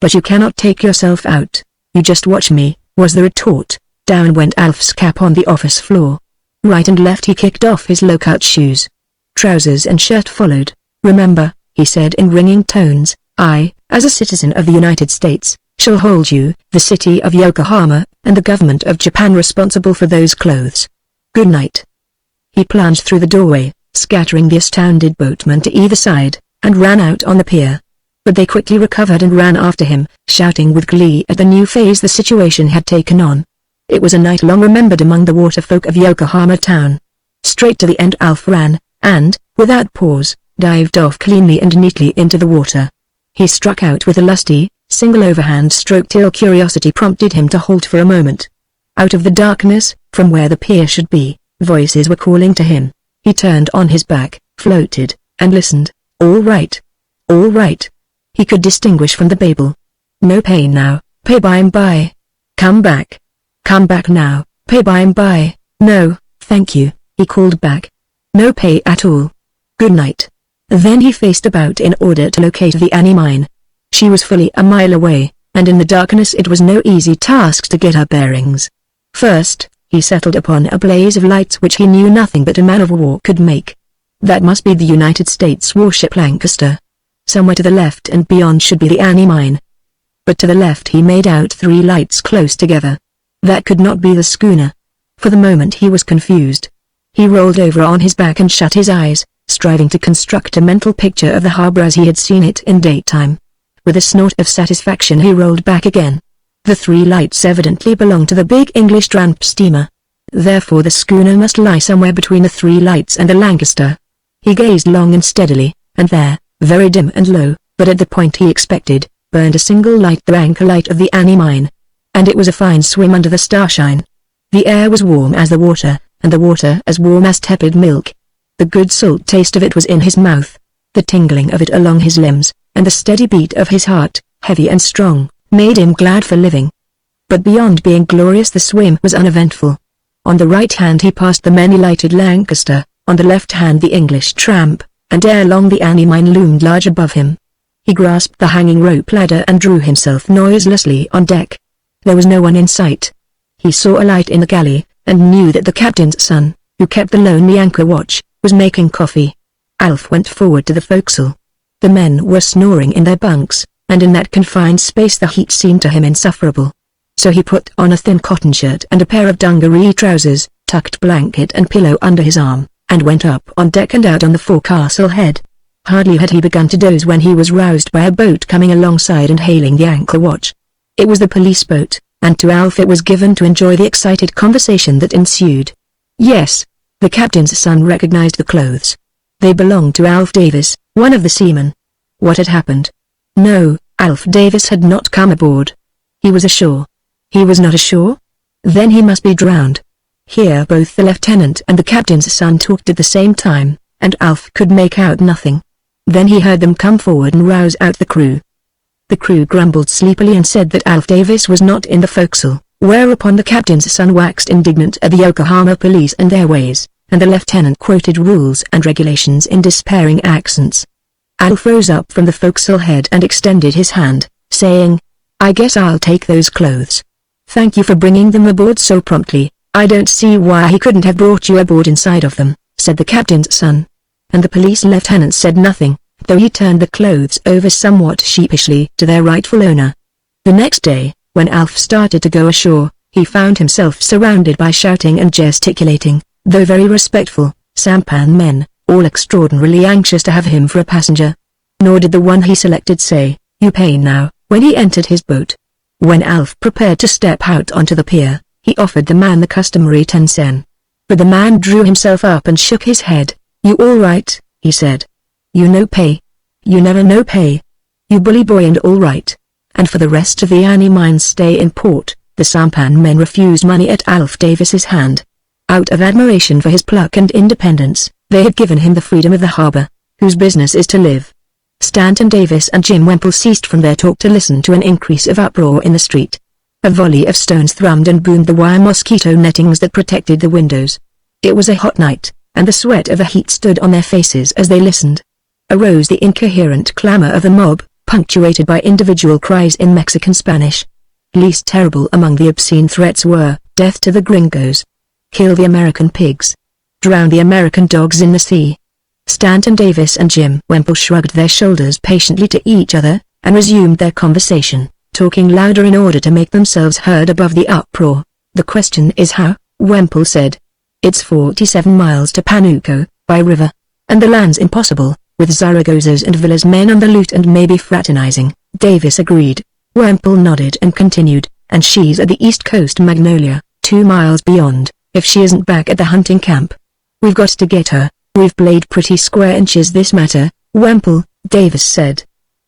"But you cannot take yourself out. You just watch me," was the retort. Down went Alf's cap on the office floor. Right and left he kicked off his low-cut shoes. Trousers and shirt followed. "Remember," he said in ringing tones, "I, as a citizen of the United States, shall hold you, the city of Yokohama, and the government of Japan responsible for those clothes. Good night." He plunged through the doorway, scattering the astounded boatmen to either side, and ran out on the pier. But they quickly recovered and ran after him, shouting with glee at the new phase the situation had taken on. It was a night long remembered among the waterfolk of Yokohama town. Straight to the end Alf ran, and, without pause, dived off cleanly and neatly into the water. He struck out with a lusty, single overhand stroke till curiosity prompted him to halt for a moment. Out of the darkness, from where the pier should be, voices were calling to him. He turned on his back, floated, and listened. "All right. All right." He could distinguish from the babel. "No pain now, pay by and by. Come back. Come back now, pay by and by." "No, thank you," he called back. "No pay at all. Good night." Then he faced about in order to locate the Annie mine. She was fully a mile away, and in the darkness it was no easy task to get her bearings. First, he settled upon a blaze of lights which he knew nothing but a man-of-war could make. That must be the United States warship Lancaster. Somewhere to the left and beyond should be the Annie mine. But to the left he made out 3 lights close together. That could not be the schooner. For the moment he was confused. He rolled over on his back and shut his eyes, striving to construct a mental picture of the harbor as he had seen it in daytime. With a snort of satisfaction he rolled back again. The 3 lights evidently belonged to the big English tramp steamer. Therefore the schooner must lie somewhere between the 3 lights and the Lancaster. He gazed long and steadily, and there, very dim and low, but at the point he expected, burned a single light, the anchor light of the Annie mine. And it was a fine swim under the starshine. The air was warm as the water, and the water as warm as tepid milk. The good salt taste of it was in his mouth, the tingling of it along his limbs, and the steady beat of his heart, heavy and strong, made him glad for living. But beyond being glorious the swim was uneventful. On the right hand he passed the many-lighted Lancaster, on the left hand the English tramp, and ere long the Annie mine loomed large above him. He grasped the hanging rope ladder and drew himself noiselessly on deck. There was no one in sight. He saw a light in the galley, and knew that the captain's son, who kept the lonely anchor watch, was making coffee. Alf went forward to the forecastle. The men were snoring in their bunks, and in that confined space the heat seemed to him insufferable. So he put on a thin cotton shirt and a pair of dungaree trousers, tucked blanket and pillow under his arm, and went up on deck and out on the forecastle head. Hardly had he begun to doze when he was roused by a boat coming alongside and hailing the anchor watch. It was the police boat, and to Alf it was given to enjoy the excited conversation that ensued. Yes, the captain's son recognized the clothes. They belonged to Alf Davis, one of the seamen. What had happened? No, Alf Davis had not come aboard. He was ashore. He was not ashore? Then he must be drowned. Here both the lieutenant and the captain's son talked at the same time, and Alf could make out nothing. Then he heard them come forward and rouse out the crew. The crew grumbled sleepily and said that Alf Davis was not in the forecastle, whereupon the captain's son waxed indignant at the Yokohama police and their ways, and the lieutenant quoted rules and regulations in despairing accents. Alf rose up from the forecastle head and extended his hand, saying, "I guess I'll take those clothes. Thank you for bringing them aboard so promptly. I don't see why he couldn't have brought you aboard inside of them," said the captain's son. And the police lieutenant said nothing, though he turned the clothes over somewhat sheepishly to their rightful owner. The next day, when Alf started to go ashore, he found himself surrounded by shouting and gesticulating, though very respectful, sampan men, all extraordinarily anxious to have him for a passenger. Nor did the one he selected say, "You pay now," when he entered his boat. When Alf prepared to step out onto the pier, he offered the man the customary 10 sen. But the man drew himself up and shook his head. "You all right?" he said. "You no pay. You never no pay. You bully boy and all right." And for the rest of the Annie mine's stay in port, the sampan men refused money at Alf Davis's hand. Out of admiration for his pluck and independence, they had given him the freedom of the harbor, whose business is to live. Stanton Davis and Jim Wemple ceased from their talk to listen to an increase of uproar in the street. A volley of stones thrummed and boomed the wire mosquito nettings that protected the windows. It was a hot night, and the sweat of the heat stood on their faces as they listened. Arose the incoherent clamor of the mob, punctuated by individual cries in Mexican Spanish. Least terrible among the obscene threats were, "Death to the gringos. Kill the American pigs. Drown the American dogs in the sea." Stanton Davis and Jim Wemple shrugged their shoulders patiently to each other, and resumed their conversation, talking louder in order to make themselves heard above the uproar. "The question is how," Wemple said. "It's 47 miles to Panuco, by river. And the land's impossible, with Zaragozas and Villa's men on the loot and maybe fraternizing." Davis agreed. Wemple nodded and continued, "And she's at the east coast Magnolia, 2 miles beyond, if she isn't back at the hunting camp. We've got to get her. We've played pretty square inches this matter, Wemple," Davis said.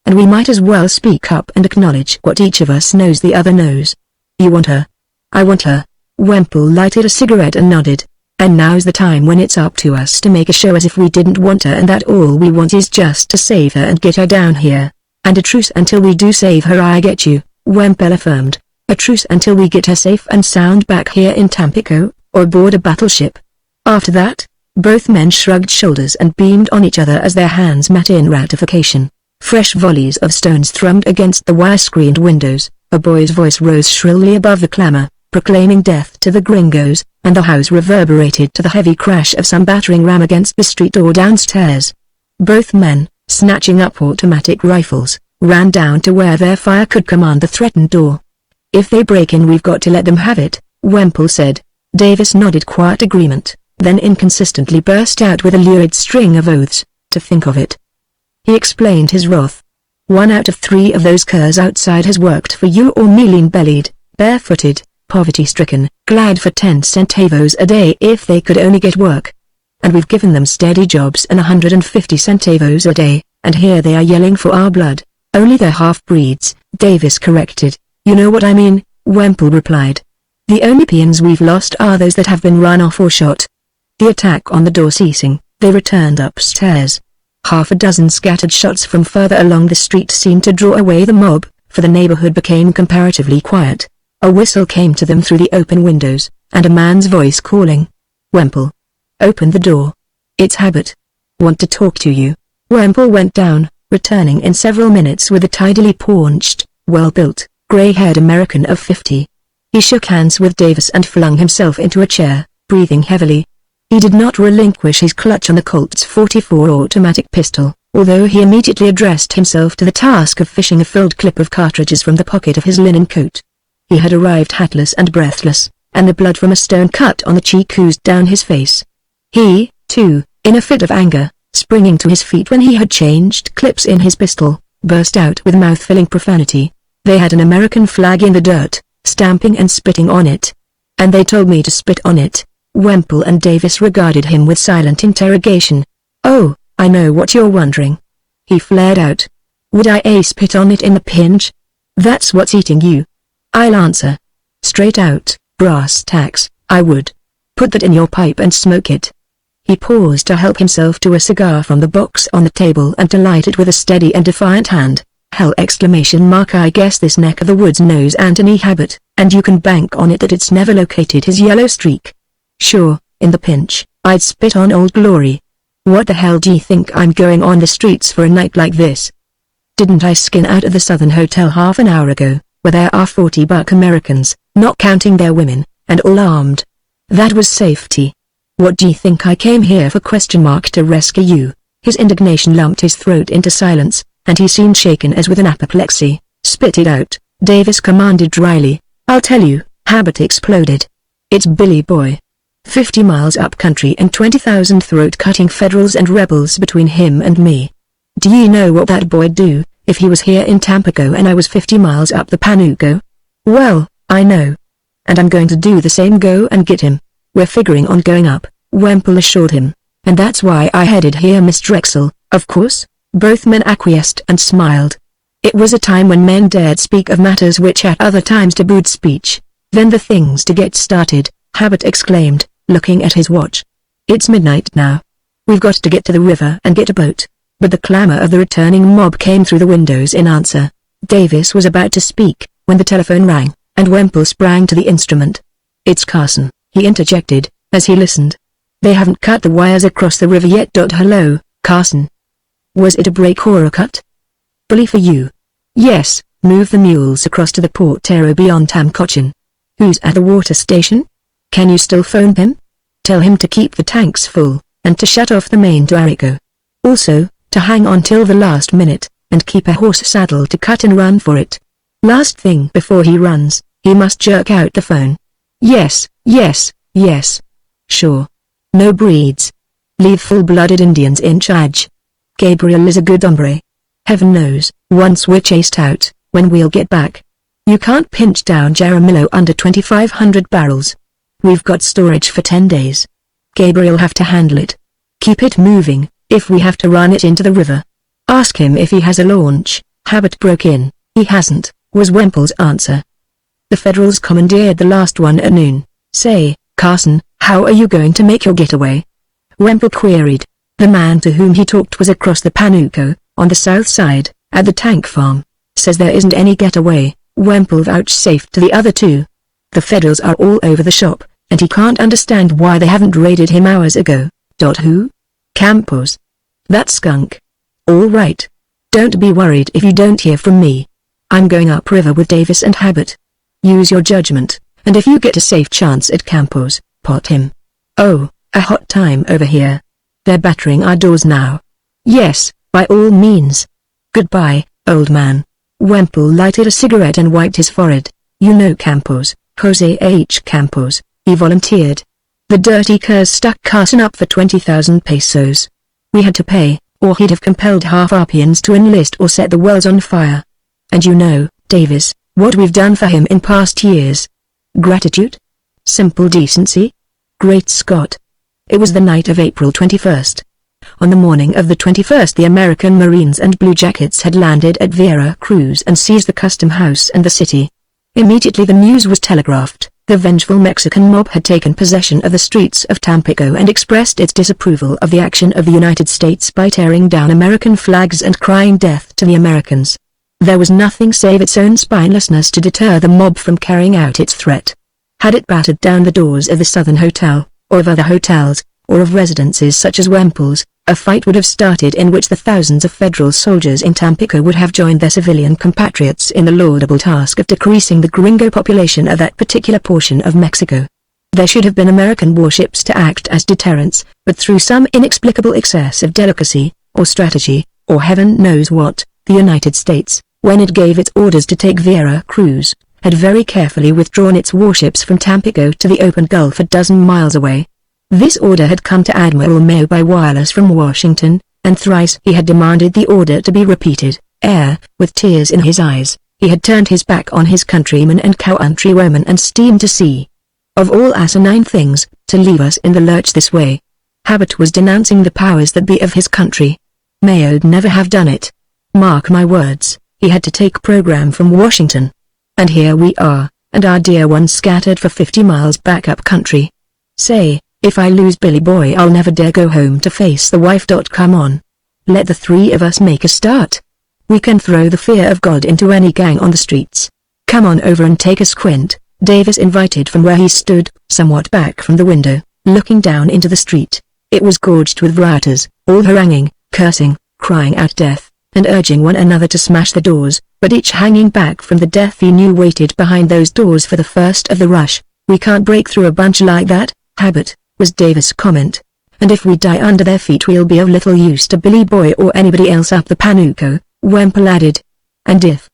"And we might as well speak up and acknowledge what each of us knows the other knows. You want her?" "I want her." Wemple lighted a cigarette and nodded. "And now's the time when it's up to us to make a show as if we didn't want her and that all we want is just to save her and get her down here. And a truce until we do save her, I get you," Wemple affirmed. "A truce until we get her safe and sound back here in Tampico, or aboard a battleship." After that, both men shrugged shoulders and beamed on each other as their hands met in ratification. Fresh volleys of stones thrummed against the wire-screened windows. A boy's voice rose shrilly above the clamor, proclaiming death to the gringos, and the house reverberated to the heavy crash of some battering ram against the street door downstairs. Both men, snatching up automatic rifles, ran down to where their fire could command the threatened door. "If they break in, we've got to let them have it," Wemple said. Davis nodded quiet agreement, then inconsistently burst out with a lurid string of oaths. "To think of it." He explained his wrath. "1 out of 3 of those curs outside has worked for you or me, lean-bellied, barefooted, poverty-stricken, glad for 10 centavos a day if they could only get work. And we've given them steady jobs and 150 centavos a day, and here they are yelling for our blood." "Only they're half-breeds," Davis corrected. "You know what I mean," Wemple replied. "The only peons we've lost are those that have been run off or shot." The attack on the door ceasing, they returned upstairs. Half a dozen scattered shots from further along the street seemed to draw away the mob, for the neighborhood became comparatively quiet. A whistle came to them through the open windows, and a man's voice calling. "Wemple. Open the door. It's Habit. Want to talk to you." Wemple went down, returning in several minutes with a tidily paunched, well-built, gray-haired American of 50. He shook hands with Davis and flung himself into a chair, breathing heavily. He did not relinquish his clutch on the Colt's .44 automatic pistol, although he immediately addressed himself to the task of fishing a filled clip of cartridges from the pocket of his linen coat. He had arrived hatless and breathless, and the blood from a stone cut on the cheek oozed down his face. He, too, in a fit of anger, springing to his feet when he had changed clips in his pistol, burst out with mouth-filling profanity. "They had an American flag in the dirt, stamping and spitting on it. And they told me to spit on it." Wemple and Davis regarded him with silent interrogation. "Oh, I know what you're wondering," he flared out. "Would I spit on it in the pinch? That's what's eating you. I'll answer. Straight out, brass tacks, I would. Put that in your pipe and smoke it." He paused to help himself to a cigar from the box on the table and to light it with a steady and defiant hand. "Hell! I guess this neck of the woods knows Anthony Habit, and you can bank on it that it's never located his yellow streak. Sure, in the pinch, I'd spit on Old Glory. What the hell do you think I'm going on the streets for a night like this? Didn't I skin out of the Southern Hotel half an hour ago, where there are 40 buck Americans, not counting their women, and all armed? That was safety. What do you think I came here for? To rescue you." His indignation lumped his throat into silence, and he seemed shaken as with an apoplexy. "Spit it out," Davis commanded dryly. "I'll tell you," Habit exploded. "It's Billy Boy. 50 miles up country and 20,000 throat-cutting Federals and rebels between him and me. Do you know what that boy'd do if he was here in Tampico and I was 50 miles up the Panuco? Well, I know. And I'm going to do the same. Go and get him. We're figuring on going up," Wemple assured him. "And that's why I headed here, Miss Drexel, of course." Both men acquiesced and smiled. It was a time when men dared speak of matters which at other times tabooed speech. "Then the things to get started," Habit exclaimed, looking at his watch. "It's midnight now. We've got to get to the river and get a boat." But the clamor of the returning mob came through the windows in answer. Davis was about to speak, when the telephone rang, and Wemple sprang to the instrument. "It's Carson," he interjected, as he listened. "They haven't cut the wires across the river yet. Hello, Carson. Was it a break or a cut?" "Bully for you. Yes, move the mules across to the Portero beyond Tamcochin." "Who's at the water station? Can you still phone him? Tell him to keep the tanks full, and to shut off the main to Arico. Also, to hang on till the last minute, and keep a horse saddled to cut and run for it. Last thing before he runs, he must jerk out the phone. Yes, yes, yes. Sure. No breeds. Leave full-blooded Indians in charge. Gabriel is a good hombre. Heaven knows, once we're chased out, when we'll get back. You can't pinch down Jaramillo under 2,500 barrels. We've got storage for 10 days. Gabriel have to handle it. Keep it moving, if we have to run it into the river. Ask him if he has a launch." Habit broke in. "He hasn't," was Wemple's answer. "The Federals commandeered the last one at noon. Say, Carson, how are you going to make your getaway?" Wemple queried. The man to whom he talked was across the Panuco, on the south side, at the tank farm. "Says there isn't any getaway," Wemple vouchsafed to the other two. "The Federals are all over the shop, and he can't understand why they haven't raided him hours ago. Who? Campos. That skunk. All right. Don't be worried if you don't hear from me. I'm going upriver with Davis and Habit. Use your judgment, and if you get a safe chance at Campos, pot him. Oh, a hot time over here. They're battering our doors now. Yes, by all means. Goodbye, old man. Wemple lighted a cigarette and wiped his forehead. You know Campos, Jose H. Campos, he volunteered. The dirty curs stuck Carson up for 20,000 pesos. We had to pay, or he'd have compelled half our peons to enlist or set the wells on fire. And you know, Davis, what we've done for him in past years. Gratitude? Simple decency? Great Scott. It was the night of April 21st. On the morning of the 21st the American Marines and Blue Jackets had landed at Vera Cruz and seized the custom house and the city. Immediately the news was telegraphed. The vengeful Mexican mob had taken possession of the streets of Tampico and expressed its disapproval of the action of the United States by tearing down American flags and crying death to the Americans. There was nothing save its own spinelessness to deter the mob from carrying out its threat. Had it battered down the doors of the Southern Hotel, or of other hotels, or of residences such as Wemple's, a fight would have started in which the thousands of federal soldiers in Tampico would have joined their civilian compatriots in the laudable task of decreasing the gringo population of that particular portion of Mexico. There should have been American warships to act as deterrents, but through some inexplicable excess of delicacy, or strategy, or heaven knows what, the United States, when it gave its orders to take Vera Cruz, had very carefully withdrawn its warships from Tampico to the open Gulf a dozen miles away. This order had come to Admiral Mayo by wireless from Washington, and thrice he had demanded the order to be repeated, ere, with tears in his eyes, he had turned his back on his countrymen and countrywomen and steamed to sea. Of all asinine things, to leave us in the lurch this way. Habit was denouncing the powers that be of his country. Mayo'd never have done it. Mark my words, he had to take program from Washington. And here we are, and our dear one scattered for 50 miles back up country. Say, if I lose Billy Boy I'll never dare go home to face the wife. Come on. Let the three of us make a start. We can throw the fear of God into any gang on the streets. Come on over and take a squint, Davis invited from where he stood, somewhat back from the window, looking down into the street. It was gorged with rioters, all haranguing, cursing, crying out death, and urging one another to smash the doors, but each hanging back from the death he knew waited behind those doors for the first of the rush. We can't break through a bunch like that, Habit, was Davis' comment. And if we die under their feet we'll be of little use to Billy Boy or anybody else up the Panuco, Wemple added. And if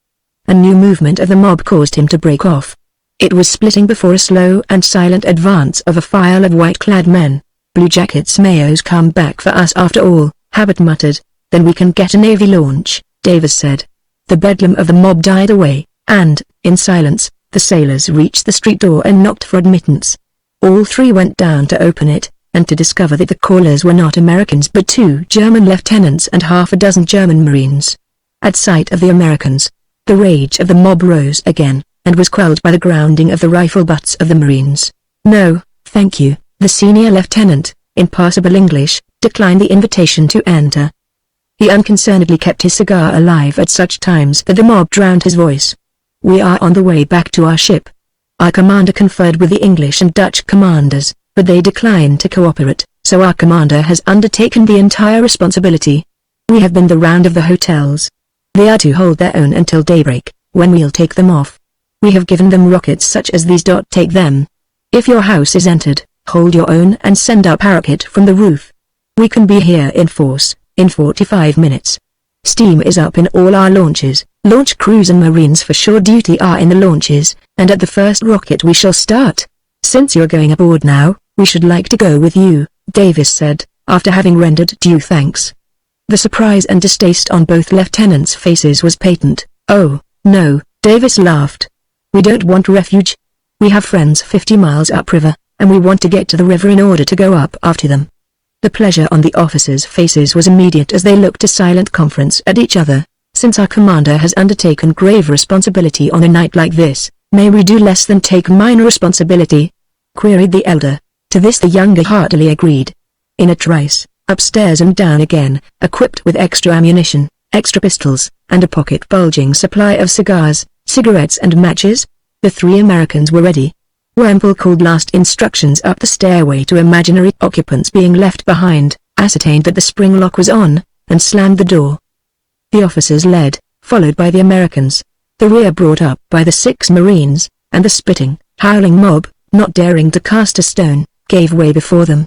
a new movement of the mob caused him to break off. It was splitting before a slow and silent advance of a file of white-clad men. Blue Jackets Mayo's come back for us after all, Habit muttered. Then we can get a Navy launch, Davis said. The bedlam of the mob died away, and, in silence, the sailors reached the street door and knocked for admittance. All three went down to open it, and to discover that the callers were not Americans but 2 German lieutenants and half a dozen German Marines. At sight of the Americans, the rage of the mob rose again, and was quelled by the grounding of the rifle butts of the Marines. No, thank you, the senior lieutenant, in passable English, declined the invitation to enter. He unconcernedly kept his cigar alive at such times that the mob drowned his voice. We are on the way back to our ship. Our commander conferred with the English and Dutch commanders, but they declined to cooperate, so our commander has undertaken the entire responsibility. We have been the round of the hotels. They are to hold their own until daybreak, when we'll take them off. We have given them rockets such as these. Take them. If your house is entered, hold your own and send our parapet from the roof. We can be here in force, in 45 minutes. Steam is up in all our launches. Launch crews and Marines for shore duty are in the launches, and at the first rocket we shall start. Since you're going aboard now, we should like to go with you, Davis said, after having rendered due thanks. The surprise and distaste on both lieutenants' faces was patent. Oh, no, Davis laughed. We don't want refuge. We have friends 50 miles upriver, and we want to get to the river in order to go up after them. The pleasure on the officers' faces was immediate as they looked a silent conference at each other. Since our commander has undertaken grave responsibility on a night like this, may we do less than take minor responsibility? Queried the elder. To this the younger heartily agreed. In a trice, upstairs and down again, equipped with extra ammunition, extra pistols, and a pocket-bulging supply of cigars, cigarettes and matches, the 3 Americans were ready. Wemple called last instructions up the stairway to imaginary occupants being left behind, ascertained that the spring lock was on, and slammed the door. The officers led, followed by the Americans. The rear brought up by the 6 Marines, and the spitting, howling mob, not daring to cast a stone, gave way before them.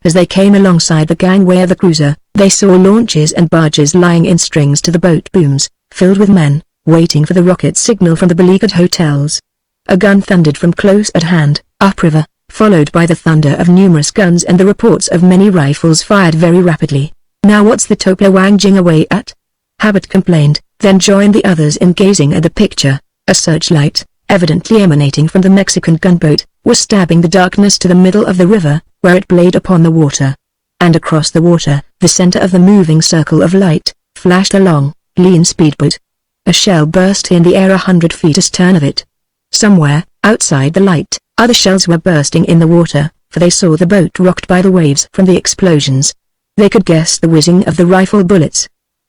As they came alongside the gangway of the cruiser, they saw launches and barges lying in strings to the boat booms, filled with men, waiting for the rocket signal from the beleaguered hotels. A gun thundered from close at hand, upriver, followed by the thunder of numerous guns and the reports of many rifles fired very rapidly. "Now what's the Topla wanging away at?" Habit complained, then joined the others in gazing at the picture. A searchlight, evidently emanating from the Mexican gunboat, was stabbing the darkness to the middle of the river, where it played upon the water. And across the water, the center of the moving circle of light, flashed a long, lean speedboat. A shell burst in the air 100 feet astern of it. Somewhere, outside the light, other shells were bursting in the water, for they saw the boat rocked by the waves from the explosions. They could guess the whizzing of the rifle bullets.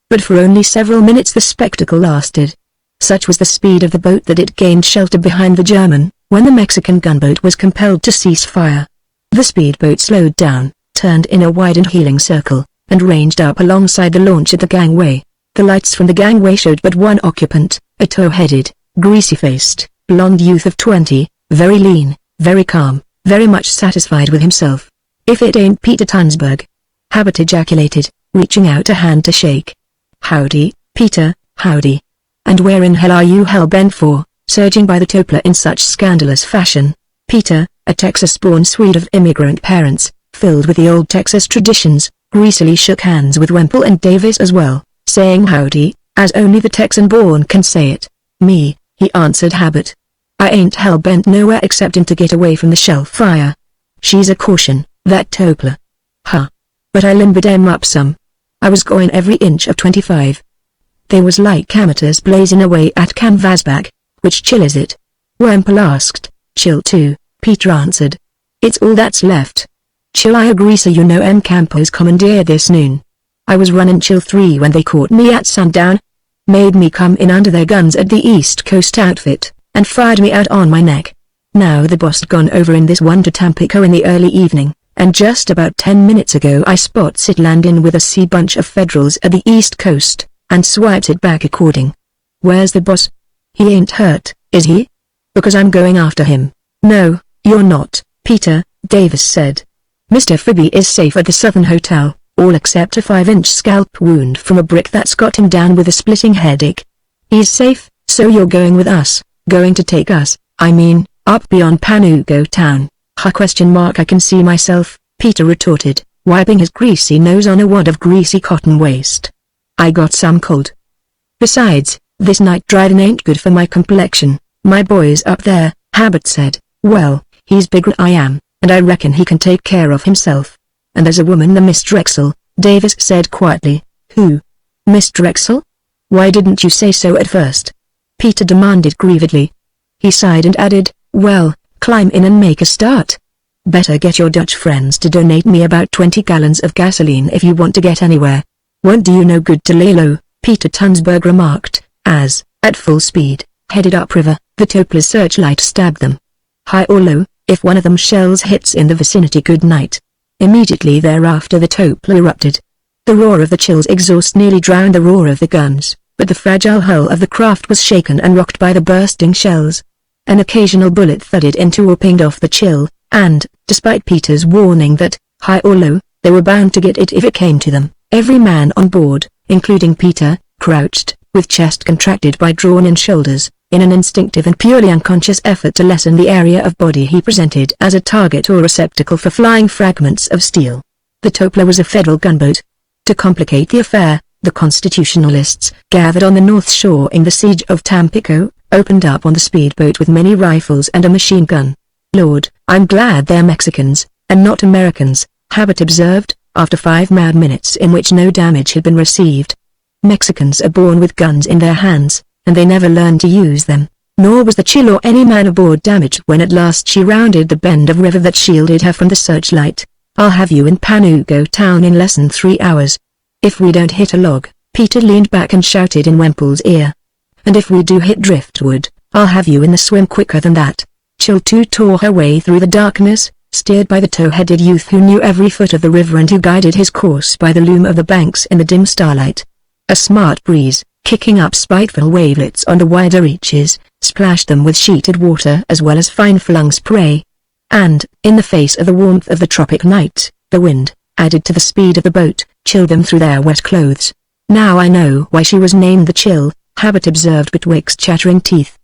But for only several minutes the spectacle lasted. Such was the speed of the boat that it gained shelter behind the German, when the Mexican gunboat was compelled to cease fire. The speedboat slowed down, turned in a widened heeling circle, and ranged up alongside the launch at the gangway. The lights from the gangway showed but one occupant, a tow-headed, greasy-faced, blond youth of 20, very lean, very calm, very much satisfied with himself. "If it ain't Peter Tunsberg," Habit ejaculated, reaching out a hand to shake. "Howdy, Peter, howdy. And where in hell are you hell-bent for, surging by the Topla in such scandalous fashion?" Peter, a Texas-born Swede of immigrant parents, filled with the old Texas traditions, greasily shook hands with Wemple and Davis as well, saying howdy, as only the Texan-born can say it. "Me," he answered Habit. "I ain't hell-bent nowhere excepting to get away from the shell fire. She's a caution, that Topla. Huh. But I limbered 'em up some. I was going every inch of 25. They was like amateurs blazing away at canvasback. Which chill is it?" Wemple asked. "Chill too," Peter answered. "It's all that's left. Chill I agree, so you know Campos commandeered this noon. I was running chill 3 when they caught me at sundown. Made me come in under their guns at the East Coast outfit, and fired me out on my neck. Now the boss gone over in this one to Tampico in the early evening, and just about 10 minutes ago I spots it landing with a sea bunch of Federals at the East Coast, and swiped it back according. Where's the boss? He ain't hurt, is he? Because I'm going after him." "No, you're not, Peter," Davis said. "Mr. Phoebe is safe at the Southern Hotel, all except a 5-inch scalp wound from a brick that's got him down with a splitting headache." "He's safe, so you're going with us, going to take us, I mean, up beyond Panugo town?" "I can see myself," Peter retorted, wiping his greasy nose on a wad of greasy cotton waste. "I got some cold. Besides, this night driving ain't good for my complexion. My boy's up there," Habit said. "Well, he's bigger than I am, and I reckon he can take care of himself. And there's a woman, the Miss Drexel," Davis said quietly. "Who? Miss Drexel? Why didn't you say so at first?" Peter demanded grievedly. He sighed and added, "Well, climb in and make a start. Better get your Dutch friends to donate me about 20 gallons of gasoline if you want to get anywhere. Won't do you no good to lay low," Peter Tunsberg remarked, as, at full speed, headed upriver, the Topla's searchlight stabbed them. "High or low, if one of them shells hits in the vicinity, good night." Immediately thereafter the Topla erupted. The roar of the chill's exhaust nearly drowned the roar of the guns, but the fragile hull of the craft was shaken and rocked by the bursting shells. An occasional bullet thudded into or pinged off the chill, and, despite Peter's warning that, high or low, they were bound to get it if it came to them, every man on board, including Peter, crouched, with chest contracted by drawn-in shoulders, in an instinctive and purely unconscious effort to lessen the area of body he presented as a target or receptacle for flying fragments of steel. The Topla was a Federal gunboat. To complicate the affair, the Constitutionalists, gathered on the North Shore in the siege of Tampico, opened up on the speedboat with many rifles and a machine gun. "Lord, I'm glad they're Mexicans, and not Americans," Habit observed, after 5 mad minutes in which no damage had been received. "Mexicans are born with guns in their hands, and they never learn to use them." Nor was the chill or any man aboard damaged when at last she rounded the bend of river that shielded her from the searchlight. "I'll have you in Panugo town in less than 3 hours. If we don't hit a log," Peter leaned back and shouted in Wemple's ear. "And if we do hit driftwood, I'll have you in the swim quicker than that." Chill 2 tore her way through the darkness, steered by the tow-headed youth who knew every foot of the river and who guided his course by the loom of the banks in the dim starlight. A smart breeze, kicking up spiteful wavelets on the wider reaches, splashed them with sheeted water as well as fine-flung spray. And, in the face of the warmth of the tropic night, the wind, added to the speed of the boat, chilled them through their wet clothes. "Now I know why she was named the Chill," Habit observed betwixt chattering teeth.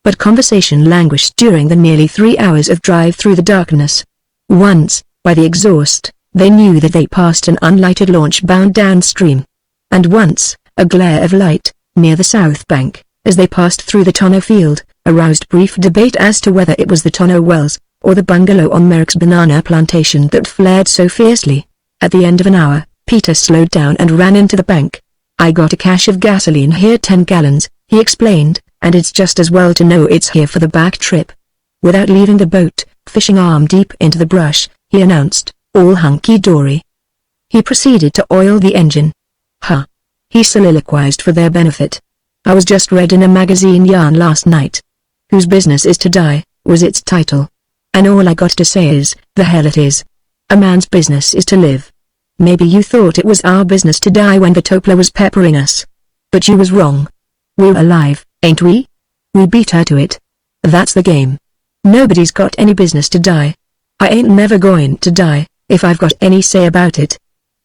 But conversation languished during the nearly 3 hours of drive through the darkness. Once, by the exhaust, they knew that they passed an unlighted launch bound downstream. And once, a glare of light, near the south bank, as they passed through the tonneau field, aroused brief debate as to whether it was the tonneau wells, or the bungalow on Merrick's banana plantation that flared so fiercely. At the end of an hour, Peter slowed down and ran into the bank. "I got a cache of gasoline here, 10 gallons, he explained, "and it's just as well to know it's here for the back trip." Without leaving the boat, fishing arm deep into the brush, he announced, "All hunky-dory." He proceeded to oil the engine. "Huh," he soliloquized for their benefit. "I was just read in a magazine yarn last night. 'Whose Business Is to Die,' was its title. And all I got to say is, the hell it is. A man's business is to live. Maybe you thought it was our business to die when the Topla was peppering us. But you was wrong. We're alive, ain't we? We beat her to it. That's the game. Nobody's got any business to die. I ain't never going to die, if I've got any say about it."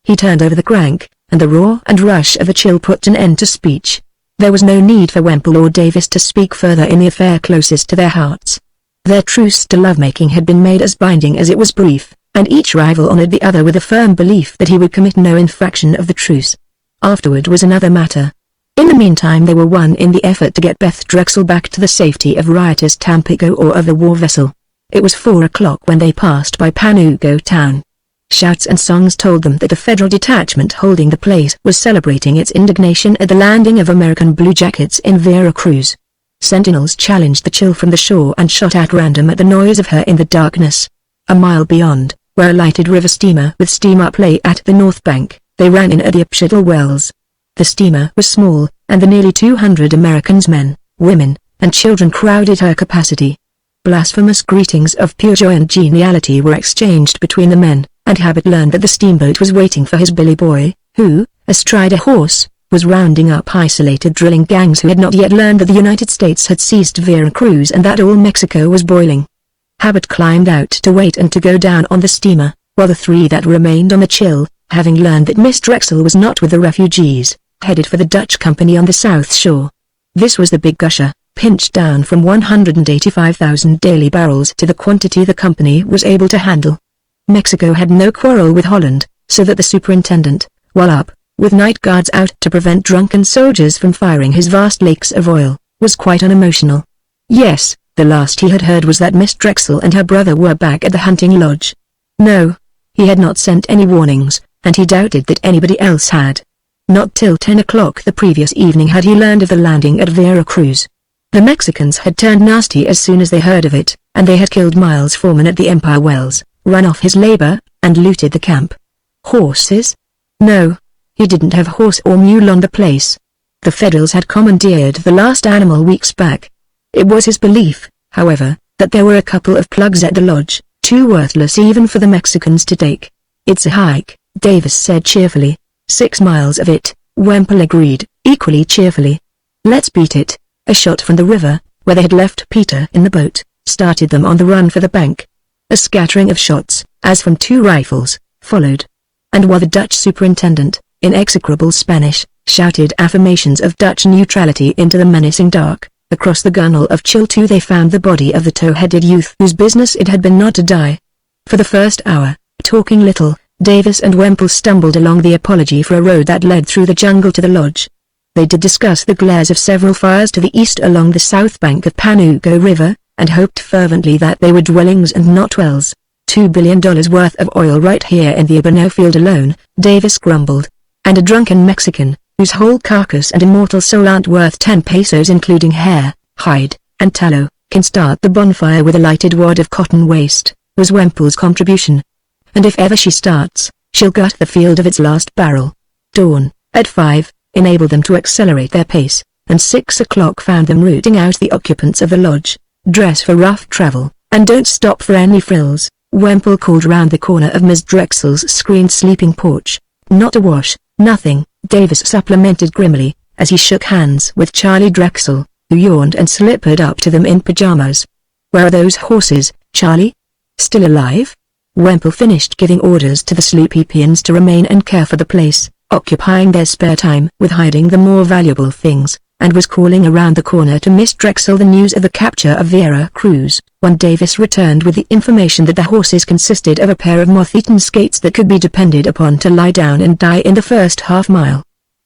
He turned over the crank, and the roar and rush of the Chill put an end to speech. There was no need for Wemple or Davis to speak further in the affair closest to their hearts. Their truce to lovemaking had been made as binding as it was brief, and each rival honored the other with a firm belief that he would commit no infraction of the truce. Afterward was another matter. In the meantime they were one in the effort to get Beth Drexel back to the safety of riotous Tampico or of the war vessel. It was 4 o'clock when they passed by Panuco town. Shouts and songs told them that the federal detachment holding the place was celebrating its indignation at the landing of American bluejackets in Vera Cruz. Sentinels challenged the Chill from the shore and shot at random at the noise of her in the darkness. A mile beyond, where a lighted river steamer with steam up lay at the north bank, they ran in at the Upshittle Wells. The steamer was small, and the nearly 200 Americans, men, women, and children crowded her capacity. Blasphemous greetings of pure joy and geniality were exchanged between the men, and Habit learned that the steamboat was waiting for his Billy Boy, who, astride a horse, was rounding up isolated drilling gangs who had not yet learned that the United States had seized Vera Cruz and that all Mexico was boiling. Habit climbed out to wait and to go down on the steamer, while the 3 that remained on the Chill, having learned that Miss Drexel was not with the refugees, headed for the Dutch company on the south shore. This was the Big Gusher, pinched down from 185,000 daily barrels to the quantity the company was able to handle. Mexico had no quarrel with Holland, so that the superintendent, while up, with night guards out to prevent drunken soldiers from firing his vast lakes of oil, was quite unemotional. Yes, the last he had heard was that Miss Drexel and her brother were back at the hunting lodge. No, he had not sent any warnings, and he doubted that anybody else had. Not till 10 o'clock the previous evening had he learned of the landing at Vera Cruz. The Mexicans had turned nasty as soon as they heard of it, and they had killed Miles Foreman at the Empire Wells, run off his labor, and looted the camp. Horses? No. He didn't have horse or mule on the place. The Federals had commandeered the last animal weeks back. It was his belief, however, that there were a couple of plugs at the lodge, too worthless even for the Mexicans to take. "It's a hike," Davis said cheerfully. 6 miles of it," Wemple agreed, equally cheerfully. "Let's beat it." A shot from the river, where they had left Peter in the boat, started them on the run for the bank. A scattering of shots, as from 2 rifles, followed. And while the Dutch superintendent, in execrable Spanish, shouted affirmations of Dutch neutrality into the menacing dark, across the gunwale of Chill 2 they found the body of the tow-headed youth whose business it had been not to die. For the first hour, talking little, Davis and Wemple stumbled along the apology for a road that led through the jungle to the lodge. They did discuss the glares of several fires to the east along the south bank of Panuco River, and hoped fervently that they were dwellings and not wells. $2 billion worth of oil right here in the Abano field alone, Davis grumbled. And a drunken Mexican, whose whole carcass and immortal soul aren't worth 10 pesos including hair, hide, and tallow, can start the bonfire with a lighted wad of cotton waste, was Wemple's contribution. And if ever she starts, she'll gut the field of its last barrel. Dawn, at 5, enabled them to accelerate their pace, and 6 o'clock found them rooting out the occupants of the lodge. dress for rough travel, and don't stop for any frills," Wemple called round the corner of Miss Drexel's screened sleeping porch. "Not a wash, nothing," Davis supplemented grimly, as he shook hands with Charlie Drexel, who yawned and slippered up to them in pajamas. "Where are those horses, Charlie? Still alive?" Wemple finished giving orders to the Sloopy Peons to remain and care for the place, occupying their spare time with hiding the more valuable things, and was calling around the corner to Miss Drexel the news of the capture of Vera Cruz, when Davis returned with the information that the horses consisted of a pair of moth-eaten skates that could be depended upon to lie down and die in the first half-mile.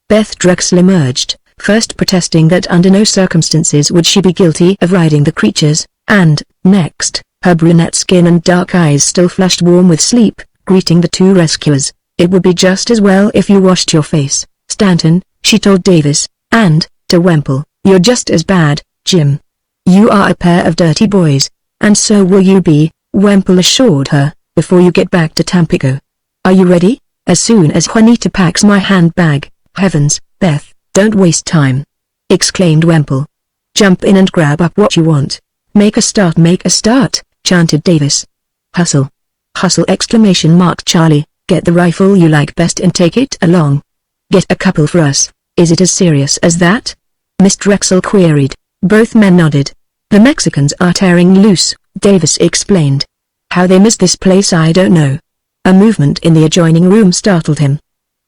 Beth Drexel emerged, first protesting that under no circumstances would she be guilty of riding the creatures, and, next, her brunette skin and dark eyes still flushed warm with sleep, greeting the two rescuers. "It would be just as well if you washed your face, Stanton," she told Davis, and, to Wemple, "You're just as bad, Jim. You are a pair of dirty boys, and so will you be," Wemple assured her, "before you get back to Tampico. Are you ready?" "As soon as Juanita packs my handbag." "Heavens, Beth, don't waste time!" exclaimed Wemple. "Jump in and grab up what you want." Make a start," chanted Davis. "Hustle. Hustle!" Charlie, "get the rifle you like best and take it along. Get a couple for us." "Is it as serious as that?" Miss Drexel queried. Both men nodded. "The Mexicans are tearing loose," Davis explained. "How they missed this place I don't know." A movement in the adjoining room startled him.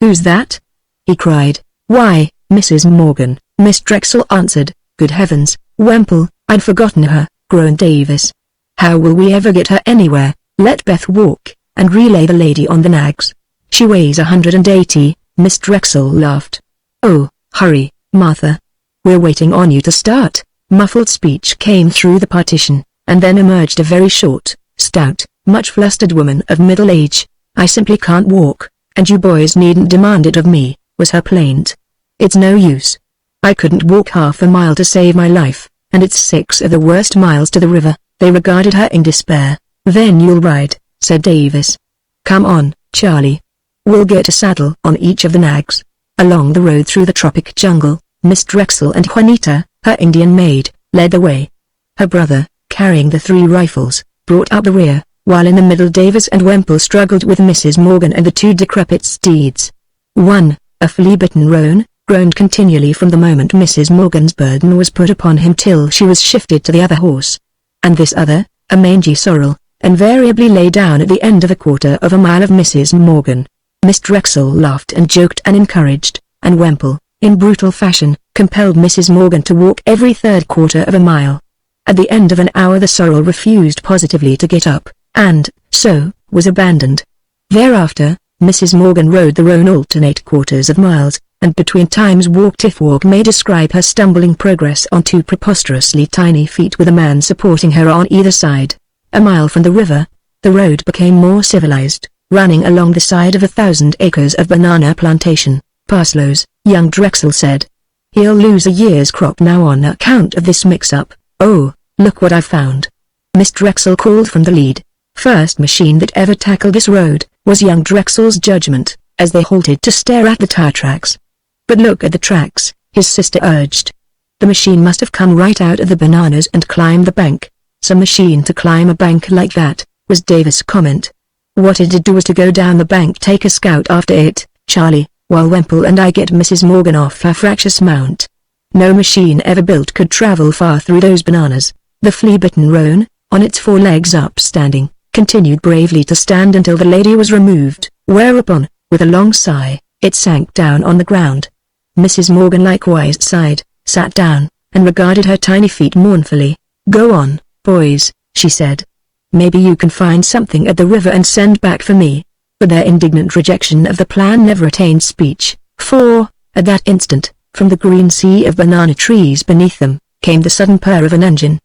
"Who's that?" he cried. "Why, Mrs. Morgan," Miss Drexel answered. "Good heavens, Wemple, I'd forgotten her," groaned Davis. "How will we ever get her anywhere? Let Beth walk, and relay the lady on the nags. She weighs 180, Miss Drexel laughed. "Oh, hurry, Martha. We're waiting on you to start." Muffled speech came through the partition, and then emerged a very short, stout, much flustered woman of middle age. "I simply can't walk, and you boys needn't demand it of me," was her plaint. "It's no use. I couldn't walk half a mile to save my life, and it's 6 of the worst miles to the river." They regarded her in despair. "Then you'll ride," said Davis. "Come on, Charlie. We'll get a saddle on each of the nags." Along the road through the tropic jungle, Miss Drexel and Juanita, her Indian maid, led the way. Her brother, carrying the 3 rifles, brought up the rear, while in the middle Davis and Wemple struggled with Mrs. Morgan and the 2 decrepit steeds. One, a flea-bitten roan, groaned continually from the moment Mrs. Morgan's burden was put upon him till she was shifted to the other horse. And this other, a mangy sorrel, invariably lay down at the end of a quarter of a mile of Mrs. Morgan. Miss Drexel laughed and joked and encouraged, and Wemple, in brutal fashion, compelled Mrs. Morgan to walk every 3rd quarter of a mile. At the end of an hour the sorrel refused positively to get up, and, so, was abandoned. Thereafter, Mrs. Morgan rode the roan alternate quarters of miles, and between times walked if walk may describe her stumbling progress on 2 preposterously tiny feet with a man supporting her on either side. A mile from the river, the road became more civilized, running along the side of 1,000 acres of banana plantation. "Parslows," young Drexel said. "He'll lose a year's crop now on account of this mix-up." "Oh, look what I found," Miss Drexel called from the lead. First machine that ever tackled this road, was young Drexel's judgment, as they halted to stare at the tire tracks. "But look at the tracks," his sister urged. "The machine must have come right out of the bananas and climbed the bank." "Some machine to climb a bank like that," was Davis' comment. "What it'd do was to go down the bank, take a scout after it, Charlie, while Wemple and I get Mrs. Morgan off her fractious mount. No machine ever built could travel far through those bananas." The flea-bitten roan, on its 4 legs upstanding, continued bravely to stand until the lady was removed, whereupon, with a long sigh, it sank down on the ground. Mrs. Morgan likewise sighed, sat down, and regarded her tiny feet mournfully. "Go on, boys," she said. "Maybe you can find something at the river and send back for me." But their indignant rejection of the plan never attained speech, for, at that instant, from the green sea of banana trees beneath them, came the sudden purr of an engine.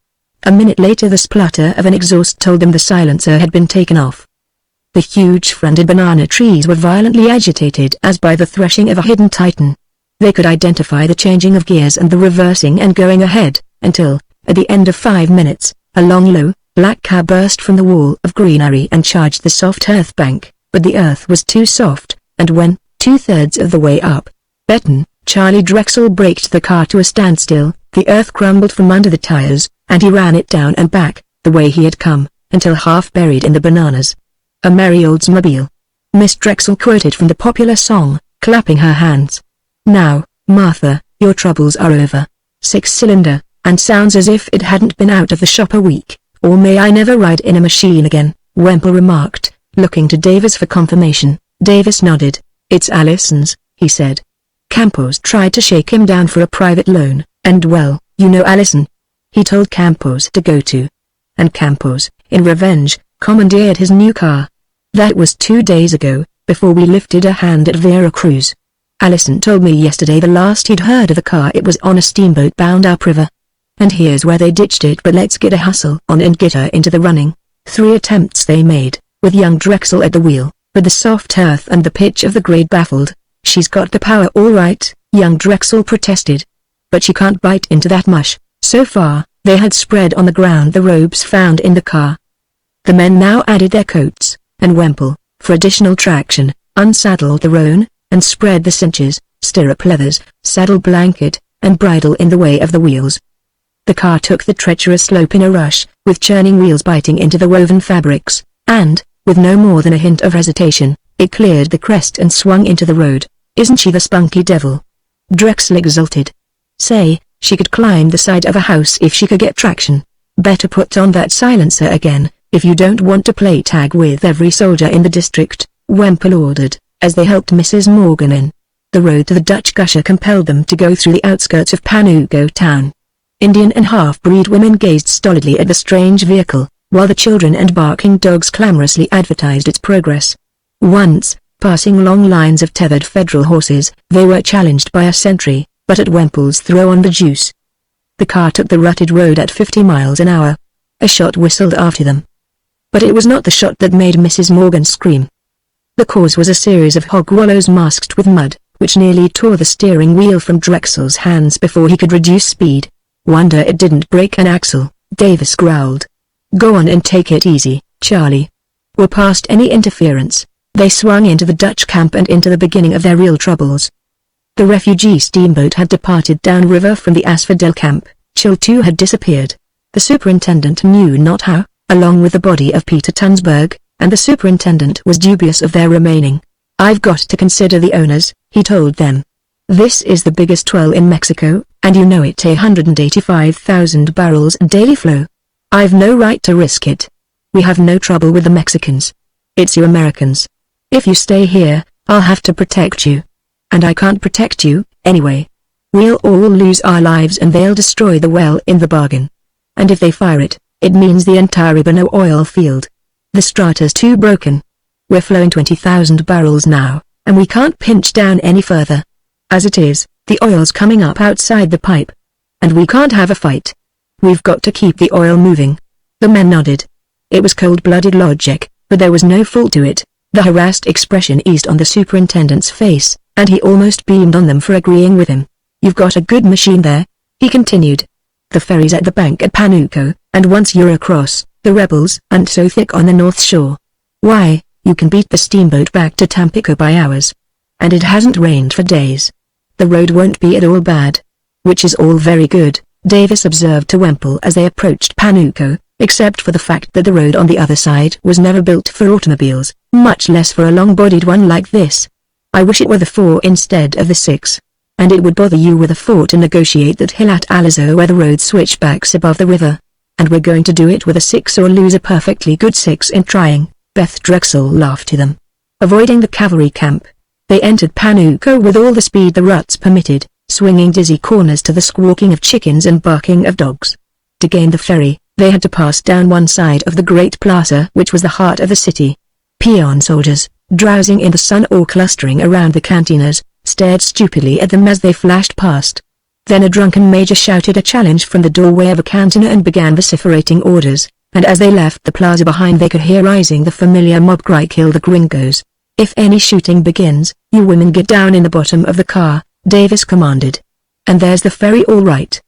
A minute later the splutter of an exhaust told them the silencer had been taken off. The huge fronted banana trees were violently agitated as by the threshing of a hidden titan. They could identify the changing of gears and the reversing and going ahead, until, at the end of 5 minutes, a long low, black car burst from the wall of greenery and charged the soft earth bank, but the earth was too soft, and when, 2/3 of the way up, Charlie Drexel braked the car to a standstill, the earth crumbled from under the tires, and he ran it down and back, the way he had come, until half buried in the bananas. "A merry Oldsmobile," Miss Drexel quoted from the popular song, clapping her hands. "Now, Martha, your troubles are over. 6-cylinder, and sounds as if it hadn't been out of the shop a week, or may I never ride in a machine again," Wemple remarked, looking to Davis for confirmation. Davis nodded. "It's Allison's," he said. Campos tried to shake him down for a private loan, and well, you know Allison. He told Campos to go to. And Campos, in revenge, commandeered his new car. That was 2 days ago, before we lifted a hand at Veracruz. Allison told me yesterday the last he'd heard of the car it was on a steamboat bound upriver. And here's where they ditched it, but let's get a hustle on and get her into the running. 3 attempts they made, with young Drexel at the wheel, but the soft earth and the pitch of the grade baffled. "She's got the power all right," young Drexel protested. "But she can't bite into that mush." So far, they had spread on the ground the robes found in the car. The men now added their coats, and Wemple, for additional traction, unsaddled the roan, and spread the cinches, stirrup leathers, saddle blanket, and bridle in the way of the wheels. The car took the treacherous slope in a rush, with churning wheels biting into the woven fabrics, and, with no more than a hint of hesitation, it cleared the crest and swung into the road. "Isn't she the spunky devil?" Drexel exulted. "Say, she could climb the side of a house if she could get traction. Better put on that silencer again, if you don't want to play tag with every soldier in the district," Wemple ordered, as they helped Mrs. Morgan in. The road to the Dutch Gusher compelled them to go through the outskirts of Panuco town. Indian and half-breed women gazed stolidly at the strange vehicle, while the children and barking dogs clamorously advertised its progress. Once, passing long lines of tethered federal horses, they were challenged by a sentry, but at Wemple's throw on the juice. The car took the rutted road at 50 miles an hour. A shot whistled after them. But it was not the shot that made Mrs. Morgan scream. The cause was a series of hog wallows masked with mud, which nearly tore the steering wheel from Drexel's hands before he could reduce speed. "Wonder it didn't break an axle," Davis growled. "Go on and take it easy, Charlie." We're past any interference. They swung into the Dutch camp and into the beginning of their real troubles. The refugee steamboat had departed downriver from the Asphodel camp. Chill 2 had disappeared. The superintendent knew not how, along with the body of Peter Tunsberg, and the superintendent was dubious of their remaining. "I've got to consider the owners," he told them. "This is the biggest well in Mexico, and you know it's 185,000 barrels daily flow. I've no right to risk it. We have no trouble with the Mexicans. It's you Americans. If you stay here, I'll have to protect you. And I can't protect you, anyway. We'll all lose our lives and they'll destroy the well in the bargain. And if they fire it, it means the entire Ibano oil field. The strata's too broken. We're flowing 20,000 barrels now, and we can't pinch down any further. As it is, the oil's coming up outside the pipe. And we can't have a fight. We've got to keep the oil moving." The men nodded. It was cold-blooded logic, but there was no fault to it. The harassed expression eased on the superintendent's face, and he almost beamed on them for agreeing with him. "You've got a good machine there," he continued. "The ferry's at the bank at Panuco, and once you're across, the rebels aren't so thick on the north shore. Why, you can beat the steamboat back to Tampico by hours. And it hasn't rained for days. The road won't be at all bad." "Which is all very good," Davis observed to Wemple as they approached Panuco, except for the fact that the road on the other side was never built for automobiles, much less for a long-bodied one like this. "I wish it were the 4 instead of the 6. And it would bother you with a 4 to negotiate that hill at Alizo where the road switchbacks above the river. And we're going to do it with a 6 or lose a perfectly good 6 in trying," Beth Drexel laughed to them. Avoiding the cavalry camp, they entered Panuco with all the speed the ruts permitted, swinging dizzy corners to the squawking of chickens and barking of dogs. To gain the ferry, they had to pass down one side of the great plaza which was the heart of the city. Peon soldiers, drowsing in the sun or clustering around the cantinas, stared stupidly at them as they flashed past. Then a drunken major shouted a challenge from the doorway of a cantina and began vociferating orders, and as they left the plaza behind they could hear rising the familiar mob cry, "Kill the gringos. If any shooting begins, you women get down in the bottom of the car," Davis commanded. "And there's the ferry all right.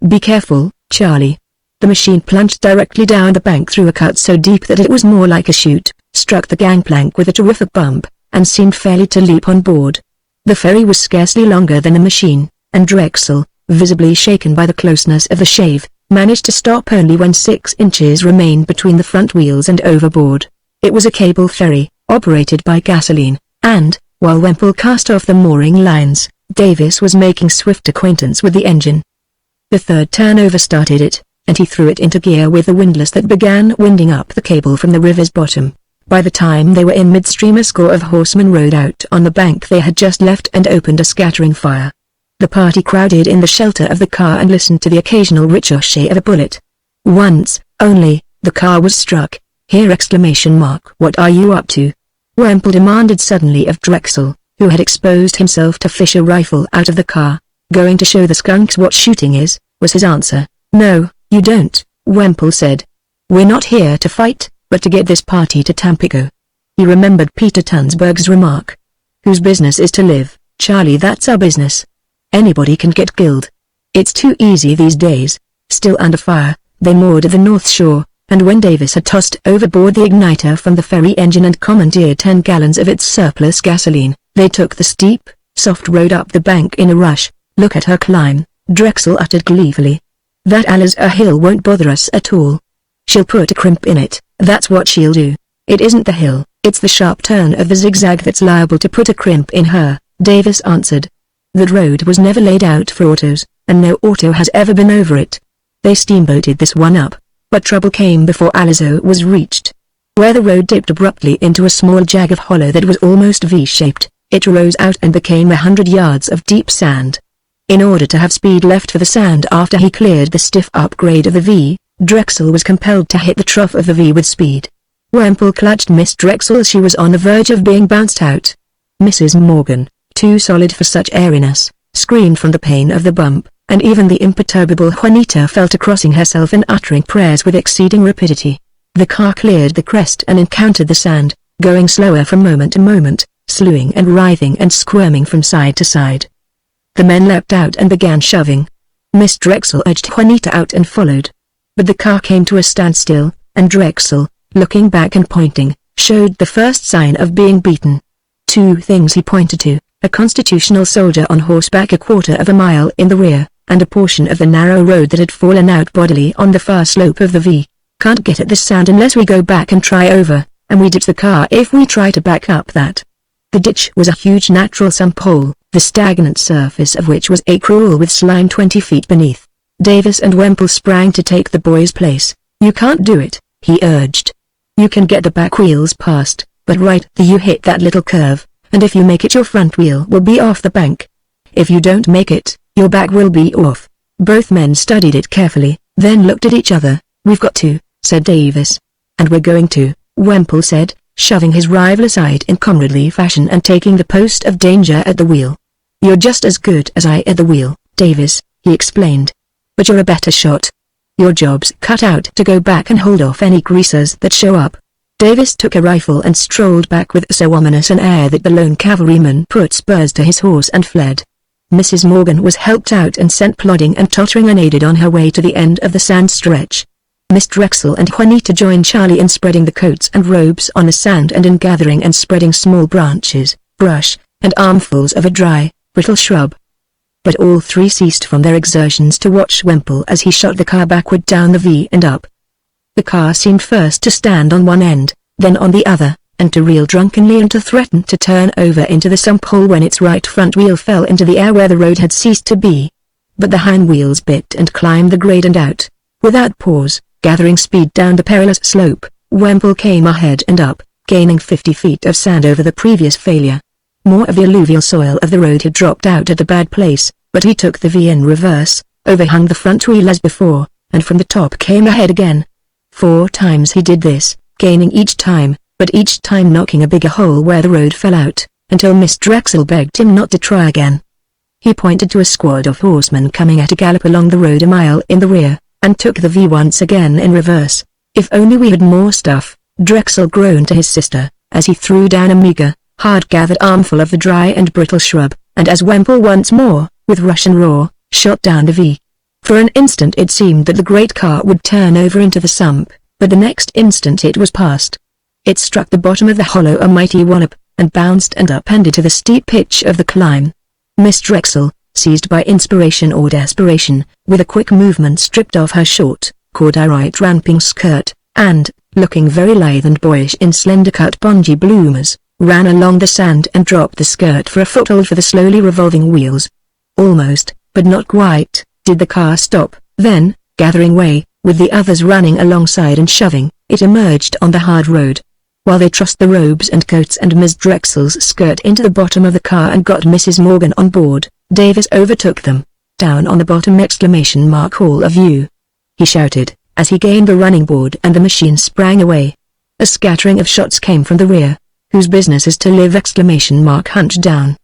Be careful, Charlie." The machine plunged directly down the bank through a cut so deep that it was more like a chute, struck the gangplank with a terrific bump, and seemed fairly to leap on board. The ferry was scarcely longer than the machine, and Drexel, visibly shaken by the closeness of the shave, managed to stop only when 6 inches remained between the front wheels and overboard. It was a cable ferry, operated by gasoline, and, while Wemple cast off the mooring lines, Davis was making swift acquaintance with the engine. The third turnover started it, and he threw it into gear with the windlass that began winding up the cable from the river's bottom. By the time they were in midstream, a score of horsemen rode out on the bank they had just left and opened a scattering fire. The party crowded in the shelter of the car and listened to the occasional ricochet of a bullet. Once, only, the car was struck. "Here!" "What are you up to?" Wemple demanded suddenly of Drexel, who had exposed himself to fish a rifle out of the car. "Going to show the skunks what shooting is," was his answer. "No, you don't," Wemple said. "We're not here to fight, but to get this party to Tampico." He remembered Peter Tunsberg's remark. "Whose business is to live, Charlie? That's our business. Anybody can get killed. It's too easy these days." Still under fire, they moored at the north shore, and when Davis had tossed overboard the igniter from the ferry engine and commandeered 10 gallons of its surplus gasoline, they took the steep, soft road up the bank in a rush. "Look at her climb," Drexel uttered gleefully. "That a hill won't bother us at all. She'll put a crimp in it, that's what she'll do." "It isn't the hill, it's the sharp turn of the zigzag that's liable to put a crimp in her," Davis answered. "That road was never laid out for autos, and no auto has ever been over it. They steamboated this one up, but trouble came before Aliso was reached. Where the road dipped abruptly into a small jag of hollow that was almost V-shaped, it rose out and became 100 yards of deep sand. In order to have speed left for the sand after he cleared the stiff upgrade of the V, Drexel was compelled to hit the trough of the V with speed. Wemple clutched Miss Drexel as she was on the verge of being bounced out. Mrs. Morgan, too solid for such airiness, screamed from the pain of the bump, and even the imperturbable Juanita fell to crossing herself and uttering prayers with exceeding rapidity. The car cleared the crest and encountered the sand, going slower from moment to moment, slewing and writhing and squirming from side to side. The men leapt out and began shoving. Miss Drexel edged Juanita out and followed. But the car came to a standstill, and Drexel, looking back and pointing, showed the first sign of being beaten. 2 things he pointed to: a constitutional soldier on horseback a quarter of a mile in the rear, and a portion of the narrow road that had fallen out bodily on the far slope of the V. "Can't get at this sand unless we go back and try over, and we ditch the car if we try to back up that." The ditch was a huge natural sump hole, the stagnant surface of which was acrool with slime 20 feet beneath. Davis and Wemple sprang to take the boy's place. "You can't do it," he urged. "You can get the back wheels past, but right till you hit that little curve, and if you make it your front wheel will be off the bank. If you don't make it, your back will be off." Both men studied it carefully, then looked at each other. "We've got to," said Davis. "And we're going to," Wemple said, shoving his rival aside in comradely fashion and taking the post of danger at the wheel. "You're just as good as I at the wheel, Davis," he explained. "But you're a better shot. Your job's cut out to go back and hold off any greasers that show up." Davis took a rifle and strolled back with so ominous an air that the lone cavalryman put spurs to his horse and fled. Mrs. Morgan was helped out and sent plodding and tottering unaided on her way to the end of the sand stretch. Miss Drexel and Juanita joined Charlie in spreading the coats and robes on the sand and in gathering and spreading small branches, brush, and armfuls of a dry, brittle shrub. But all 3 ceased from their exertions to watch Wemple as he shot the car backward down the V and up. The car seemed first to stand on one end, then on the other, and to reel drunkenly and to threaten to turn over into the sump hole when its right front wheel fell into the air where the road had ceased to be. But the hind wheels bit and climbed the grade and out. Without pause, gathering speed down the perilous slope, Wemple came ahead and up, gaining 50 feet of sand over the previous failure. More of the alluvial soil of the road had dropped out at the bad place, but he took the V in reverse, overhung the front wheel as before, and from the top came ahead again. 4 times he did this, gaining each time, but each time knocking a bigger hole where the road fell out, until Miss Drexel begged him not to try again. He pointed to a squad of horsemen coming at a gallop along the road a mile in the rear, and took the V once again in reverse. "If only we had more stuff," Drexel groaned to his sister, as he threw down a meager, hard-gathered armful of the dry and brittle shrub, and as Wemple once more, with rush and roar, shot down the V. For an instant it seemed that the great car would turn over into the sump, but the next instant it was past. It struck the bottom of the hollow a mighty wallop, and bounced and upended to the steep pitch of the climb. Miss Drexel, seized by inspiration or desperation, with a quick movement stripped off her short, corduroy ramping skirt, and, looking very lithe and boyish in slender-cut pongee bloomers, ran along the sand and dropped the skirt for a foothold for the slowly revolving wheels. Almost, but not quite, did the car stop. Then, gathering way, with the others running alongside and shoving, it emerged on the hard road. While they tossed the robes and coats and Miss Drexel's skirt into the bottom of the car and got Mrs. Morgan on board, Davis overtook them. "Down on the bottom!" Hall of view, he shouted, as he gained the running board and the machine sprang away. A scattering of shots came from the rear. "Whose business is to live!" Hunt down,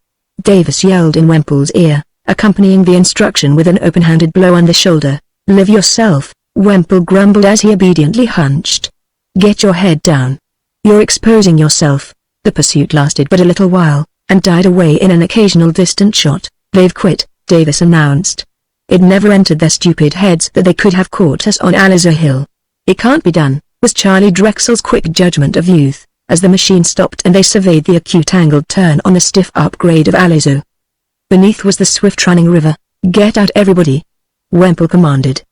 Davis yelled in Wemple's ear, accompanying the instruction with an open-handed blow on the shoulder. "Live yourself," Wemple grumbled as he obediently hunched. "Get your head down. You're exposing yourself." The pursuit lasted but a little while, and died away in an occasional distant shot. "They've quit," Davis announced. It never entered their stupid heads that they could have caught us on Alizar Hill. "It can't be done," was Charlie Drexel's quick judgment of youth, as the machine stopped and they surveyed the acute angled turn on the stiff upgrade of Alizar. Beneath was the swift-running river. "Get out, everybody!" Wemple commanded.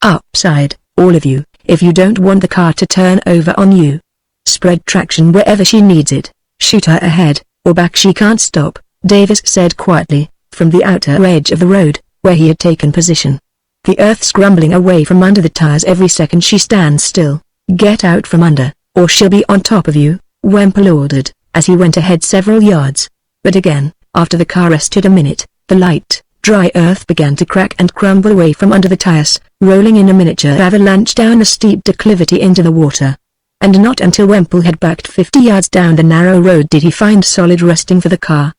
"Upside, all of you, if you don't want the car to turn over on you. Spread traction wherever she needs it. Shoot her ahead, or back she can't stop," Davis said quietly, from the outer edge of the road, where he had taken position. "The earth's crumbling away from under the tires every second she stands still. Get out from under, or she'll be on top of you," Wemple ordered, as he went ahead several yards. But again, after the car rested a minute, the light, dry earth began to crack and crumble away from under the tires, rolling in a miniature avalanche down the steep declivity into the water. And not until Wemple had backed 50 yards down the narrow road did he find solid resting for the car.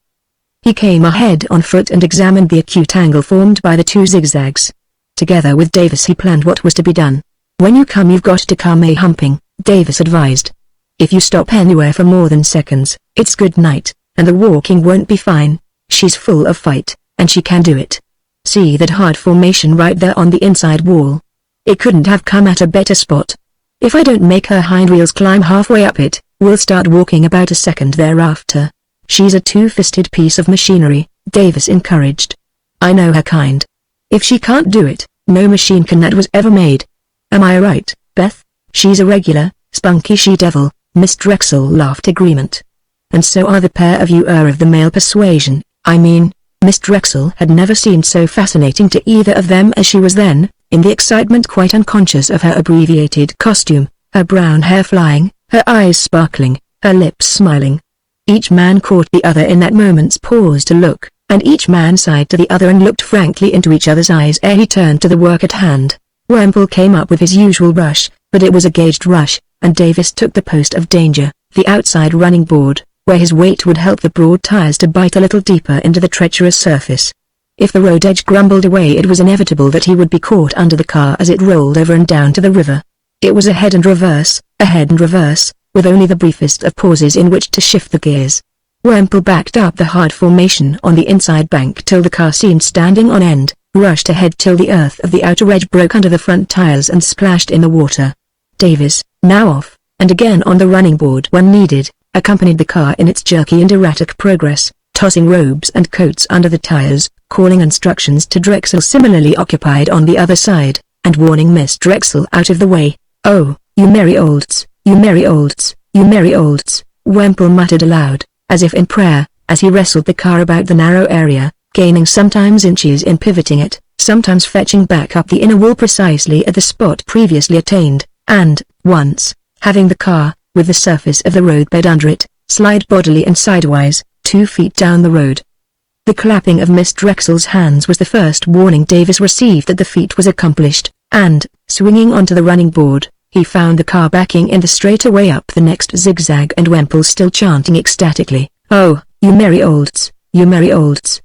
He came ahead on foot and examined the acute angle formed by the two zigzags. Together with Davis he planned what was to be done. "When you come you've got to come a humping," Davis advised. "If you stop anywhere for more than seconds, it's good night, and the walking won't be fine. She's full of fight, and she can do it. See that hard formation right there on the inside wall? It couldn't have come at a better spot. If I don't make her hind wheels climb halfway up it, we'll start walking about a second thereafter. She's a two-fisted piece of machinery," Davis encouraged. "I know her kind. If she can't do it, no machine can that was ever made. Am I right, Beth?" "She's a regular, spunky she-devil," Miss Drexel laughed agreement. "And so are the pair of you of the male persuasion, I mean." Miss Drexel had never seemed so fascinating to either of them as she was then, in the excitement quite unconscious of her abbreviated costume, her brown hair flying, her eyes sparkling, her lips smiling. Each man caught the other in that moment's pause to look, and each man sighed to the other and looked frankly into each other's eyes ere he turned to the work at hand. Wemple came up with his usual rush, but it was a gauged rush, and Davis took the post of danger, the outside running board, where his weight would help the broad tires to bite a little deeper into the treacherous surface. If the road edge grumbled away it was inevitable that he would be caught under the car as it rolled over and down to the river. It was ahead and reverse, with only the briefest of pauses in which to shift the gears. Wemple backed up the hard formation on the inside bank till the car seemed standing on end, rushed ahead till the earth of the outer edge broke under the front tires and splashed in the water. Davis, now off, and again on the running board when needed, accompanied the car in its jerky and erratic progress, tossing robes and coats under the tires, calling instructions to Drexel similarly occupied on the other side, and warning Miss Drexel out of the way. "Oh, you merry olds, you merry olds, you merry olds," Wemple muttered aloud, as if in prayer, as he wrestled the car about the narrow area, gaining sometimes inches in pivoting it, sometimes fetching back up the inner wall precisely at the spot previously attained, and, once, having the car, with the surface of the roadbed under it, slide bodily and sidewise, 2 feet down the road. The clapping of Miss Drexel's hands was the first warning Davis received that the feat was accomplished, and, swinging onto the running board, he found the car backing in the straightaway up the next zigzag and Wemple still chanting ecstatically, "Oh, you merry olds, you merry olds."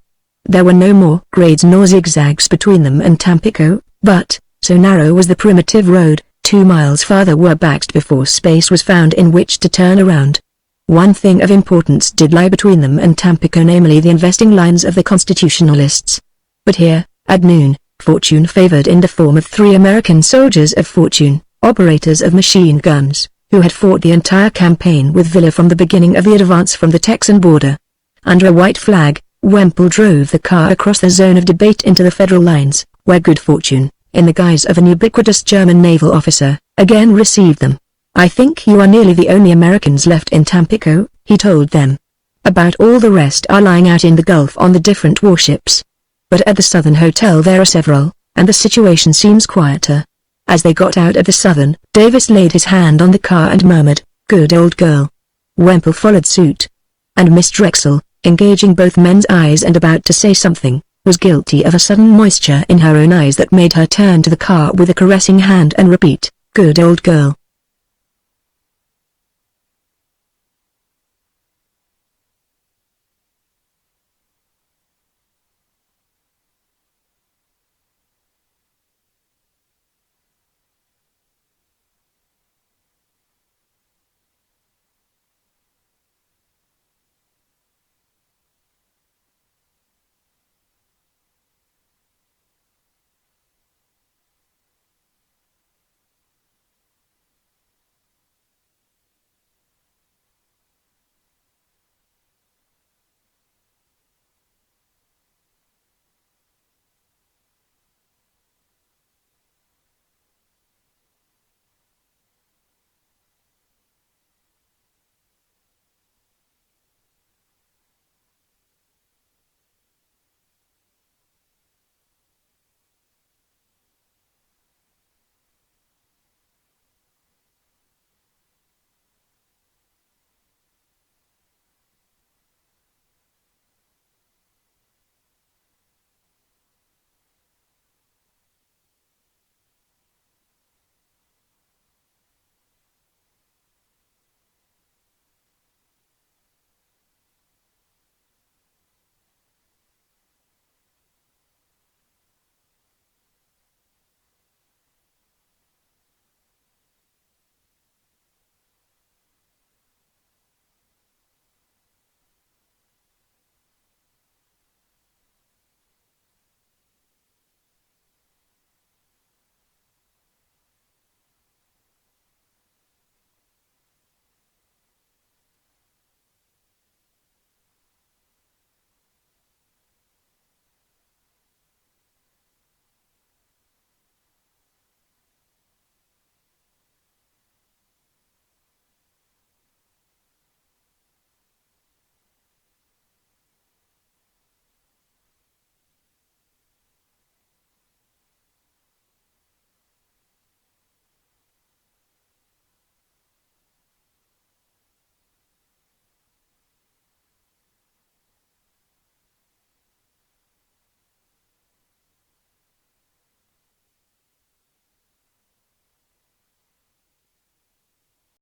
There were no more grades nor zigzags between them and Tampico, but, so narrow was the primitive road, 2 miles farther were backed before space was found in which to turn around. One thing of importance did lie between them and Tampico, namely the investing lines of the Constitutionalists. But here, at noon, fortune favored in the form of 3 American soldiers of fortune, operators of machine guns, who had fought the entire campaign with Villa from the beginning of the advance from the Texan border. Under a white flag, Wemple drove the car across the zone of debate into the federal lines, where good fortune, in the guise of an ubiquitous German naval officer, again received them. "I think you are nearly the only Americans left in Tampico," he told them. "About all the rest are lying out in the Gulf on the different warships. But at the Southern Hotel there are several, and the situation seems quieter." As they got out of the Southern, Davis laid his hand on the car and murmured, "Good old girl." Wemple followed suit. And Miss Drexel, engaging both men's eyes and about to say something, was guilty of a sudden moisture in her own eyes that made her turn to the car with a caressing hand and repeat, "Good old girl."